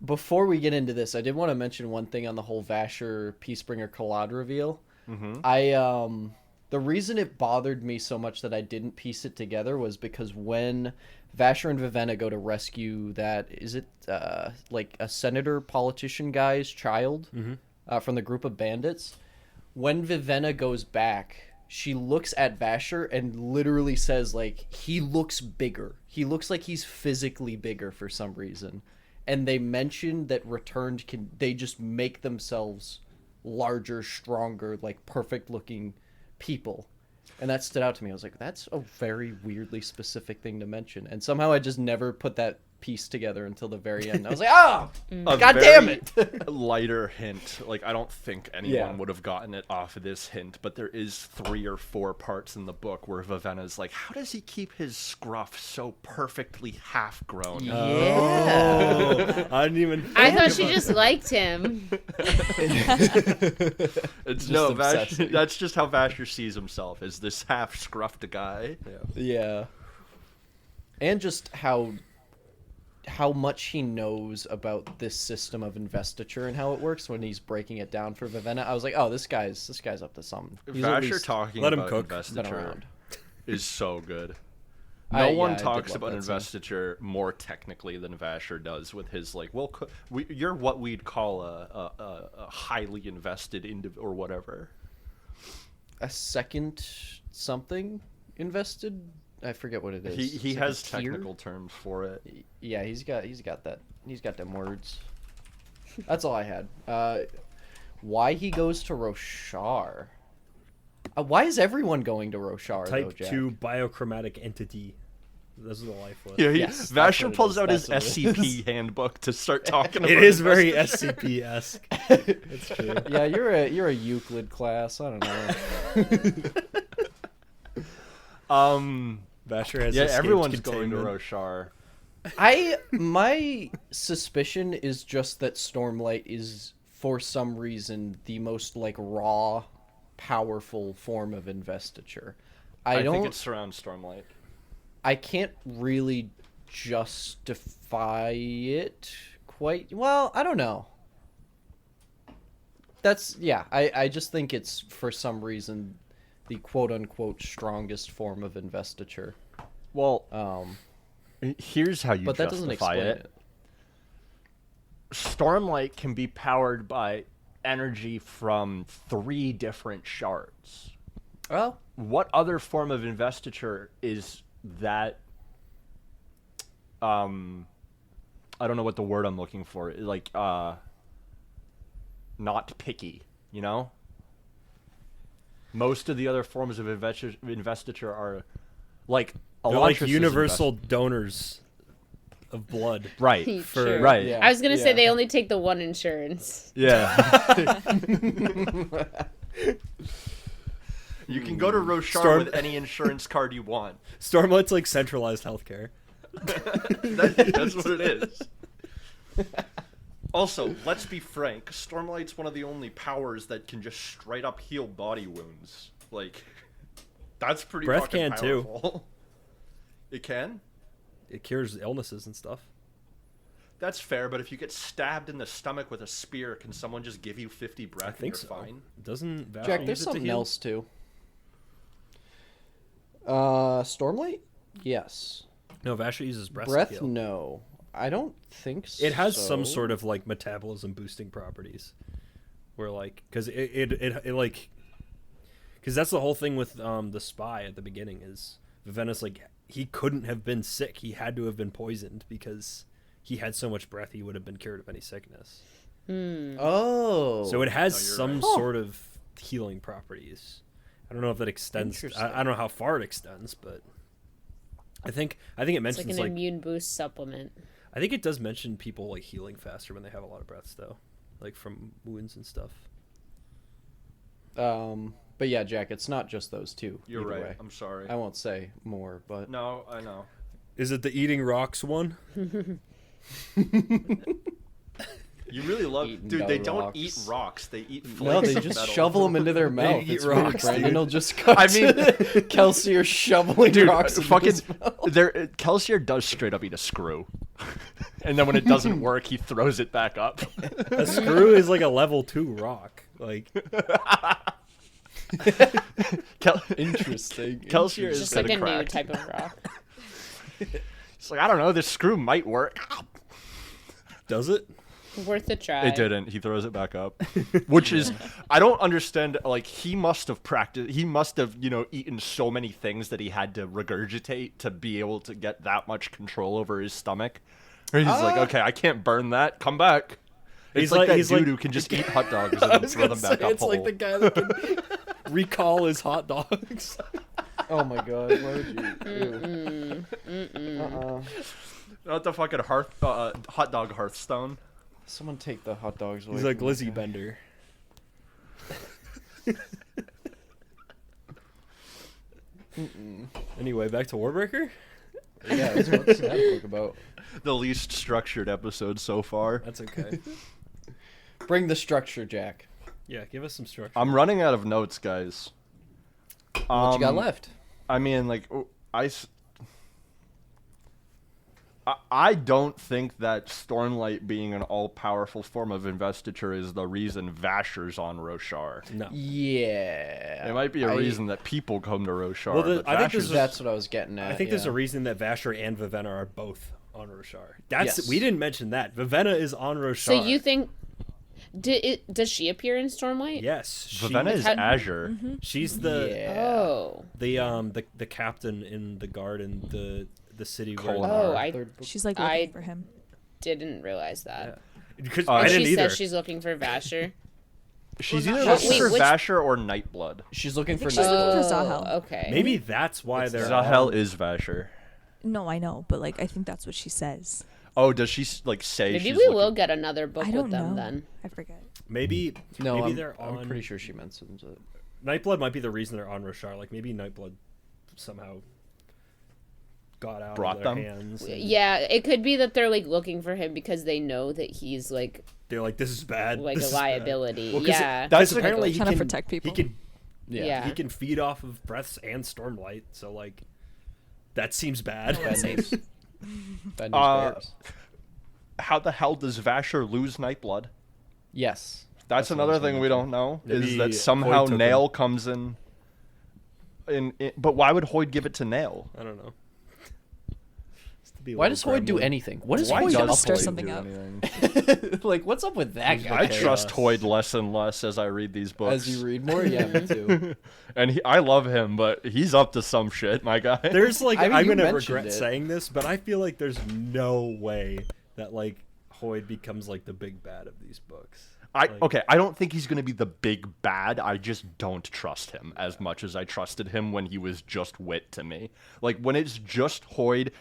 [SPEAKER 4] Before we get into this, I did want to mention one thing on the whole Vasher Peacebringer Collad reveal.
[SPEAKER 2] Mm-hmm.
[SPEAKER 4] The reason it bothered me so much that I didn't piece it together was because when Vasher and Vivenna go to rescue that, is it like a senator politician guy's child from the group of bandits? When Vivenna goes back, she looks at Vasher and literally says, like, he looks bigger. He looks like he's physically bigger for some reason. And they mentioned that returned they just make themselves larger, stronger, like perfect looking people. And that stood out to me. I was like, that's a very weirdly specific thing to mention. And somehow I just never put that piece together until the very end. I was like, oh,
[SPEAKER 2] A
[SPEAKER 4] God damn
[SPEAKER 2] very
[SPEAKER 4] it.
[SPEAKER 2] lighter hint. Like, I don't think anyone
[SPEAKER 4] Yeah.
[SPEAKER 2] would have gotten it off of this hint, but there is 3 or 4 parts in the book where Vivenna's like, how does he keep his scruff so perfectly half-grown?
[SPEAKER 4] Yeah.
[SPEAKER 1] Oh, I didn't even.
[SPEAKER 3] I
[SPEAKER 1] think
[SPEAKER 3] thought she
[SPEAKER 1] about
[SPEAKER 3] just liked him.
[SPEAKER 2] It's
[SPEAKER 4] Just
[SPEAKER 2] no,
[SPEAKER 4] obsessing.
[SPEAKER 2] that's just how Vasher sees himself, as this half-scruffed guy.
[SPEAKER 4] Yeah. And just how much he knows about this system of investiture and how it works when he's breaking it down for Vivenna. I was like, oh, this guy's up to something. He's at
[SPEAKER 2] Vasher
[SPEAKER 4] least
[SPEAKER 2] talking
[SPEAKER 1] Let him
[SPEAKER 2] about
[SPEAKER 1] cook.
[SPEAKER 4] been
[SPEAKER 2] investiture
[SPEAKER 4] around.
[SPEAKER 2] is so good.
[SPEAKER 4] I
[SPEAKER 2] No one
[SPEAKER 4] did
[SPEAKER 2] talks
[SPEAKER 4] love
[SPEAKER 2] about
[SPEAKER 4] that scene.
[SPEAKER 2] investiture more technically than Vasher does with his like, well, you're what we'd call a highly invested or whatever.
[SPEAKER 4] A second something invested? I forget what it is.
[SPEAKER 2] He
[SPEAKER 4] Second
[SPEAKER 2] has
[SPEAKER 4] tier?
[SPEAKER 2] technical terms for it.
[SPEAKER 4] Yeah, he's got that. He's got them words. That's all I had. Why he goes to Roshar? Why is everyone going to Roshar? though,
[SPEAKER 1] Type
[SPEAKER 4] Jack?
[SPEAKER 1] 2 biochromatic entity. Those are the lifeless.
[SPEAKER 2] Yeah,
[SPEAKER 4] Yes, that's what
[SPEAKER 2] Vasher
[SPEAKER 4] it
[SPEAKER 2] pulls
[SPEAKER 4] is,
[SPEAKER 2] out his
[SPEAKER 4] that's what it
[SPEAKER 2] SCP handbook to start talking about
[SPEAKER 1] It is very
[SPEAKER 2] investiture.
[SPEAKER 1] SCP-esque. It's true.
[SPEAKER 4] Yeah, you're a Euclid class. I don't know.
[SPEAKER 1] Vasher has
[SPEAKER 2] Yeah,
[SPEAKER 1] escaped
[SPEAKER 2] everyone's going to
[SPEAKER 1] containment.
[SPEAKER 2] Roshar.
[SPEAKER 4] My suspicion is just that Stormlight is for some reason the most like raw, powerful form of investiture. I
[SPEAKER 2] think
[SPEAKER 4] don't.
[SPEAKER 2] it's around Stormlight.
[SPEAKER 4] I can't really justify it quite. Well, I don't know. I just think it's for some reason the quote unquote strongest form of investiture.
[SPEAKER 2] Well,
[SPEAKER 4] Um,
[SPEAKER 2] here's how you
[SPEAKER 4] but that doesn't
[SPEAKER 2] justify
[SPEAKER 4] explain
[SPEAKER 2] it.
[SPEAKER 4] it.
[SPEAKER 2] Stormlight can be powered by energy from 3 different shards.
[SPEAKER 4] Well,
[SPEAKER 2] What other form of investiture is that? I don't know what the word I'm looking for. Like, not picky, you know? Most of the other forms of investiture are like
[SPEAKER 1] They're like
[SPEAKER 2] Elantris is
[SPEAKER 1] universal donors of blood.
[SPEAKER 2] right.
[SPEAKER 3] Sure.
[SPEAKER 2] Right.
[SPEAKER 4] Yeah.
[SPEAKER 3] I was gonna say they only take the one insurance.
[SPEAKER 2] Yeah. You can go to Roshar
[SPEAKER 1] Storm-
[SPEAKER 2] with any insurance card you want.
[SPEAKER 1] Stormlight's like centralized healthcare.
[SPEAKER 2] That's what it is. Also, let's be frank. Stormlight's one of the only powers that can just straight up heal body wounds. Like, that's pretty
[SPEAKER 1] Breath
[SPEAKER 2] fucking
[SPEAKER 1] can, too.
[SPEAKER 2] powerful. It can?
[SPEAKER 1] It cures illnesses and stuff.
[SPEAKER 2] That's fair, but if you get stabbed in the stomach with a spear, can someone just give you 50 breath
[SPEAKER 1] I think
[SPEAKER 2] and
[SPEAKER 1] so.
[SPEAKER 2] you're fine?
[SPEAKER 1] Doesn't Vash
[SPEAKER 4] Jack,
[SPEAKER 1] use
[SPEAKER 4] there's
[SPEAKER 1] it to
[SPEAKER 4] something
[SPEAKER 1] heal?
[SPEAKER 4] else too. Stormlight? Yes.
[SPEAKER 1] No, Vasher uses breath.
[SPEAKER 4] Breath?
[SPEAKER 1] To heal.
[SPEAKER 4] No. I don't think so.
[SPEAKER 1] It has some sort of like metabolism boosting properties, where like because it like because that's the whole thing with the spy at the beginning is Vivenna's like he couldn't have been sick, he had to have been poisoned because he had so much breath he would have been cured of any sickness.
[SPEAKER 4] Oh.
[SPEAKER 1] So it has
[SPEAKER 2] you're
[SPEAKER 1] some
[SPEAKER 2] right.
[SPEAKER 1] sort of healing properties. I don't know if that extends. I don't know how far it extends, but I think it
[SPEAKER 3] It's
[SPEAKER 1] mentions
[SPEAKER 3] like an
[SPEAKER 1] like
[SPEAKER 3] immune boost supplement.
[SPEAKER 1] I think it does mention people like healing faster when they have a lot of breaths though, like from wounds and stuff.
[SPEAKER 4] But yeah, Jack, it's not just those two.
[SPEAKER 2] You're
[SPEAKER 4] either
[SPEAKER 2] right.
[SPEAKER 4] way.
[SPEAKER 2] I'm sorry.
[SPEAKER 4] I won't say more, but
[SPEAKER 2] No, I know.
[SPEAKER 1] Is it the eating rocks one?
[SPEAKER 2] You really love...
[SPEAKER 4] Dude,
[SPEAKER 2] Dude, they don't
[SPEAKER 4] rocks.
[SPEAKER 2] eat rocks. They eat flakes
[SPEAKER 4] no, they
[SPEAKER 2] of
[SPEAKER 4] just
[SPEAKER 2] metal.
[SPEAKER 4] shovel them into their mouth.
[SPEAKER 1] eat
[SPEAKER 4] It's weird.
[SPEAKER 1] rocks,
[SPEAKER 4] Brandon
[SPEAKER 1] dude.
[SPEAKER 4] will just cut
[SPEAKER 2] I mean-
[SPEAKER 4] Kelsier shoveling
[SPEAKER 2] Dude,
[SPEAKER 4] rocks. into
[SPEAKER 2] fucking...
[SPEAKER 4] his mouth.
[SPEAKER 2] Kelsier does straight up eat a screw. And then when it doesn't work, he throws it back up.
[SPEAKER 1] A screw is like a level 2 rock. Like
[SPEAKER 4] Interesting.
[SPEAKER 2] Kelsier is
[SPEAKER 3] Just like
[SPEAKER 2] kinda
[SPEAKER 3] a new
[SPEAKER 2] cracked.
[SPEAKER 3] type of rock.
[SPEAKER 2] It's like, I don't know, this screw might work.
[SPEAKER 1] does it?
[SPEAKER 3] Worth a try.
[SPEAKER 2] It didn't. He throws it back up. Which is, I don't understand. Like, he must have practiced. He must have, eaten so many things that he had to regurgitate to be able to get that much control over his stomach. Or he's like, okay, I can't burn that. Come back. It's
[SPEAKER 1] He's
[SPEAKER 2] like
[SPEAKER 1] like-
[SPEAKER 2] that
[SPEAKER 1] he's
[SPEAKER 2] dude
[SPEAKER 1] like-
[SPEAKER 2] who can just eat hot dogs and then throw them back up
[SPEAKER 1] it's like the guy that can recall his hot dogs.
[SPEAKER 4] Oh my god, why would you?
[SPEAKER 2] Not the fucking hot dog Hearthstone.
[SPEAKER 4] Someone take the hot dogs away.
[SPEAKER 1] He's like
[SPEAKER 4] from
[SPEAKER 1] Lizzie
[SPEAKER 4] that guy.
[SPEAKER 1] Bender. Anyway, back to Warbreaker.
[SPEAKER 4] Yeah, that's what's that book about.
[SPEAKER 2] The least structured episode so far.
[SPEAKER 1] That's okay.
[SPEAKER 4] Bring the structure, Jack.
[SPEAKER 1] Yeah, give us some structure.
[SPEAKER 2] I'm running out of notes, guys.
[SPEAKER 4] What you got left?
[SPEAKER 2] I mean, like, I don't think that Stormlight being an all-powerful form of investiture is the reason Vasher's on Roshar.
[SPEAKER 1] No.
[SPEAKER 4] Yeah.
[SPEAKER 2] It might be a reason that people come to Roshar.
[SPEAKER 1] Well,
[SPEAKER 2] but
[SPEAKER 1] I think
[SPEAKER 2] Vasher's-
[SPEAKER 4] That's what I was getting at.
[SPEAKER 1] I think there's
[SPEAKER 4] yeah.
[SPEAKER 1] a reason that Vasher and Vivenna are both on Roshar. That's
[SPEAKER 4] Yes.
[SPEAKER 1] we didn't mention that. Vivenna is on Roshar.
[SPEAKER 3] So you think does she appear in Stormlight?
[SPEAKER 1] Yes,
[SPEAKER 2] Vivenna is
[SPEAKER 3] Had-
[SPEAKER 2] Azure.
[SPEAKER 1] she's the
[SPEAKER 4] Yeah.
[SPEAKER 3] Oh.
[SPEAKER 1] the captain in the guard in the city where
[SPEAKER 2] Colin.
[SPEAKER 3] Oh, I
[SPEAKER 4] Third book.
[SPEAKER 5] She's like
[SPEAKER 3] I-
[SPEAKER 5] looking for him.
[SPEAKER 3] didn't realize that.
[SPEAKER 1] because
[SPEAKER 2] I
[SPEAKER 1] I
[SPEAKER 3] And
[SPEAKER 1] didn't
[SPEAKER 3] she
[SPEAKER 1] either.
[SPEAKER 3] says she's looking for Vasher.
[SPEAKER 2] She's
[SPEAKER 5] Well,
[SPEAKER 2] either
[SPEAKER 5] not-
[SPEAKER 2] looking
[SPEAKER 3] Wait,
[SPEAKER 2] for
[SPEAKER 3] which-
[SPEAKER 2] Vasher or Nightblood.
[SPEAKER 4] She's looking for.
[SPEAKER 5] she's looking for
[SPEAKER 3] Oh,
[SPEAKER 5] Zahel.
[SPEAKER 3] okay.
[SPEAKER 1] Maybe that's why they're
[SPEAKER 2] Zahel
[SPEAKER 1] on-
[SPEAKER 2] is Vasher.
[SPEAKER 5] No, I know, but like I think that's what she says.
[SPEAKER 2] Oh, does she like say
[SPEAKER 3] Maybe
[SPEAKER 2] she's
[SPEAKER 3] we
[SPEAKER 2] looking...
[SPEAKER 3] will get another book
[SPEAKER 5] I don't
[SPEAKER 3] with them
[SPEAKER 5] know.
[SPEAKER 3] then.
[SPEAKER 5] I forget.
[SPEAKER 1] maybe
[SPEAKER 4] No,
[SPEAKER 1] maybe
[SPEAKER 4] I'm,
[SPEAKER 1] they're on.
[SPEAKER 4] I'm pretty sure she mentions it.
[SPEAKER 1] Nightblood might be the reason they're on Roshar. Like maybe Nightblood somehow got out
[SPEAKER 2] Brought
[SPEAKER 1] of their
[SPEAKER 2] them?
[SPEAKER 1] hands. and
[SPEAKER 3] Yeah, it could be that they're like looking for him because they know that he's like
[SPEAKER 1] they're like, this is bad.
[SPEAKER 3] like
[SPEAKER 1] this
[SPEAKER 3] a
[SPEAKER 1] is bad."
[SPEAKER 3] liability.
[SPEAKER 1] Well, 'cause
[SPEAKER 3] Yeah.
[SPEAKER 2] that's
[SPEAKER 1] Because apparently he
[SPEAKER 5] Trying to
[SPEAKER 1] can
[SPEAKER 5] protect people.
[SPEAKER 1] He can
[SPEAKER 3] Yeah.
[SPEAKER 1] he can feed off of breaths and Stormlight. So like, that seems bad.
[SPEAKER 4] Bad news. Bad news
[SPEAKER 2] Uh,
[SPEAKER 4] bears.
[SPEAKER 2] How the hell does Vasher lose Nightblood?
[SPEAKER 4] Yes.
[SPEAKER 2] That's
[SPEAKER 4] what I
[SPEAKER 2] another
[SPEAKER 4] was
[SPEAKER 2] thing
[SPEAKER 4] gonna
[SPEAKER 2] we
[SPEAKER 4] mention.
[SPEAKER 2] don't know.
[SPEAKER 1] Maybe
[SPEAKER 2] Is that
[SPEAKER 1] Hoyd
[SPEAKER 2] somehow
[SPEAKER 1] took
[SPEAKER 2] Nail
[SPEAKER 1] him.
[SPEAKER 2] comes in. But why would Hoyd give it to Nail?
[SPEAKER 1] I don't know. Just to be a
[SPEAKER 4] Why
[SPEAKER 1] little
[SPEAKER 4] does Hoyd do
[SPEAKER 1] gremlin.
[SPEAKER 4] anything? What is
[SPEAKER 2] Why
[SPEAKER 4] Hoyd
[SPEAKER 2] does
[SPEAKER 4] up
[SPEAKER 5] stir
[SPEAKER 4] to?
[SPEAKER 5] something
[SPEAKER 2] do
[SPEAKER 5] up.
[SPEAKER 2] anything?
[SPEAKER 4] Like, what's up with that guy?
[SPEAKER 2] I trust
[SPEAKER 1] chaos.
[SPEAKER 2] Hoyd less and less as I read these books.
[SPEAKER 4] As you read more, yeah, me too.
[SPEAKER 2] And I love him, but he's up to some shit, my guy.
[SPEAKER 1] There's like
[SPEAKER 4] I mean,
[SPEAKER 1] I'm
[SPEAKER 4] you
[SPEAKER 1] gonna
[SPEAKER 4] mentioned
[SPEAKER 1] regret
[SPEAKER 4] it.
[SPEAKER 1] saying this, but I feel like there's no way that like Hoyd becomes like the big bad of these books.
[SPEAKER 2] I don't think he's going to be the big bad. I just don't trust him as much as I trusted him when he was just Wit to me. Like, when it's just Hoyd,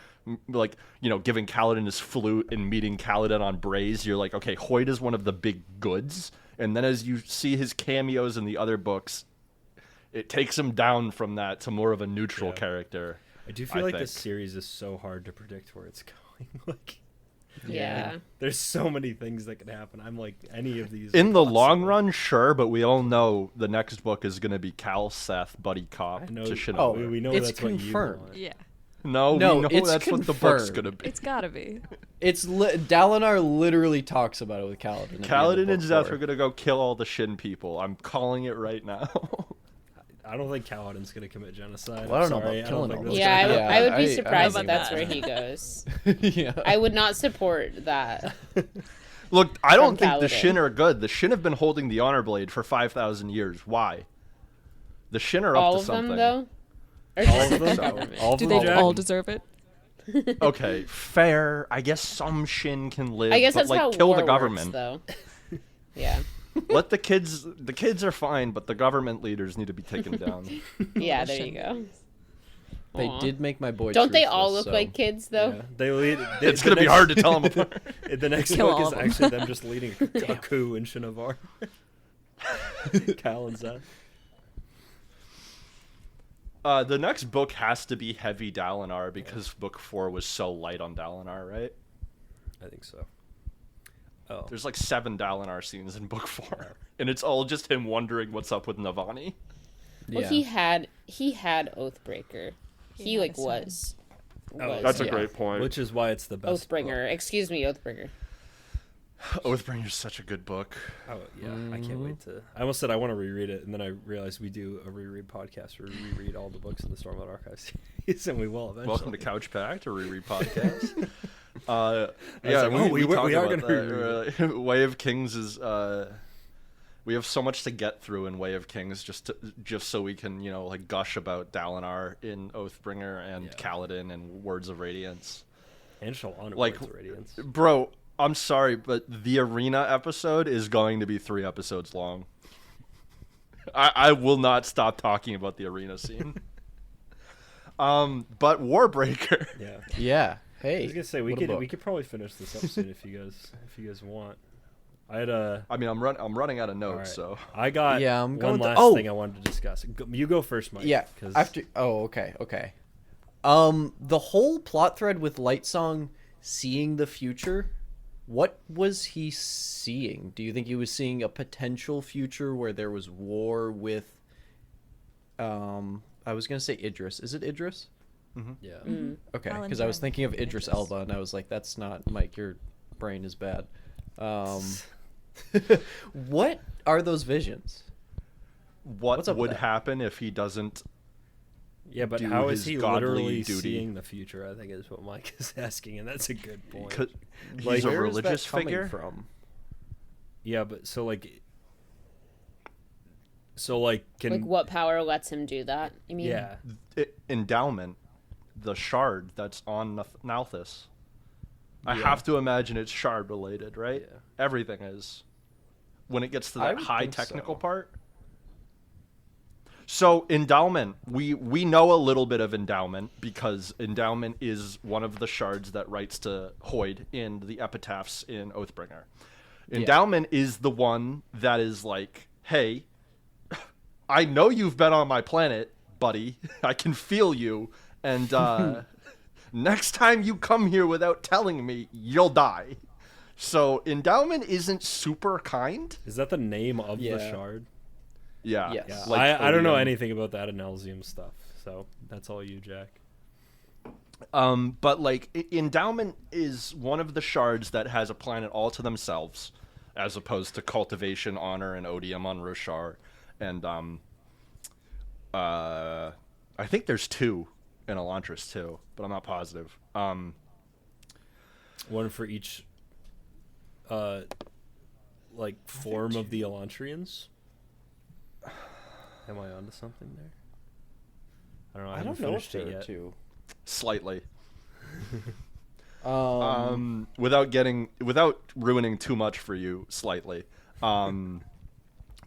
[SPEAKER 2] like, you know, giving Kaladin his flute and meeting Kaladin on Braze, you're like, okay, Hoyd is one of the big goods. And then as you see his cameos in the other books, it takes him down from that to more of a neutral character.
[SPEAKER 1] I do feel like this series is so hard to predict where it's going. Like,
[SPEAKER 3] Yeah.
[SPEAKER 1] there's so many things that can happen. I'm like, any of these.
[SPEAKER 2] In the long run, sure, but we all know the next book is going to be Cal Seth buddy cop to Shinobu.
[SPEAKER 4] Oh,
[SPEAKER 1] we know
[SPEAKER 4] it's
[SPEAKER 1] that's
[SPEAKER 4] confirmed.
[SPEAKER 1] what you want.
[SPEAKER 5] Yeah.
[SPEAKER 2] No,
[SPEAKER 4] No,
[SPEAKER 2] we know
[SPEAKER 4] it's
[SPEAKER 2] that's what the book's
[SPEAKER 4] confirmed.
[SPEAKER 2] going to be.
[SPEAKER 5] It's gotta be.
[SPEAKER 4] It's Dalinar literally talks about it with Kaladin.
[SPEAKER 2] Kaladin and Zeth are going to go kill all the Shin people. I'm calling it right now.
[SPEAKER 1] I don't think Kaladin's going to commit genocide.
[SPEAKER 4] Well, I don't know
[SPEAKER 1] Sorry,
[SPEAKER 4] about
[SPEAKER 1] I don't
[SPEAKER 4] killing
[SPEAKER 1] think
[SPEAKER 4] all
[SPEAKER 1] that's
[SPEAKER 4] those
[SPEAKER 3] Yeah,
[SPEAKER 1] gonna
[SPEAKER 3] I would be
[SPEAKER 4] I
[SPEAKER 3] surprised
[SPEAKER 4] don't
[SPEAKER 3] if
[SPEAKER 4] know
[SPEAKER 3] that's
[SPEAKER 4] about
[SPEAKER 3] where
[SPEAKER 4] that.
[SPEAKER 3] he goes.
[SPEAKER 4] Yeah.
[SPEAKER 3] I would not support that.
[SPEAKER 2] Look, I don't
[SPEAKER 3] From
[SPEAKER 2] think the
[SPEAKER 3] Kaladin.
[SPEAKER 2] Shin are good. The Shin have been holding the Honor Blade for 5,000 years. Why? The Shin are
[SPEAKER 3] All
[SPEAKER 2] up
[SPEAKER 3] of
[SPEAKER 2] to something.
[SPEAKER 3] them, though? Or
[SPEAKER 1] All
[SPEAKER 3] just
[SPEAKER 1] of
[SPEAKER 3] the
[SPEAKER 1] them?
[SPEAKER 3] government?
[SPEAKER 1] All of
[SPEAKER 5] Do
[SPEAKER 1] them,
[SPEAKER 5] they
[SPEAKER 1] Jack?
[SPEAKER 5] all deserve it?
[SPEAKER 2] Okay, fair. I guess some Shin can live,
[SPEAKER 3] I guess
[SPEAKER 2] but
[SPEAKER 3] that's
[SPEAKER 2] like
[SPEAKER 3] how
[SPEAKER 2] kill
[SPEAKER 3] war
[SPEAKER 2] the government.
[SPEAKER 3] works, though. Yeah.
[SPEAKER 2] Let the kids are fine, but the government leaders need to be taken down.
[SPEAKER 3] Yeah, there you go.
[SPEAKER 4] They
[SPEAKER 3] Aw.
[SPEAKER 4] did make my boy.
[SPEAKER 3] Don't they all
[SPEAKER 4] truthless,
[SPEAKER 3] look
[SPEAKER 4] so-
[SPEAKER 3] like kids, though?
[SPEAKER 1] Yeah, they lead.
[SPEAKER 2] It's going to be hard to tell them apart.
[SPEAKER 1] The next
[SPEAKER 5] Kill
[SPEAKER 1] book
[SPEAKER 5] all
[SPEAKER 1] is
[SPEAKER 5] of them.
[SPEAKER 1] actually them just leading a coup in Shinovar. Cal and Zeth.
[SPEAKER 2] The next book has to be heavy Dalinar because book 4 was so light on Dalinar, right?
[SPEAKER 1] I think so. Oh,
[SPEAKER 2] There's like 7 Dalinar scenes in book 4, and it's all just him wondering what's up with Navani.
[SPEAKER 3] Well,
[SPEAKER 4] Yeah.
[SPEAKER 3] he had Oathbreaker. He
[SPEAKER 5] had
[SPEAKER 3] like
[SPEAKER 5] a son.
[SPEAKER 3] was.
[SPEAKER 2] That's a
[SPEAKER 4] Yeah.
[SPEAKER 2] great point.
[SPEAKER 1] which is why it's the best.
[SPEAKER 3] Oathbringer. Excuse me, Oathbringer.
[SPEAKER 2] Oathbringer's such a good book.
[SPEAKER 1] Oh yeah, I can't wait to. I almost said I want to reread it, and then I realized we do a reread podcast where we reread all the books in the Stormlight Archive series, and we will eventually.
[SPEAKER 2] Welcome to Couchpact, a reread podcast.
[SPEAKER 1] like, oh, we
[SPEAKER 2] talked
[SPEAKER 1] are
[SPEAKER 2] about
[SPEAKER 1] gonna
[SPEAKER 2] that.
[SPEAKER 1] reread
[SPEAKER 2] Way of Kings is. We have so much to get through in Way of Kings, just so we can like gush about Dalinar in Oathbringer and Kaladin and Words of Radiance.
[SPEAKER 1] and Shalana
[SPEAKER 2] Like,
[SPEAKER 1] Words of Radiance.
[SPEAKER 2] Bro, I'm sorry, but the arena episode is going to be 3 episodes long. I will not stop talking about the arena scene. But Warbreaker.
[SPEAKER 1] Yeah.
[SPEAKER 4] Yeah.
[SPEAKER 1] I
[SPEAKER 4] Hey.
[SPEAKER 1] was gonna say we could probably finish this up soon if you guys want. I had a.
[SPEAKER 2] I mean, I'm running out of notes,
[SPEAKER 1] All right.
[SPEAKER 2] so
[SPEAKER 1] I got
[SPEAKER 4] Yeah, I'm
[SPEAKER 1] one
[SPEAKER 4] going to-
[SPEAKER 1] last
[SPEAKER 4] oh!
[SPEAKER 1] thing I wanted to discuss. You go first, Mike.
[SPEAKER 4] Yeah.
[SPEAKER 1] 'cause-
[SPEAKER 4] After. Oh, okay. Okay. The whole plot thread with Lightsong seeing the future. What was he seeing? Do you think he was seeing a potential future where there was war with? I was gonna say Idris. Is it Idris?
[SPEAKER 1] yeah.
[SPEAKER 4] Okay,
[SPEAKER 5] Alan
[SPEAKER 4] because I was
[SPEAKER 5] Turing
[SPEAKER 4] thinking of
[SPEAKER 5] and
[SPEAKER 4] Idris
[SPEAKER 5] Idris.
[SPEAKER 4] Elba, and I was like, "That's not Mike. Your brain is bad." What are those visions?
[SPEAKER 2] what
[SPEAKER 4] What's up
[SPEAKER 2] would
[SPEAKER 4] with that?
[SPEAKER 2] happen if he doesn't?
[SPEAKER 1] Yeah, but
[SPEAKER 2] do
[SPEAKER 1] how is
[SPEAKER 2] his
[SPEAKER 1] he
[SPEAKER 2] godly
[SPEAKER 1] literally
[SPEAKER 2] duty.
[SPEAKER 1] seeing the future? I think is what Mike is asking, and that's a good point.
[SPEAKER 2] 'Cause
[SPEAKER 1] Like,
[SPEAKER 2] he's a
[SPEAKER 4] Where is that
[SPEAKER 2] religious
[SPEAKER 4] coming
[SPEAKER 2] figure.
[SPEAKER 4] from?
[SPEAKER 1] Yeah, but so can
[SPEAKER 3] Like, what power lets him do that? You mean?
[SPEAKER 1] yeah.
[SPEAKER 2] Endowment, the shard that's on Nalthis. I have to imagine it's shard related, right?
[SPEAKER 1] Yeah.
[SPEAKER 2] Everything is. When it gets to
[SPEAKER 4] I
[SPEAKER 2] that
[SPEAKER 4] would
[SPEAKER 2] high
[SPEAKER 4] think
[SPEAKER 2] technical
[SPEAKER 4] so.
[SPEAKER 2] part. So endowment, we know a little bit of endowment because endowment is one of the shards that writes to Hoyd in the epitaphs in Oathbringer. Endowment is the one that is like, hey, I know you've been on my planet, buddy. I can feel you. And next time you come here without telling me, you'll die. So endowment isn't super kind.
[SPEAKER 1] Is that the name of the
[SPEAKER 4] Yeah.
[SPEAKER 1] shard?
[SPEAKER 2] Yeah.
[SPEAKER 4] Yes.
[SPEAKER 1] Yeah.
[SPEAKER 2] Like
[SPEAKER 1] I don't know
[SPEAKER 2] Odium.
[SPEAKER 1] anything about that Analzium stuff, so that's all you, Jack.
[SPEAKER 2] But like endowment is one of the shards that has a planet all to themselves, as opposed to cultivation, honor, and odium on Roshar. And I think there's 2 in Elantris too, but I'm not positive.
[SPEAKER 1] One for each, form of the Elantrians. Am I onto something there? I don't know. I,
[SPEAKER 4] I
[SPEAKER 1] haven't
[SPEAKER 4] don't know if
[SPEAKER 1] finished it
[SPEAKER 4] there are
[SPEAKER 1] yet.
[SPEAKER 4] 2.
[SPEAKER 2] Slightly.
[SPEAKER 4] Um,
[SPEAKER 2] Without ruining too much for you, slightly.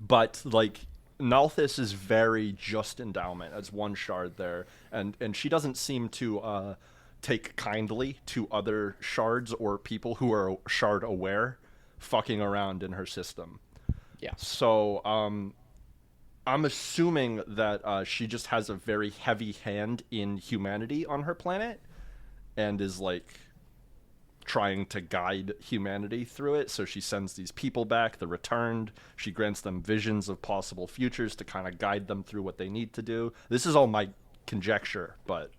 [SPEAKER 2] But like Nalthis is very just endowment as one shard there, and she doesn't seem to take kindly to other shards or people who are shard aware fucking around in her system.
[SPEAKER 4] Yeah.
[SPEAKER 2] So I'm assuming that she just has a very heavy hand in humanity on her planet, and is like trying to guide humanity through it. So she sends these people back, the returned. She grants them visions of possible futures to kind of guide them through what they need to do. This is all my conjecture, but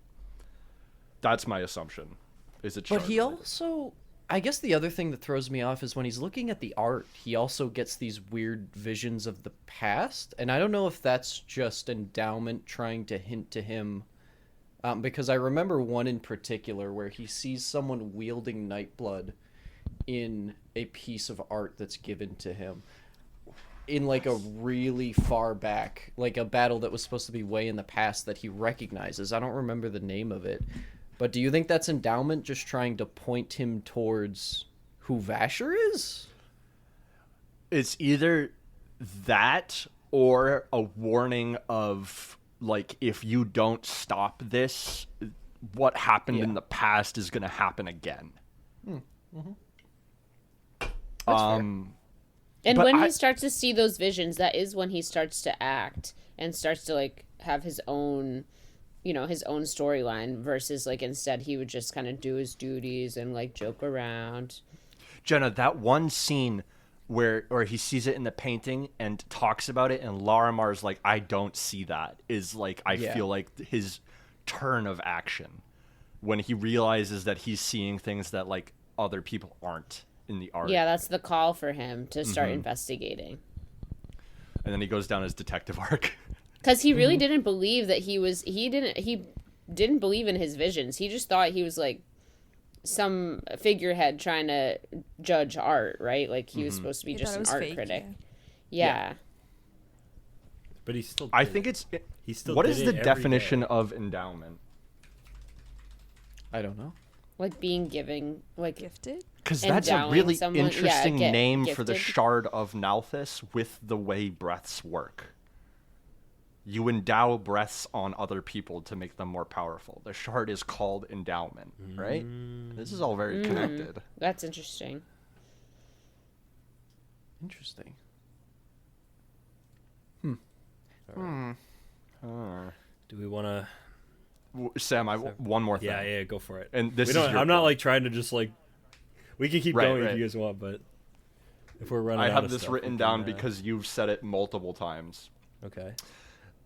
[SPEAKER 2] that's my assumption. Is it?
[SPEAKER 4] But he
[SPEAKER 2] shard-related.
[SPEAKER 4] also, I guess the other thing that throws me off is when he's looking at the art, he also gets these weird visions of the past. And I don't know if that's just endowment trying to hint to him. Because I remember one in particular where he sees someone wielding Nightblood in a piece of art that's given to him in like a really far back, like a battle that was supposed to be way in the past that he recognizes. I don't remember the name of it. But do you think that's endowment just trying to point him towards who Vasher is?
[SPEAKER 2] It's either that or a warning of, like, if you don't stop this, what happened in the past is going to happen again.
[SPEAKER 4] Mm-hmm.
[SPEAKER 3] And
[SPEAKER 2] but
[SPEAKER 3] when he starts to see those visions, that is when he starts to act and starts to like have his own, you know, his own storyline versus like instead he would just kind of do his duties and like joke around.
[SPEAKER 2] Jenna, that one scene where he sees it in the painting and talks about it, and Larimar's like, I don't see that, is like, I feel like his turn of action when he realizes that he's seeing things that like other people aren't in the art.
[SPEAKER 3] Yeah, that's the call for him to start investigating.
[SPEAKER 2] And then he goes down his detective arc.
[SPEAKER 3] Because he really didn't believe that he didn't believe in his visions. He just thought he was like some figurehead trying to judge art, right? Like he was supposed to be just an art critic. Yeah.
[SPEAKER 1] But he still.
[SPEAKER 2] I think it's.
[SPEAKER 1] He still.
[SPEAKER 2] What
[SPEAKER 1] did
[SPEAKER 2] is
[SPEAKER 1] it
[SPEAKER 2] the
[SPEAKER 1] every
[SPEAKER 2] definition
[SPEAKER 1] day.
[SPEAKER 2] of endowment?
[SPEAKER 4] I don't know.
[SPEAKER 3] Like being giving, like
[SPEAKER 5] Gifted?
[SPEAKER 2] Because that's a
[SPEAKER 3] endowing
[SPEAKER 2] really
[SPEAKER 3] someone-
[SPEAKER 2] interesting name for the
[SPEAKER 3] gifted.
[SPEAKER 2] shard of Nalthis with the way breaths work. You endow breaths on other people to make them more powerful. The shard is called endowment, right? This is all very connected.
[SPEAKER 3] That's interesting.
[SPEAKER 4] Interesting.
[SPEAKER 1] Do we want to?
[SPEAKER 2] Sam, one more thing.
[SPEAKER 1] Yeah, go for it.
[SPEAKER 2] And this
[SPEAKER 1] we
[SPEAKER 2] is
[SPEAKER 1] don't,
[SPEAKER 2] your
[SPEAKER 1] I'm not
[SPEAKER 2] point.
[SPEAKER 1] like trying to just like. We can keep going
[SPEAKER 2] right.
[SPEAKER 1] if you guys want, but if we're running,
[SPEAKER 2] I
[SPEAKER 1] out
[SPEAKER 2] have
[SPEAKER 1] of
[SPEAKER 2] this
[SPEAKER 1] stuff,
[SPEAKER 2] written
[SPEAKER 1] we
[SPEAKER 2] down
[SPEAKER 1] can,
[SPEAKER 2] because you've said it multiple times.
[SPEAKER 1] Okay.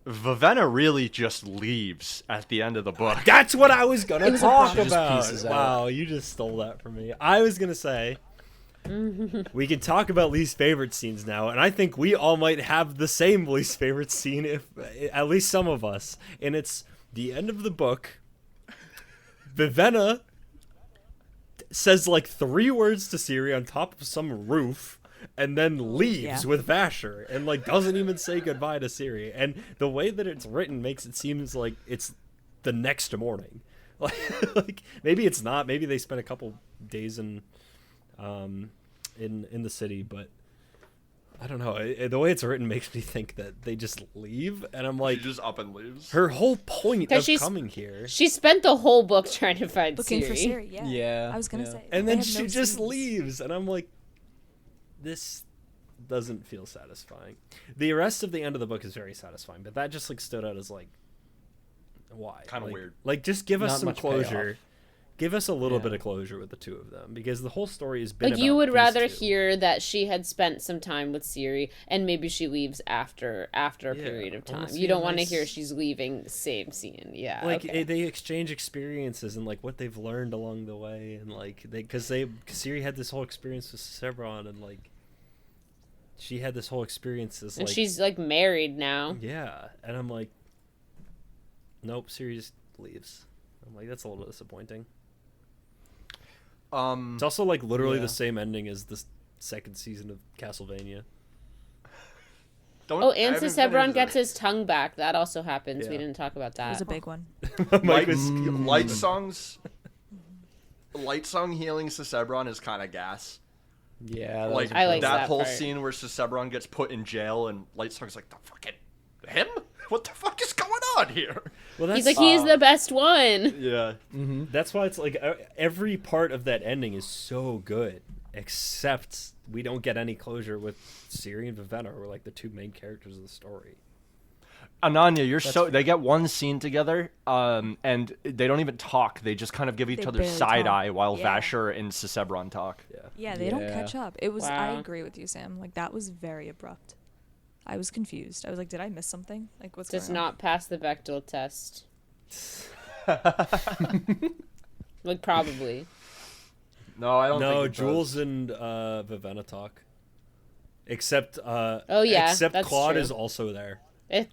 [SPEAKER 2] Vivenna really just leaves at the end of the book.
[SPEAKER 1] That's what I was gonna talk
[SPEAKER 4] just
[SPEAKER 1] about.
[SPEAKER 4] pieces out.
[SPEAKER 1] Wow, you just stole that from me. I was gonna say we can talk about least favorite scenes now, and I think we all might have the same least favorite scene, if at least some of us. And it's the end of the book. Vivenna says like 3 words to Ciri on top of some roof, and then leaves with Vasher, and like doesn't even say goodbye to Ciri. And the way that it's written makes it seem like it's the next morning. Like maybe it's not. Maybe they spent a couple days in the city, but I don't know. The way it's written makes me think that they just leave, and I'm like,
[SPEAKER 2] She just up and leaves.
[SPEAKER 1] her whole point
[SPEAKER 3] 'Cause
[SPEAKER 1] of
[SPEAKER 3] she's-
[SPEAKER 1] coming here,
[SPEAKER 3] She spent the whole book trying to find
[SPEAKER 5] Looking
[SPEAKER 3] Ciri.
[SPEAKER 5] for Siri, yeah.
[SPEAKER 4] Yeah,
[SPEAKER 5] I was gonna
[SPEAKER 4] yeah.
[SPEAKER 5] say.
[SPEAKER 1] and
[SPEAKER 5] they
[SPEAKER 1] then
[SPEAKER 5] have
[SPEAKER 1] she
[SPEAKER 5] no
[SPEAKER 1] just
[SPEAKER 5] scenes.
[SPEAKER 1] leaves, and I'm like, this doesn't feel satisfying. The rest of the end of the book is very satisfying, but that just like stood out as like, why?
[SPEAKER 2] Kinda
[SPEAKER 1] Like-
[SPEAKER 2] weird.
[SPEAKER 1] Like, just give us
[SPEAKER 4] Not
[SPEAKER 1] some
[SPEAKER 4] much
[SPEAKER 1] closure.
[SPEAKER 4] payoff.
[SPEAKER 1] Give us a little
[SPEAKER 4] Yeah.
[SPEAKER 1] bit of closure with the two of them, because the whole story has been
[SPEAKER 3] Like you
[SPEAKER 1] about
[SPEAKER 3] would
[SPEAKER 1] these
[SPEAKER 3] rather
[SPEAKER 1] two.
[SPEAKER 3] hear that she had spent some time with Ciri and maybe she leaves after a
[SPEAKER 1] Yeah,
[SPEAKER 3] period of
[SPEAKER 1] I wanna
[SPEAKER 3] time.
[SPEAKER 1] see
[SPEAKER 3] You
[SPEAKER 1] a
[SPEAKER 3] don't want to
[SPEAKER 1] nice-
[SPEAKER 3] hear she's leaving same scene. Yeah.
[SPEAKER 1] Like
[SPEAKER 3] okay.
[SPEAKER 1] they exchange experiences and like what they've learned along the way, and like because Ciri had this whole experience with Sebron, and like she had this whole experience as
[SPEAKER 3] and
[SPEAKER 1] like
[SPEAKER 3] she's like married now.
[SPEAKER 1] yeah, and I'm like, nope, Ciri just leaves. I'm like, that's a little disappointing. It's also like literally
[SPEAKER 4] Yeah.
[SPEAKER 1] the same ending as the second season of Castlevania.
[SPEAKER 2] Don't,
[SPEAKER 3] Oh,
[SPEAKER 2] I
[SPEAKER 3] and
[SPEAKER 2] haven't
[SPEAKER 3] Sebron
[SPEAKER 2] finished
[SPEAKER 3] gets
[SPEAKER 2] it.
[SPEAKER 3] his tongue back. That also happens. We
[SPEAKER 1] Yeah.
[SPEAKER 3] didn't talk about
[SPEAKER 5] It was
[SPEAKER 3] that.
[SPEAKER 5] a big one.
[SPEAKER 1] Mike
[SPEAKER 2] Light,
[SPEAKER 1] was
[SPEAKER 2] light songs. Light song healing Sebron is kind of gas.
[SPEAKER 4] Yeah,
[SPEAKER 2] Like,
[SPEAKER 3] I like that
[SPEAKER 2] whole
[SPEAKER 3] part.
[SPEAKER 2] scene where Sebron gets put in jail and Lightsong's like, the fucking him? What the fuck is going on here?
[SPEAKER 1] Well, that's
[SPEAKER 3] He's like, he's the best one.
[SPEAKER 2] Yeah.
[SPEAKER 1] that's why it's like every part of that ending is so good, except we don't get any closure with Ciri and Vivenna, who are like the two main characters of the story.
[SPEAKER 2] Ananya, they get one scene together, and they don't even talk. They just kind of give each
[SPEAKER 5] They
[SPEAKER 2] other
[SPEAKER 5] barely
[SPEAKER 2] side
[SPEAKER 5] talk.
[SPEAKER 2] eye while
[SPEAKER 5] Yeah.
[SPEAKER 2] Vasher and Sebron talk.
[SPEAKER 5] Yeah, they don't
[SPEAKER 4] Yeah.
[SPEAKER 5] catch up. It was. I
[SPEAKER 3] Wow.
[SPEAKER 5] agree with you, Sam. Like that was very abrupt. I was confused. I was like, did I miss something? Like what's
[SPEAKER 3] Does
[SPEAKER 5] going on?
[SPEAKER 3] not pass the Bechdel test. Like, probably.
[SPEAKER 2] No, I don't
[SPEAKER 1] No,
[SPEAKER 2] think it
[SPEAKER 1] Jules
[SPEAKER 2] does.
[SPEAKER 1] and Vivenna talk. Except
[SPEAKER 3] Oh, yeah,
[SPEAKER 1] except
[SPEAKER 3] that's
[SPEAKER 1] Claude
[SPEAKER 3] true.
[SPEAKER 1] is also there.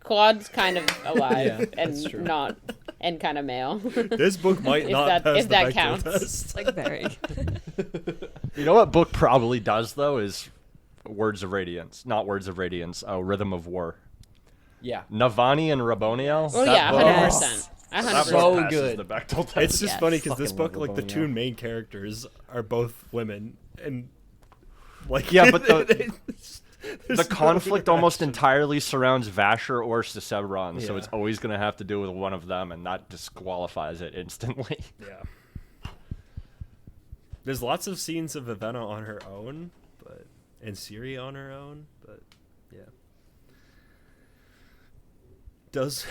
[SPEAKER 3] Claude's kind of alive
[SPEAKER 4] Yeah,
[SPEAKER 3] and
[SPEAKER 4] that's true.
[SPEAKER 3] not, and kind of male.
[SPEAKER 1] This book might
[SPEAKER 3] If
[SPEAKER 1] not
[SPEAKER 3] that-
[SPEAKER 1] pass
[SPEAKER 3] if
[SPEAKER 1] the
[SPEAKER 3] that
[SPEAKER 1] Bechdel
[SPEAKER 3] counts.
[SPEAKER 1] test.
[SPEAKER 5] Like very.
[SPEAKER 2] You know what book probably does, though, is Words of Radiance. Not Words of Radiance, Rhythm of War.
[SPEAKER 4] Yeah.
[SPEAKER 2] Navani and Raboniel.
[SPEAKER 3] Oh
[SPEAKER 2] that
[SPEAKER 3] yeah,
[SPEAKER 2] book-
[SPEAKER 3] 100%.
[SPEAKER 2] that
[SPEAKER 3] 100%.
[SPEAKER 2] book
[SPEAKER 4] So
[SPEAKER 2] passes
[SPEAKER 4] good.
[SPEAKER 2] the Bechdel test.
[SPEAKER 1] It's just
[SPEAKER 5] Yes.
[SPEAKER 1] funny because this
[SPEAKER 4] Fucking
[SPEAKER 1] book,
[SPEAKER 4] love
[SPEAKER 1] like the two
[SPEAKER 4] Raboniel.
[SPEAKER 1] main characters are both women, and like
[SPEAKER 2] Yeah, but
[SPEAKER 1] there's
[SPEAKER 2] the
[SPEAKER 1] no
[SPEAKER 2] conflict almost
[SPEAKER 1] interaction.
[SPEAKER 2] entirely surrounds Vasher or Sebron, so
[SPEAKER 1] Yeah.
[SPEAKER 2] it's always going to have to do with one of them, and that disqualifies it instantly.
[SPEAKER 1] Yeah. There's lots of scenes of Vivenna on her own, and Ciri on her own, but yeah. Does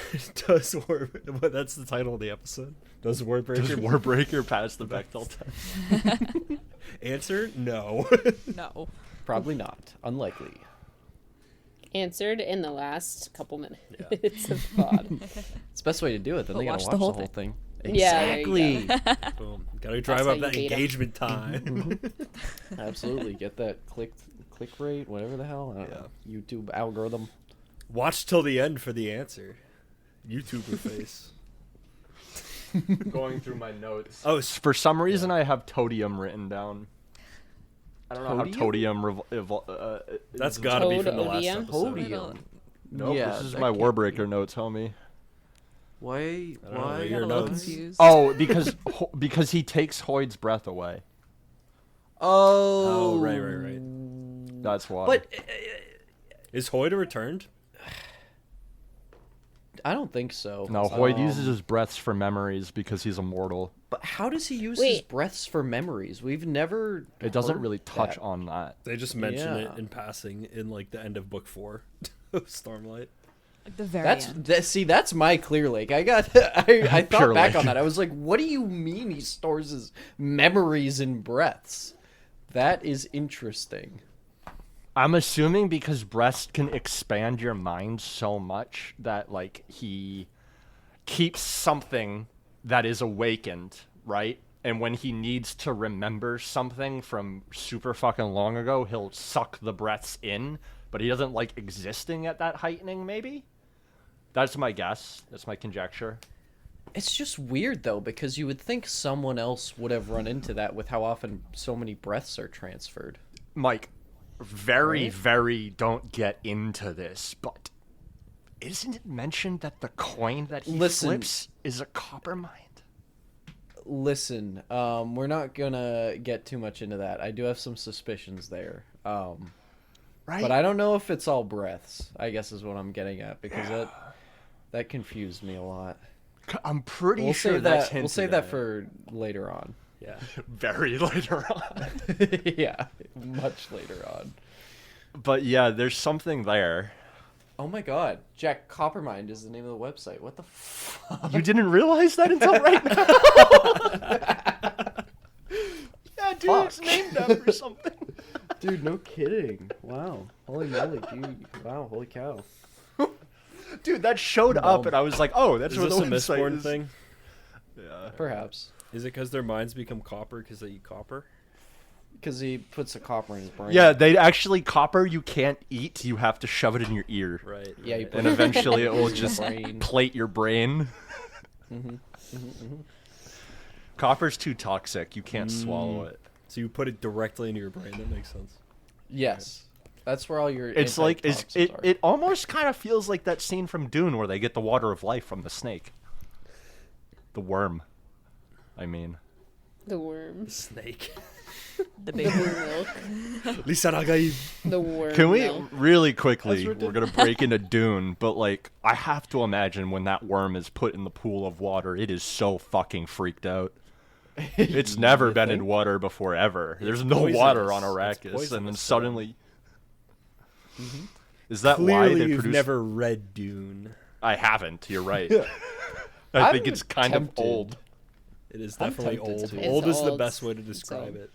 [SPEAKER 1] but that's the title of the episode. Does
[SPEAKER 2] Does
[SPEAKER 1] Warbreaker
[SPEAKER 2] Warbreaker pass the Bechdel test?
[SPEAKER 1] answer? No.
[SPEAKER 5] No.
[SPEAKER 4] Probably not. Unlikely.
[SPEAKER 3] Answered in the last couple minutes
[SPEAKER 1] Yeah.
[SPEAKER 3] of pod.
[SPEAKER 4] It's the best way to do it. Then
[SPEAKER 5] But
[SPEAKER 4] they gotta
[SPEAKER 5] watch
[SPEAKER 4] watch
[SPEAKER 5] the
[SPEAKER 4] the
[SPEAKER 5] whole
[SPEAKER 4] whole thing.
[SPEAKER 3] Yeah, there you
[SPEAKER 4] Exactly.
[SPEAKER 1] Boom. Gotta drive
[SPEAKER 3] how
[SPEAKER 1] up
[SPEAKER 3] you
[SPEAKER 1] that
[SPEAKER 3] beat 'em.
[SPEAKER 1] engagement time.
[SPEAKER 4] Absolutely. Get that click rate, whatever the hell. I don't know. YouTube algorithm.
[SPEAKER 1] Watch till the end for the answer. YouTuber face.
[SPEAKER 2] Going through my notes.
[SPEAKER 1] Oh,
[SPEAKER 2] For some reason, I have Todium written down. I don't know how Todium
[SPEAKER 1] that's
[SPEAKER 2] is-
[SPEAKER 1] gotta be from the last
[SPEAKER 3] Todium?
[SPEAKER 1] episode.
[SPEAKER 4] Todium.
[SPEAKER 2] Nope,
[SPEAKER 4] Yeah,
[SPEAKER 2] this is
[SPEAKER 4] that
[SPEAKER 2] my
[SPEAKER 4] can't
[SPEAKER 2] Warbreaker
[SPEAKER 4] be.
[SPEAKER 2] notes, homie.
[SPEAKER 4] Why?
[SPEAKER 1] I don't know,
[SPEAKER 4] Why?
[SPEAKER 1] your
[SPEAKER 5] I'm a little
[SPEAKER 1] notes.
[SPEAKER 5] confused.
[SPEAKER 2] Oh, because he takes Hoyd's breath away.
[SPEAKER 4] Oh.
[SPEAKER 1] Oh, right.
[SPEAKER 2] That's why.
[SPEAKER 4] But
[SPEAKER 1] Is Hoyda returned?
[SPEAKER 4] I don't think so.
[SPEAKER 2] no, Hoyd uses his breaths for memories because he's immortal.
[SPEAKER 4] But how does he use his
[SPEAKER 3] Wait.
[SPEAKER 4] breaths for memories? We've never.
[SPEAKER 2] It doesn't
[SPEAKER 4] heard
[SPEAKER 2] really touch
[SPEAKER 4] that.
[SPEAKER 2] on that.
[SPEAKER 1] They just mention it
[SPEAKER 4] Yeah.
[SPEAKER 1] in passing in like the end of book 4 of Stormlight.
[SPEAKER 5] Like the very
[SPEAKER 4] That's
[SPEAKER 5] end.
[SPEAKER 4] see, that's my Clear Lake. I thought
[SPEAKER 2] Pure
[SPEAKER 4] back
[SPEAKER 2] Lake.
[SPEAKER 4] on that. I was like, what do you mean he stores his memories in breaths? That is interesting.
[SPEAKER 2] I'm assuming because breaths can expand your mind so much that like he keeps something that is awakened, right? And when he needs to remember something from super fucking long ago, he'll suck the breaths in, but he doesn't like existing at that heightening, maybe? That's my guess. That's my conjecture.
[SPEAKER 4] It's just weird though, because you would think someone else would have run into that with how often so many breaths are transferred.
[SPEAKER 2] Mike, very,
[SPEAKER 4] Right?
[SPEAKER 2] very don't get into this, but isn't it mentioned that the coin that he
[SPEAKER 4] Listen.
[SPEAKER 2] flips is a copper mine?
[SPEAKER 4] Listen, we're not gonna get too much into that. I do have some suspicions there.
[SPEAKER 2] Right?
[SPEAKER 4] But I don't know if it's all breaths, I guess is what I'm getting at, because that confused me a lot.
[SPEAKER 2] I'm pretty
[SPEAKER 4] We'll
[SPEAKER 2] sure
[SPEAKER 4] save
[SPEAKER 2] that's
[SPEAKER 4] that. We'll
[SPEAKER 2] hinted
[SPEAKER 4] save that
[SPEAKER 2] at.
[SPEAKER 4] for later on.
[SPEAKER 1] Yeah.
[SPEAKER 2] Very later on.
[SPEAKER 4] Yeah, much later on.
[SPEAKER 2] But yeah, there's something there.
[SPEAKER 4] Oh my god, Jack, Coppermind is the name of the website. What the fuck?
[SPEAKER 2] You didn't realize that until right now? Yeah, dude, it's
[SPEAKER 4] Fuck.
[SPEAKER 2] named after something.
[SPEAKER 4] Dude, no kidding. Wow. Holy moly, dude. Wow, holy cow.
[SPEAKER 2] Dude, that showed up, and I was like, oh, that's
[SPEAKER 1] Is
[SPEAKER 2] where
[SPEAKER 1] this
[SPEAKER 2] the
[SPEAKER 1] a
[SPEAKER 2] website
[SPEAKER 1] Mistborn
[SPEAKER 2] is.
[SPEAKER 1] thing?
[SPEAKER 2] Yeah.
[SPEAKER 4] Perhaps.
[SPEAKER 1] Is it because their minds become copper because they eat copper?
[SPEAKER 4] Because he puts a copper in his brain.
[SPEAKER 2] Yeah, they actually copper you can't eat. You have to shove it in your ear,
[SPEAKER 1] Right.
[SPEAKER 4] Yeah, you
[SPEAKER 1] right.
[SPEAKER 4] put
[SPEAKER 2] and eventually it will
[SPEAKER 4] in your
[SPEAKER 2] just
[SPEAKER 4] brain.
[SPEAKER 2] plate your brain. Copper's too toxic. You can't swallow it.
[SPEAKER 1] So you put it directly into your brain. That makes sense.
[SPEAKER 4] Yes. That's where all your
[SPEAKER 2] It's like
[SPEAKER 4] antitoxins are.
[SPEAKER 2] it almost kind of feels like that scene from Dune where they get the water of life from the snake. The worm. I mean.
[SPEAKER 3] The worm.
[SPEAKER 1] Snake.
[SPEAKER 5] The
[SPEAKER 3] The
[SPEAKER 5] baby.
[SPEAKER 3] blue milk.
[SPEAKER 1] Lisa Nagaib.
[SPEAKER 3] The worm
[SPEAKER 2] Can we
[SPEAKER 3] milk.
[SPEAKER 2] really
[SPEAKER 4] That's
[SPEAKER 2] quickly? We're
[SPEAKER 4] ridiculous.
[SPEAKER 2] gonna break into Dune, but like, I have to imagine when that worm is put in the pool of water, it is so fucking freaked out. It's never
[SPEAKER 4] You
[SPEAKER 2] been in
[SPEAKER 4] think?
[SPEAKER 2] water before ever. There's no
[SPEAKER 1] poisonous.
[SPEAKER 2] water on
[SPEAKER 1] It's
[SPEAKER 2] Arrakis, and then
[SPEAKER 1] poisonous,
[SPEAKER 2] suddenly, is that why
[SPEAKER 1] Clearly,
[SPEAKER 2] they
[SPEAKER 1] you've
[SPEAKER 2] produce?
[SPEAKER 1] never read Dune.
[SPEAKER 2] I haven't. You're right. I think
[SPEAKER 4] I'm
[SPEAKER 2] it's kind
[SPEAKER 4] tempted.
[SPEAKER 2] of old.
[SPEAKER 1] It is
[SPEAKER 4] I'm
[SPEAKER 1] definitely
[SPEAKER 4] tempted
[SPEAKER 1] old.
[SPEAKER 4] to.
[SPEAKER 1] Old
[SPEAKER 3] It's
[SPEAKER 1] is the
[SPEAKER 3] old.
[SPEAKER 1] best way to
[SPEAKER 3] It's
[SPEAKER 1] describe
[SPEAKER 3] old.
[SPEAKER 1] it.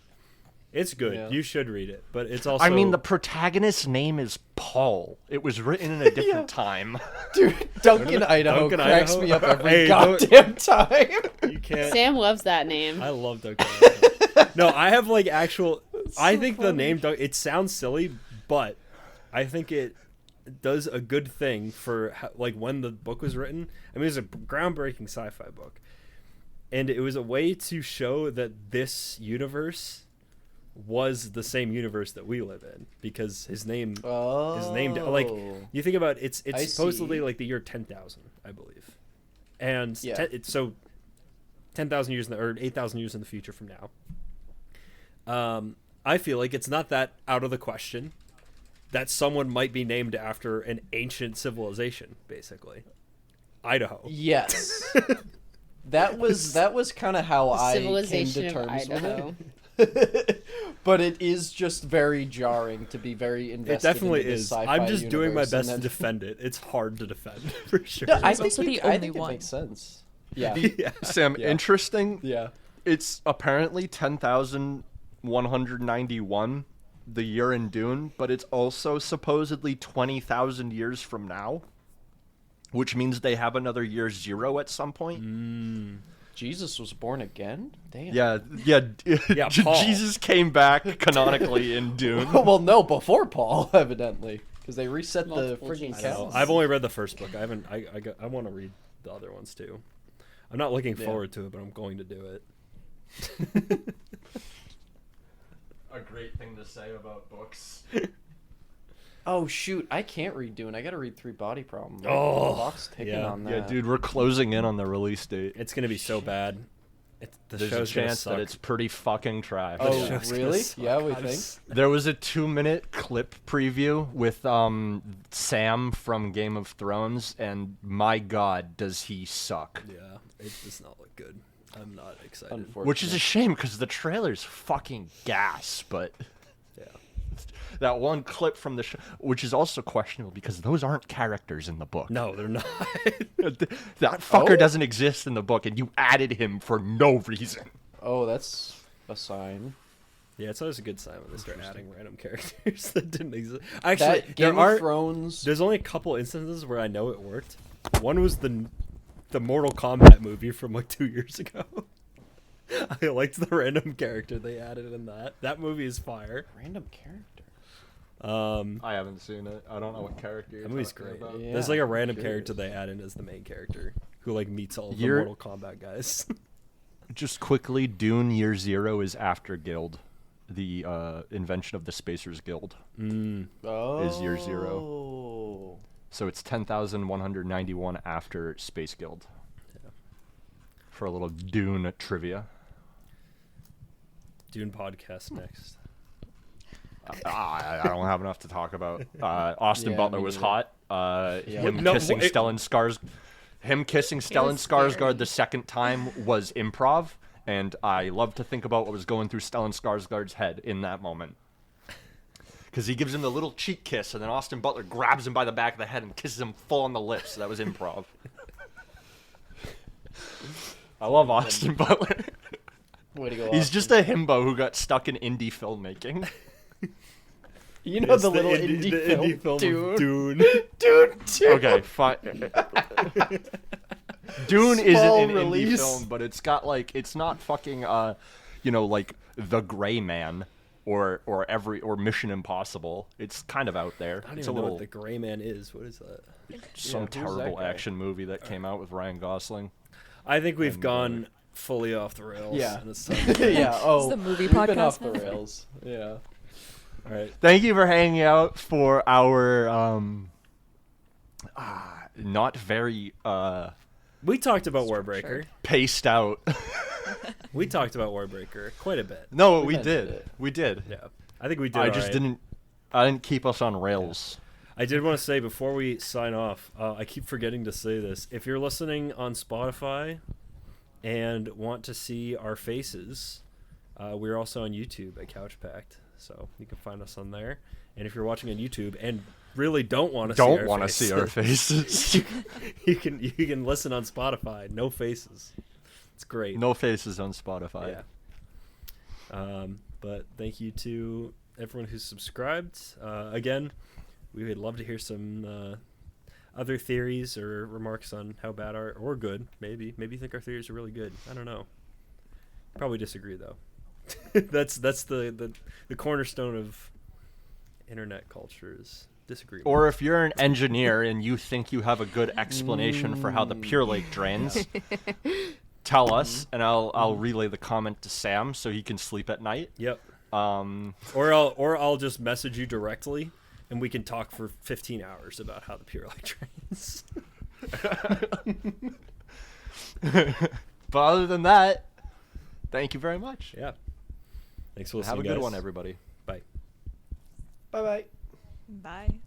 [SPEAKER 1] It's good.
[SPEAKER 4] Yeah.
[SPEAKER 1] You should read it, but it's also.
[SPEAKER 2] I mean, the protagonist's name is Paul. It was written in a different time.
[SPEAKER 4] Dude, Duncan, Idaho
[SPEAKER 1] Duncan,
[SPEAKER 4] cracks
[SPEAKER 1] Idaho?
[SPEAKER 4] me up every
[SPEAKER 1] Hey, don't-
[SPEAKER 4] goddamn time.
[SPEAKER 1] you can't.
[SPEAKER 3] Sam loves that name.
[SPEAKER 1] I love Duncan. Idaho. No, I have like actual. I
[SPEAKER 4] so
[SPEAKER 1] think the name it sounds silly, but I think it does a good thing for like when the book was written. I mean, it was a groundbreaking sci-fi book, and it was a way to show that this universe was the same universe that we live in because his name
[SPEAKER 4] Oh.
[SPEAKER 1] is named like you think about it's
[SPEAKER 4] I
[SPEAKER 1] supposedly
[SPEAKER 4] see.
[SPEAKER 1] like the year 10,000, I believe, and
[SPEAKER 4] Yeah.
[SPEAKER 1] it's so 10,000 years or 8,000 years in the future from now. I feel like it's not that out of the question that someone might be named after an ancient civilization, basically. Idaho.
[SPEAKER 4] Yes. That was kind of how I came
[SPEAKER 3] Civilization
[SPEAKER 4] to
[SPEAKER 3] of
[SPEAKER 4] terms with
[SPEAKER 3] Idaho.
[SPEAKER 4] it. But it is just very jarring to be very
[SPEAKER 1] It
[SPEAKER 4] invested.
[SPEAKER 1] definitely
[SPEAKER 4] into this
[SPEAKER 1] is.
[SPEAKER 4] sci-fi
[SPEAKER 1] I'm just doing my
[SPEAKER 4] universe
[SPEAKER 1] best
[SPEAKER 4] and
[SPEAKER 1] to
[SPEAKER 4] then-
[SPEAKER 1] defend it. It's hard to defend, for sure.
[SPEAKER 4] No, I
[SPEAKER 5] It's
[SPEAKER 4] think,
[SPEAKER 5] also the
[SPEAKER 4] I
[SPEAKER 5] only
[SPEAKER 4] think it
[SPEAKER 5] one.
[SPEAKER 4] makes sense. Yeah.
[SPEAKER 1] Yeah.
[SPEAKER 2] Sam,
[SPEAKER 4] Yeah.
[SPEAKER 2] interesting.
[SPEAKER 4] Yeah.
[SPEAKER 2] It's apparently 10,191, the year in Dune, but it's also supposedly 20,000 years from now, which means they have another year 0 at some point.
[SPEAKER 4] Jesus was born again? Damn.
[SPEAKER 2] Yeah,
[SPEAKER 1] Yeah, Paul.
[SPEAKER 2] Jesus came back canonically in Dune.
[SPEAKER 4] Well, no, before Paul, evidently, because they reset the
[SPEAKER 3] Multiple
[SPEAKER 4] freaking
[SPEAKER 3] Jesus.
[SPEAKER 1] No,
[SPEAKER 4] canon.
[SPEAKER 1] I've only read the first book. I haven't. I want to read the other ones too. I'm not looking
[SPEAKER 4] Yeah.
[SPEAKER 1] forward to it, but I'm going to do it.
[SPEAKER 2] A great thing to say about books.
[SPEAKER 4] Oh shoot, I can't read Dune. I gotta read Three Body Problem.
[SPEAKER 1] Oh,
[SPEAKER 4] The clock's ticking
[SPEAKER 1] yeah.
[SPEAKER 4] on that.
[SPEAKER 2] Yeah, dude, we're closing in on the release date.
[SPEAKER 1] It's gonna be so bad. The
[SPEAKER 2] There's a
[SPEAKER 1] show's gonna
[SPEAKER 2] chance
[SPEAKER 1] suck.
[SPEAKER 2] that it's pretty fucking trash.
[SPEAKER 4] Oh,
[SPEAKER 1] The show's gonna
[SPEAKER 4] really?
[SPEAKER 1] suck.
[SPEAKER 4] Yeah, we
[SPEAKER 1] I'm
[SPEAKER 4] think.
[SPEAKER 1] s-
[SPEAKER 2] There was a 2-minute clip preview with Sam from Game of Thrones, and my god, does he suck.
[SPEAKER 1] Yeah, it does not look good. I'm not excited.
[SPEAKER 4] Unfortunately.
[SPEAKER 2] Which is a shame because the trailer's fucking gas, but
[SPEAKER 1] Yeah.
[SPEAKER 2] that one clip from the show, which is also questionable because those aren't characters in the book.
[SPEAKER 1] No, they're not.
[SPEAKER 2] That fucker
[SPEAKER 4] Oh?
[SPEAKER 2] doesn't exist in the book, and you added him for no reason.
[SPEAKER 4] Oh, that's a sign.
[SPEAKER 1] Yeah, it's always a good sign when they start adding random characters that didn't exist. Actually,
[SPEAKER 4] That Game
[SPEAKER 1] there
[SPEAKER 4] of
[SPEAKER 1] are.
[SPEAKER 4] Thrones.
[SPEAKER 1] There's only a couple instances where I know it worked. One was the Mortal Kombat movie from like 2 years ago. I liked the random character they added in that. That movie is fire.
[SPEAKER 4] Random character.
[SPEAKER 2] I haven't seen it. I don't know what character you're
[SPEAKER 1] That movie's
[SPEAKER 2] talking
[SPEAKER 1] great.
[SPEAKER 2] about.
[SPEAKER 4] Yeah,
[SPEAKER 1] There's like a
[SPEAKER 4] I'm
[SPEAKER 1] random
[SPEAKER 4] curious.
[SPEAKER 1] character they add in as the main character who like meets all of the
[SPEAKER 2] You're-
[SPEAKER 1] Mortal Kombat guys.
[SPEAKER 2] Just quickly, Dune Year Zero is after Guild, the invention of the Spacers Guild.
[SPEAKER 4] Oh.
[SPEAKER 2] Is year 0. So it's 10,191 after Space Guild. For a little Dune trivia.
[SPEAKER 1] Dune podcast next.
[SPEAKER 2] I don't have enough to talk about. Austin
[SPEAKER 4] Yeah,
[SPEAKER 2] Butler
[SPEAKER 4] me
[SPEAKER 2] was
[SPEAKER 4] neither.
[SPEAKER 2] hot. Him
[SPEAKER 1] No,
[SPEAKER 2] kissing
[SPEAKER 1] it-
[SPEAKER 2] Stellan Skars. Him kissing Stellan
[SPEAKER 3] scary.
[SPEAKER 2] Skarsgård the second time was improv, and I love to think about what was going through Stellan Skarsgård's head in that moment. Because he gives him the little cheek kiss, and then Austin Butler grabs him by the back of the head and kisses him full on the lips. So that was improv. I love Austin Butler.
[SPEAKER 4] Way to go.
[SPEAKER 2] He's
[SPEAKER 4] Austin.
[SPEAKER 2] just a himbo who got stuck in indie filmmaking.
[SPEAKER 4] You know
[SPEAKER 1] It's
[SPEAKER 4] the little indie, film,
[SPEAKER 1] of
[SPEAKER 4] Dune.
[SPEAKER 1] Dune.
[SPEAKER 4] Dune.
[SPEAKER 2] Okay, fine. Dune isn't
[SPEAKER 4] Small
[SPEAKER 2] an indie
[SPEAKER 4] release.
[SPEAKER 2] film, but it's got like it's not fucking like The Gray Man or Mission Impossible. It's kind of out there.
[SPEAKER 1] I don't
[SPEAKER 2] It's
[SPEAKER 1] even
[SPEAKER 2] a
[SPEAKER 1] know
[SPEAKER 2] little
[SPEAKER 1] what the Gray Man is. What is that?
[SPEAKER 2] some
[SPEAKER 4] who's that
[SPEAKER 2] terrible
[SPEAKER 4] guy?
[SPEAKER 2] action movie that came out with Ryan Gosling.
[SPEAKER 1] I think we've gone fully off the rails.
[SPEAKER 4] Yeah.
[SPEAKER 1] in the subject.
[SPEAKER 4] Yeah. Oh,
[SPEAKER 5] the movie
[SPEAKER 4] we've been
[SPEAKER 5] podcast
[SPEAKER 4] off the
[SPEAKER 5] now?
[SPEAKER 4] rails. Yeah.
[SPEAKER 1] All right.
[SPEAKER 2] Thank you for hanging out for our not very
[SPEAKER 1] We talked about Warbreaker.
[SPEAKER 2] paced out
[SPEAKER 1] We talked about Warbreaker quite a bit.
[SPEAKER 2] No,
[SPEAKER 4] We
[SPEAKER 2] we
[SPEAKER 4] mentioned
[SPEAKER 2] did.
[SPEAKER 4] it.
[SPEAKER 2] We did.
[SPEAKER 1] Yeah, I think we did.
[SPEAKER 2] I
[SPEAKER 1] all
[SPEAKER 2] just
[SPEAKER 1] right.
[SPEAKER 2] I didn't keep us on rails.
[SPEAKER 1] I did want to say before we sign off, I keep forgetting to say this. If you're listening on Spotify and want to see our faces, we're also on YouTube at Couchpact, so you can find us on there. And if you're watching on YouTube and really don't want to
[SPEAKER 2] See our faces.
[SPEAKER 1] you can listen on Spotify. No faces. It's great.
[SPEAKER 2] No faces on Spotify.
[SPEAKER 1] Yeah. But thank you to everyone who's subscribed. Again, we would love to hear some other theories or remarks on how bad or good. Maybe you think our theories are really good. I don't know. Probably disagree though. that's the cornerstone of internet culture is disagreement.
[SPEAKER 2] Or if you're an engineer and you think you have a good explanation for how the Pure Lake drains, tell us, and I'll relay the comment to Sam so he can sleep at night.
[SPEAKER 1] Yep.
[SPEAKER 2] Um,
[SPEAKER 1] Or I'll just message you directly, and we can talk for 15 hours about how the Pure Lake drains.
[SPEAKER 2] but other than that, thank you very much.
[SPEAKER 1] Yeah. Thanks for listening,
[SPEAKER 2] Have a good
[SPEAKER 1] guys.
[SPEAKER 2] one, everybody.
[SPEAKER 1] Bye.
[SPEAKER 4] Bye bye.
[SPEAKER 5] Bye.